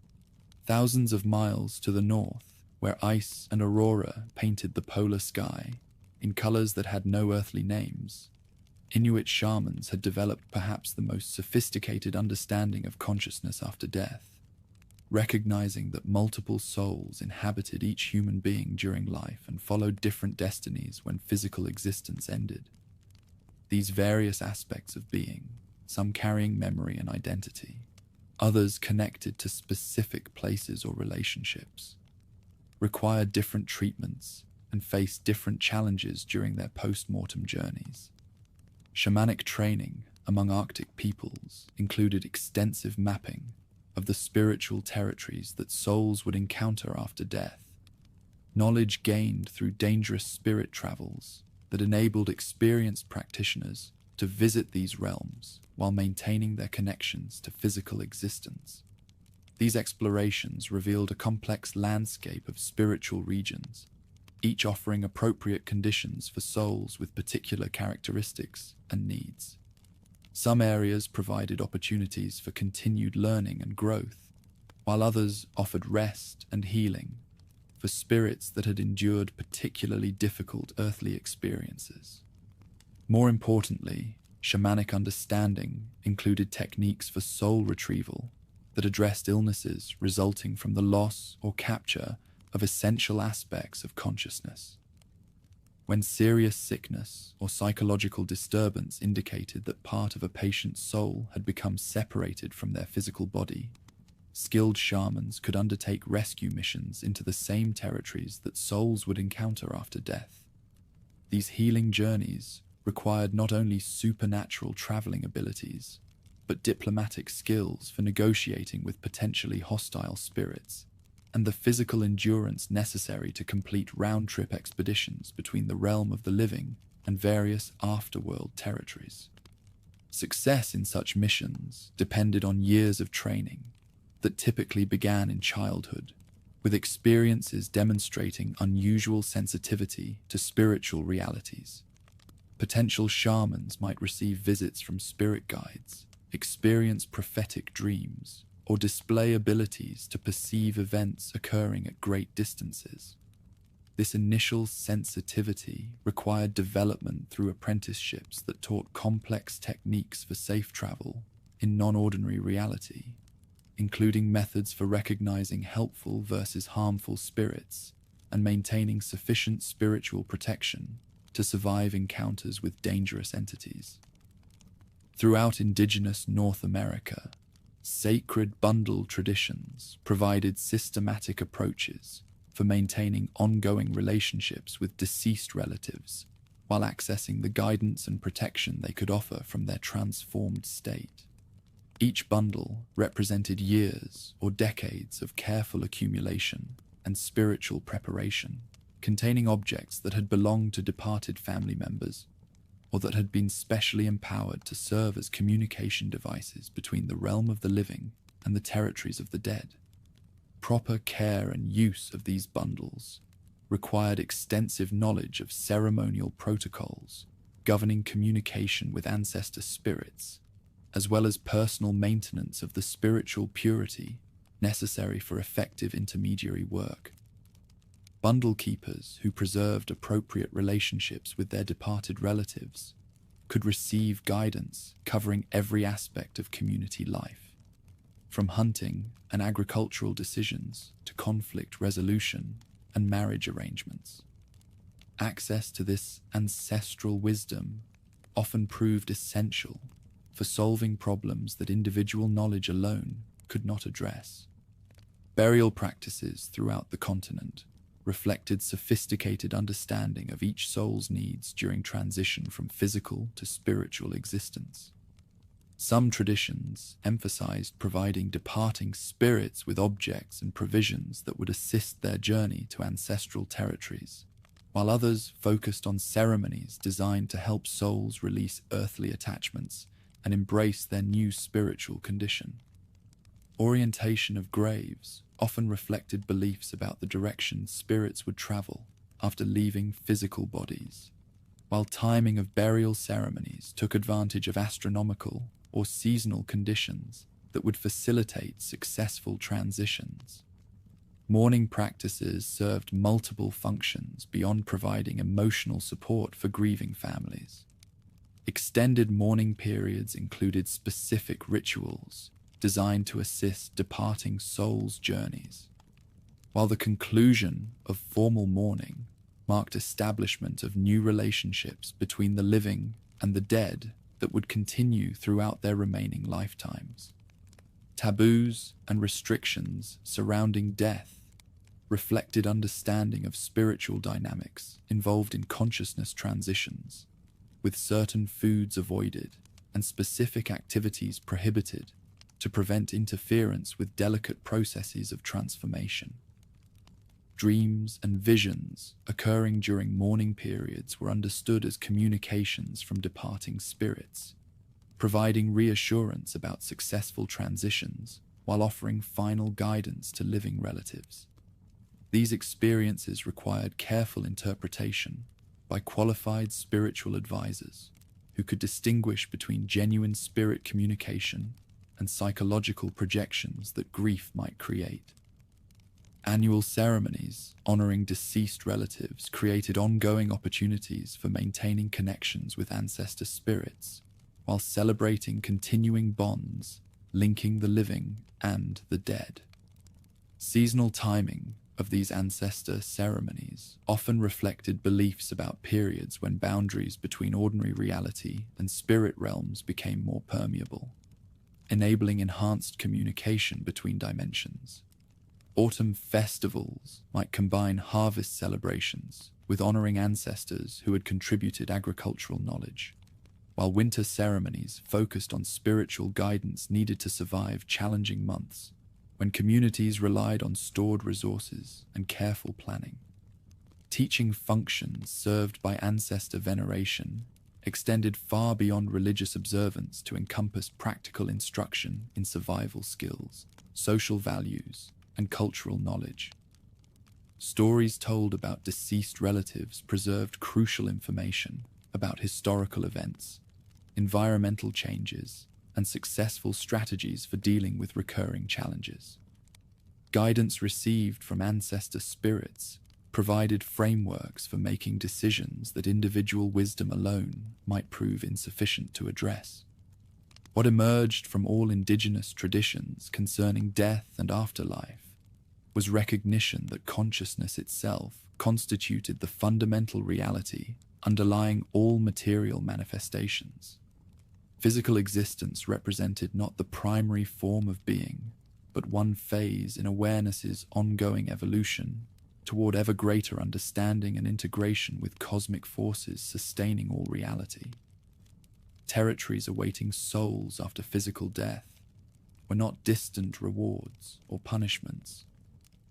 A: Thousands of miles to the north, where ice and aurora painted the polar sky in colors that had no earthly names, Inuit shamans had developed perhaps the most sophisticated understanding of consciousness after death, recognizing that multiple souls inhabited each human being during life and followed different destinies when physical existence ended. These various aspects of being, some carrying memory and identity, others connected to specific places or relationships, required different treatments and faced different challenges during their post-mortem journeys. Shamanic training among Arctic peoples included extensive mapping of the spiritual territories that souls would encounter after death. Knowledge gained through dangerous spirit travels that enabled experienced practitioners to visit these realms while maintaining their connections to physical existence. These explorations revealed a complex landscape of spiritual regions, each offering appropriate conditions for souls with particular characteristics and needs. Some areas provided opportunities for continued learning and growth, while others offered rest and healing for spirits that had endured particularly difficult earthly experiences. More importantly, shamanic understanding included techniques for soul retrieval that addressed illnesses resulting from the loss or capture of essential aspects of consciousness. When serious sickness or psychological disturbance indicated that part of a patient's soul had become separated from their physical body, skilled shamans could undertake rescue missions into the same territories that souls would encounter after death. These healing journeys required not only supernatural traveling abilities, but diplomatic skills for negotiating with potentially hostile spirits, and the physical endurance necessary to complete round-trip expeditions between the realm of the living and various afterworld territories. Success in such missions depended on years of training that typically began in childhood, with experiences demonstrating unusual sensitivity to spiritual realities. Potential shamans might receive visits from spirit guides, experience prophetic dreams, or display abilities to perceive events occurring at great distances. This initial sensitivity required development through apprenticeships that taught complex techniques for safe travel in non-ordinary reality, including methods for recognizing helpful versus harmful spirits and maintaining sufficient spiritual protection to survive encounters with dangerous entities. Throughout indigenous North America, sacred bundle traditions provided systematic approaches for maintaining ongoing relationships with deceased relatives while accessing the guidance and protection they could offer from their transformed state. Each bundle represented years or decades of careful accumulation and spiritual preparation, containing objects that had belonged to departed family members or that had been specially empowered to serve as communication devices between the realm of the living and the territories of the dead. Proper care and use of these bundles required extensive knowledge of ceremonial protocols governing communication with ancestor spirits, as well as personal maintenance of the spiritual purity necessary for effective intermediary work. Bundle keepers who preserved appropriate relationships with their departed relatives could receive guidance covering every aspect of community life, from hunting and agricultural decisions to conflict resolution and marriage arrangements. Access to this ancestral wisdom often proved essential for solving problems that individual knowledge alone could not address. Burial practices throughout the continent reflected sophisticated understanding of each soul's needs during transition from physical to spiritual existence. Some traditions emphasized providing departing spirits with objects and provisions that would assist their journey to ancestral territories, while others focused on ceremonies designed to help souls release earthly attachments and embrace their new spiritual condition. Orientation of graves often reflected beliefs about the direction spirits would travel after leaving physical bodies, while timing of burial ceremonies took advantage of astronomical or seasonal conditions that would facilitate successful transitions. Mourning practices served multiple functions beyond providing emotional support for grieving families. Extended mourning periods included specific rituals designed to assist departing souls' journeys, while the conclusion of formal mourning marked establishment of new relationships between the living and the dead that would continue throughout their remaining lifetimes. Taboos and restrictions surrounding death reflected understanding of spiritual dynamics involved in consciousness transitions, with certain foods avoided and specific activities prohibited to prevent interference with delicate processes of transformation. Dreams and visions occurring during mourning periods were understood as communications from departing spirits, providing reassurance about successful transitions while offering final guidance to living relatives. These experiences required careful interpretation by qualified spiritual advisors who could distinguish between genuine spirit communication and psychological projections that grief might create. Annual ceremonies honoring deceased relatives created ongoing opportunities for maintaining connections with ancestor spirits, while celebrating continuing bonds linking the living and the dead. Seasonal timing of these ancestor ceremonies often reflected beliefs about periods when boundaries between ordinary reality and spirit realms became more permeable, enabling enhanced communication between dimensions. Autumn festivals might combine harvest celebrations with honoring ancestors who had contributed agricultural knowledge, while winter ceremonies focused on spiritual guidance needed to survive challenging months when communities relied on stored resources and careful planning. Teaching functions served by ancestor veneration extended far beyond religious observance to encompass practical instruction in survival skills, social values, and cultural knowledge. Stories told about deceased relatives preserved crucial information about historical events, environmental changes, and successful strategies for dealing with recurring challenges. Guidance received from ancestor spirits provided frameworks for making decisions that individual wisdom alone might prove insufficient to address. What emerged from all indigenous traditions concerning death and afterlife was recognition that consciousness itself constituted the fundamental reality underlying all material manifestations. Physical existence represented not the primary form of being, but one phase in awareness's ongoing evolution toward ever greater understanding and integration with cosmic forces sustaining all reality. Territories awaiting souls after physical death were not distant rewards or punishments,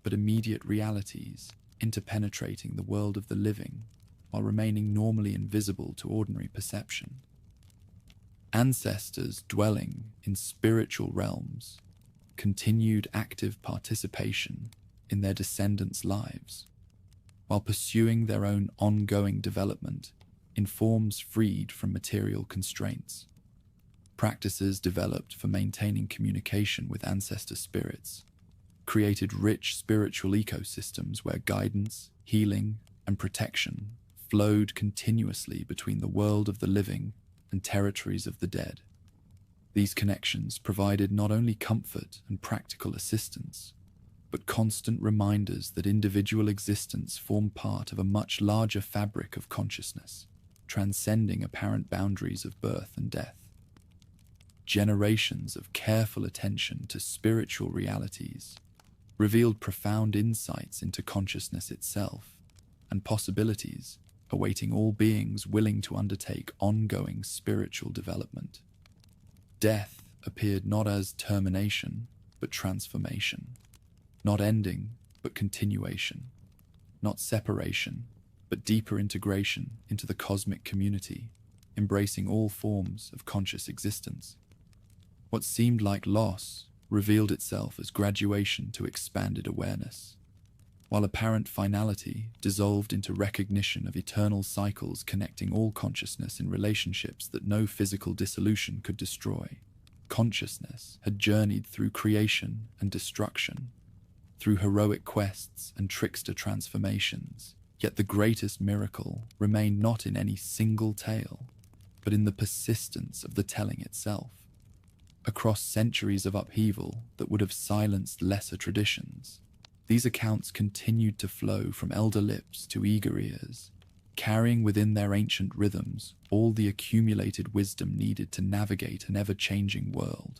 A: but immediate realities interpenetrating the world of the living while remaining normally invisible to ordinary perception. Ancestors dwelling in spiritual realms continued active participation in their descendants' lives, while pursuing their own ongoing development in forms freed from material constraints. Practices developed for maintaining communication with ancestor spirits created rich spiritual ecosystems where guidance, healing, and protection flowed continuously between the world of the living and territories of the dead. These connections provided not only comfort and practical assistance, but constant reminders that individual existence formed part of a much larger fabric of consciousness, transcending apparent boundaries of birth and death. Generations of careful attention to spiritual realities revealed profound insights into consciousness itself and possibilities awaiting all beings willing to undertake ongoing spiritual development. Death appeared not as termination, but transformation, not ending, but continuation, not separation, but deeper integration into the cosmic community, embracing all forms of conscious existence. What seemed like loss revealed itself as graduation to expanded awareness, while apparent finality dissolved into recognition of eternal cycles connecting all consciousness in relationships that no physical dissolution could destroy. Consciousness had journeyed through creation and destruction, through heroic quests and trickster transformations, yet the greatest miracle remained not in any single tale, but in the persistence of the telling itself. Across centuries of upheaval that would have silenced lesser traditions, these accounts continued to flow from elder lips to eager ears, carrying within their ancient rhythms all the accumulated wisdom needed to navigate an ever-changing world.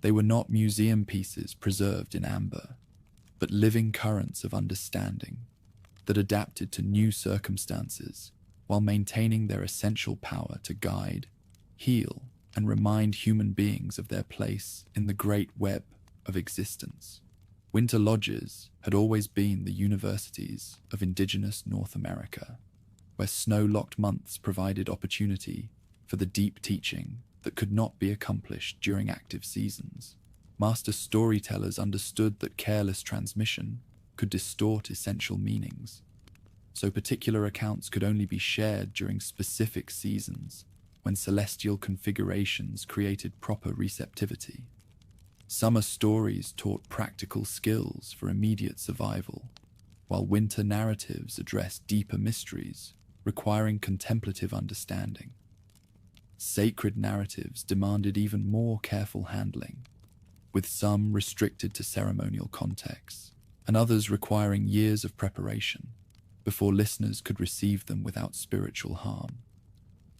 A: They were not museum pieces preserved in amber, but living currents of understanding that adapted to new circumstances while maintaining their essential power to guide, heal, and remind human beings of their place in the great web of existence. Winter lodges had always been the universities of indigenous North America, where snow-locked months provided opportunity for the deep teaching that could not be accomplished during active seasons. Master storytellers understood that careless transmission could distort essential meanings, so particular accounts could only be shared during specific seasons when celestial configurations created proper receptivity. Summer stories taught practical skills for immediate survival, while winter narratives addressed deeper mysteries requiring contemplative understanding. Sacred narratives demanded even more careful handling, with some restricted to ceremonial contexts, and others requiring years of preparation before listeners could receive them without spiritual harm.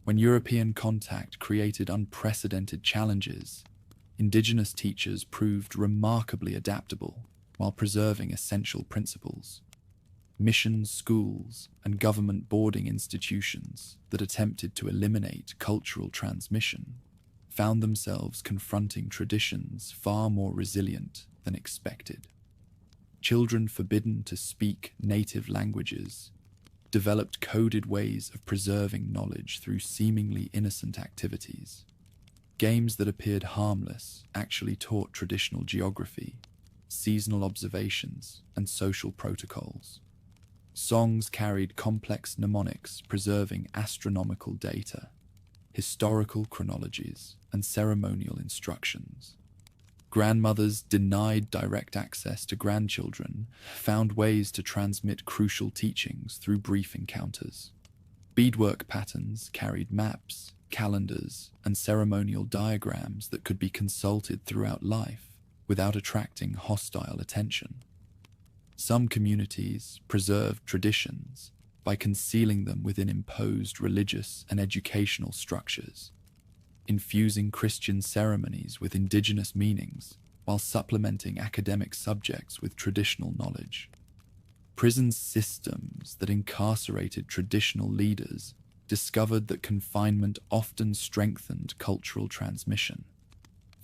A: When European contact created unprecedented challenges, indigenous teachers proved remarkably adaptable while preserving essential principles. Missions, schools, and government boarding institutions that attempted to eliminate cultural transmission found themselves confronting traditions far more resilient than expected. Children forbidden to speak native languages developed coded ways of preserving knowledge through seemingly innocent activities. Games that appeared harmless actually taught traditional geography, seasonal observations, and social protocols. Songs carried complex mnemonics preserving astronomical data, historical chronologies, and ceremonial instructions. Grandmothers denied direct access to grandchildren found ways to transmit crucial teachings through brief encounters. Beadwork patterns carried maps, calendars, and ceremonial diagrams that could be consulted throughout life without attracting hostile attention. Some communities preserved traditions by concealing them within imposed religious and educational structures, infusing Christian ceremonies with indigenous meanings while supplementing academic subjects with traditional knowledge. Prison systems that incarcerated traditional leaders discovered that confinement often strengthened cultural transmission.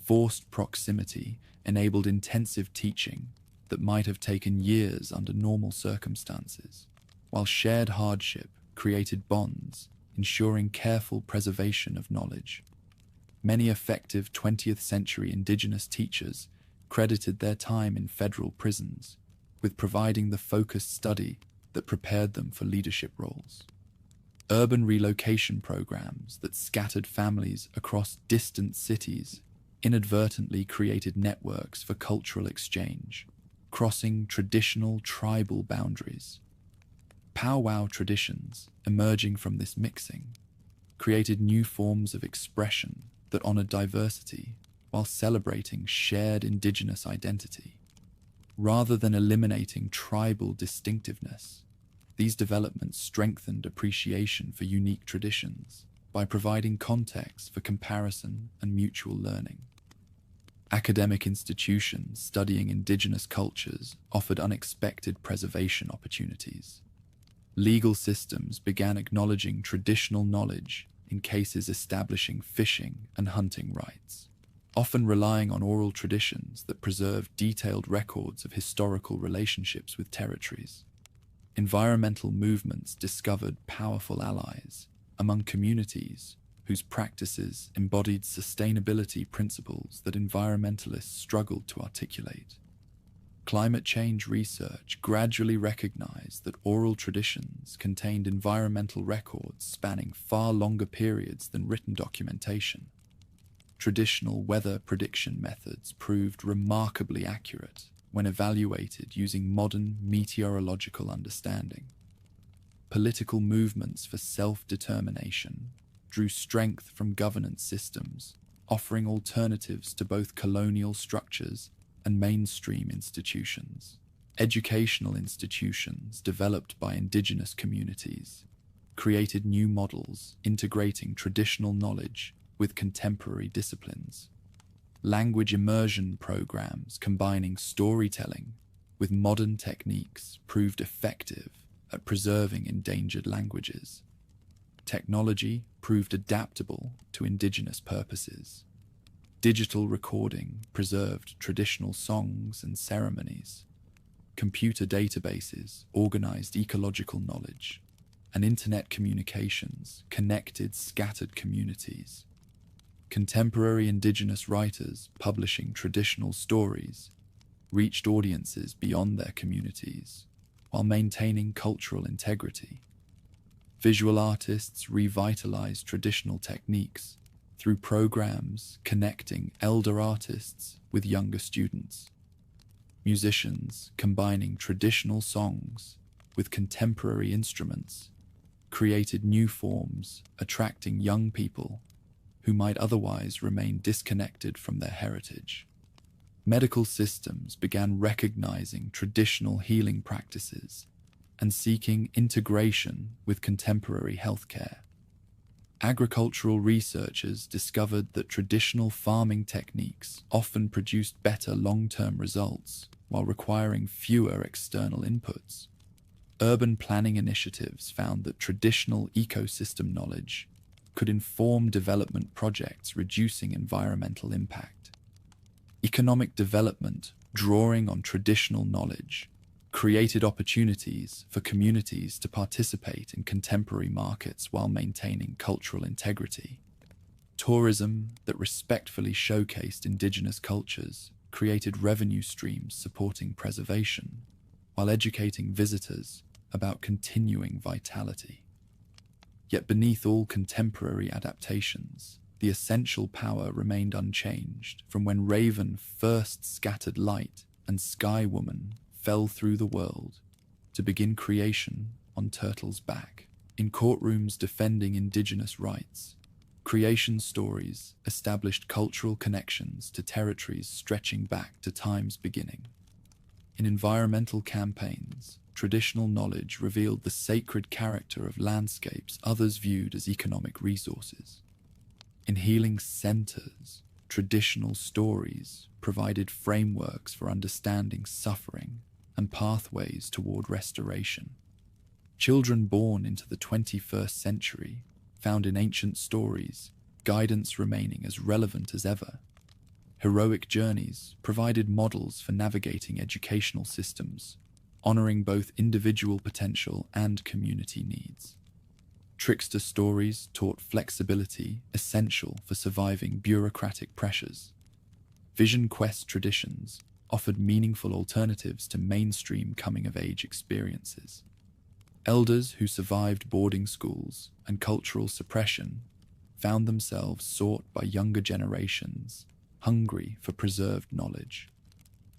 A: Forced proximity enabled intensive teaching that might have taken years under normal circumstances, while shared hardship created bonds, ensuring careful preservation of knowledge. Many effective 20th century indigenous teachers credited their time in federal prisons with providing the focused study that prepared them for leadership roles. Urban relocation programs that scattered families across distant cities inadvertently created networks for cultural exchange, crossing traditional tribal boundaries. Powwow traditions emerging from this mixing created new forms of expression that honored diversity while celebrating shared indigenous identity. Rather than eliminating tribal distinctiveness, these developments strengthened appreciation for unique traditions by providing context for comparison and mutual learning. Academic institutions studying indigenous cultures offered unexpected preservation opportunities. Legal systems began acknowledging traditional knowledge in cases establishing fishing and hunting rights, often relying on oral traditions that preserved detailed records of historical relationships with territories. Environmental movements discovered powerful allies among communities whose practices embodied sustainability principles that environmentalists struggled to articulate. Climate change research gradually recognized that oral traditions contained environmental records spanning far longer periods than written documentation. Traditional weather prediction methods proved remarkably accurate when evaluated using modern meteorological understanding. Political movements for self-determination drew strength from governance systems, offering alternatives to both colonial structures and mainstream institutions. Educational institutions developed by indigenous communities created new models integrating traditional knowledge with contemporary disciplines. Language immersion programs combining storytelling with modern techniques proved effective at preserving endangered languages. Technology proved adaptable to indigenous purposes. Digital recording preserved traditional songs and ceremonies. Computer databases organized ecological knowledge, and internet communications connected scattered communities. Contemporary indigenous writers publishing traditional stories reached audiences beyond their communities while maintaining cultural integrity. Visual artists revitalized traditional techniques through programs connecting elder artists with younger students. Musicians combining traditional songs with contemporary instruments created new forms, attracting young people who might otherwise remain disconnected from their heritage. Medical systems began recognizing traditional healing practices and seeking integration with contemporary healthcare. Agricultural researchers discovered that traditional farming techniques often produced better long-term results while requiring fewer external inputs. Urban planning initiatives found that traditional ecosystem knowledge could inform development projects, reducing environmental impact. Economic development, drawing on traditional knowledge, created opportunities for communities to participate in contemporary markets while maintaining cultural integrity. Tourism that respectfully showcased indigenous cultures created revenue streams supporting preservation, while educating visitors about continuing vitality. Yet beneath all contemporary adaptations, the essential power remained unchanged from when Raven first scattered light and Sky Woman fell through the world to begin creation on Turtle's back. In courtrooms defending indigenous rights, creation stories established cultural connections to territories stretching back to time's beginning. In environmental campaigns, traditional knowledge revealed the sacred character of landscapes others viewed as economic resources. In healing centers, traditional stories provided frameworks for understanding suffering and pathways toward restoration. Children born into the 21st century found in ancient stories guidance remaining as relevant as ever. Heroic journeys provided models for navigating educational systems, honoring both individual potential and community needs. Trickster stories taught flexibility essential for surviving bureaucratic pressures. Vision Quest traditions offered meaningful alternatives to mainstream coming-of-age experiences. Elders who survived boarding schools and cultural suppression found themselves sought by younger generations, hungry for preserved knowledge.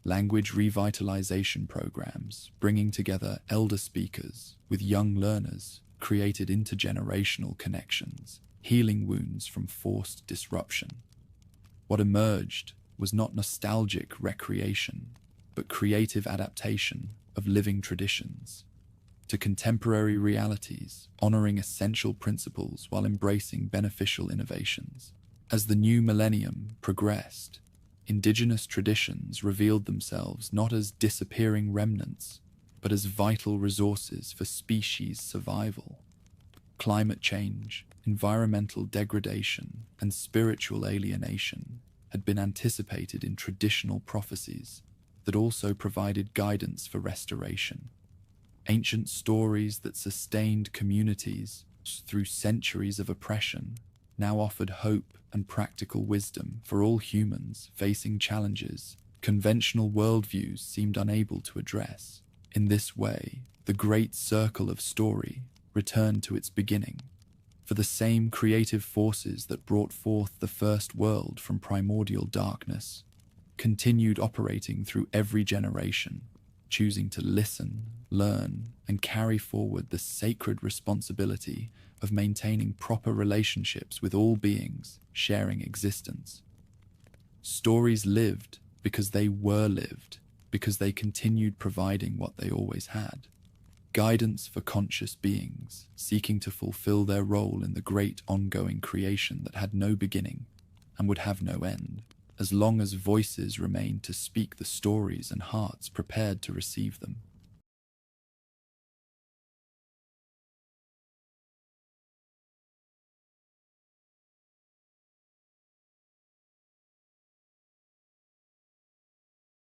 A: Language revitalization programs, bringing together elder speakers with young learners, created intergenerational connections, healing wounds from forced disruption. What emerged was not nostalgic recreation, but creative adaptation of living traditions to contemporary realities, honoring essential principles while embracing beneficial innovations. As the new millennium progressed, indigenous traditions revealed themselves not as disappearing remnants, but as vital resources for species survival. Climate change, environmental degradation, and spiritual alienation had been anticipated in traditional prophecies that also provided guidance for restoration. Ancient stories that sustained communities through centuries of oppression now offered hope and practical wisdom for all humans facing challenges conventional worldviews seemed unable to address. In this way, the great circle of story returned to its beginning, for the same creative forces that brought forth the first world from primordial darkness continued operating through every generation, choosing to listen, learn, and carry forward the sacred responsibility of maintaining proper relationships with all beings sharing existence. Stories lived because they were lived, because they continued providing what they always had. Guidance for conscious beings seeking to fulfill their role in the great ongoing creation that had no beginning and would have no end, as long as voices remained to speak the stories and hearts prepared to receive them.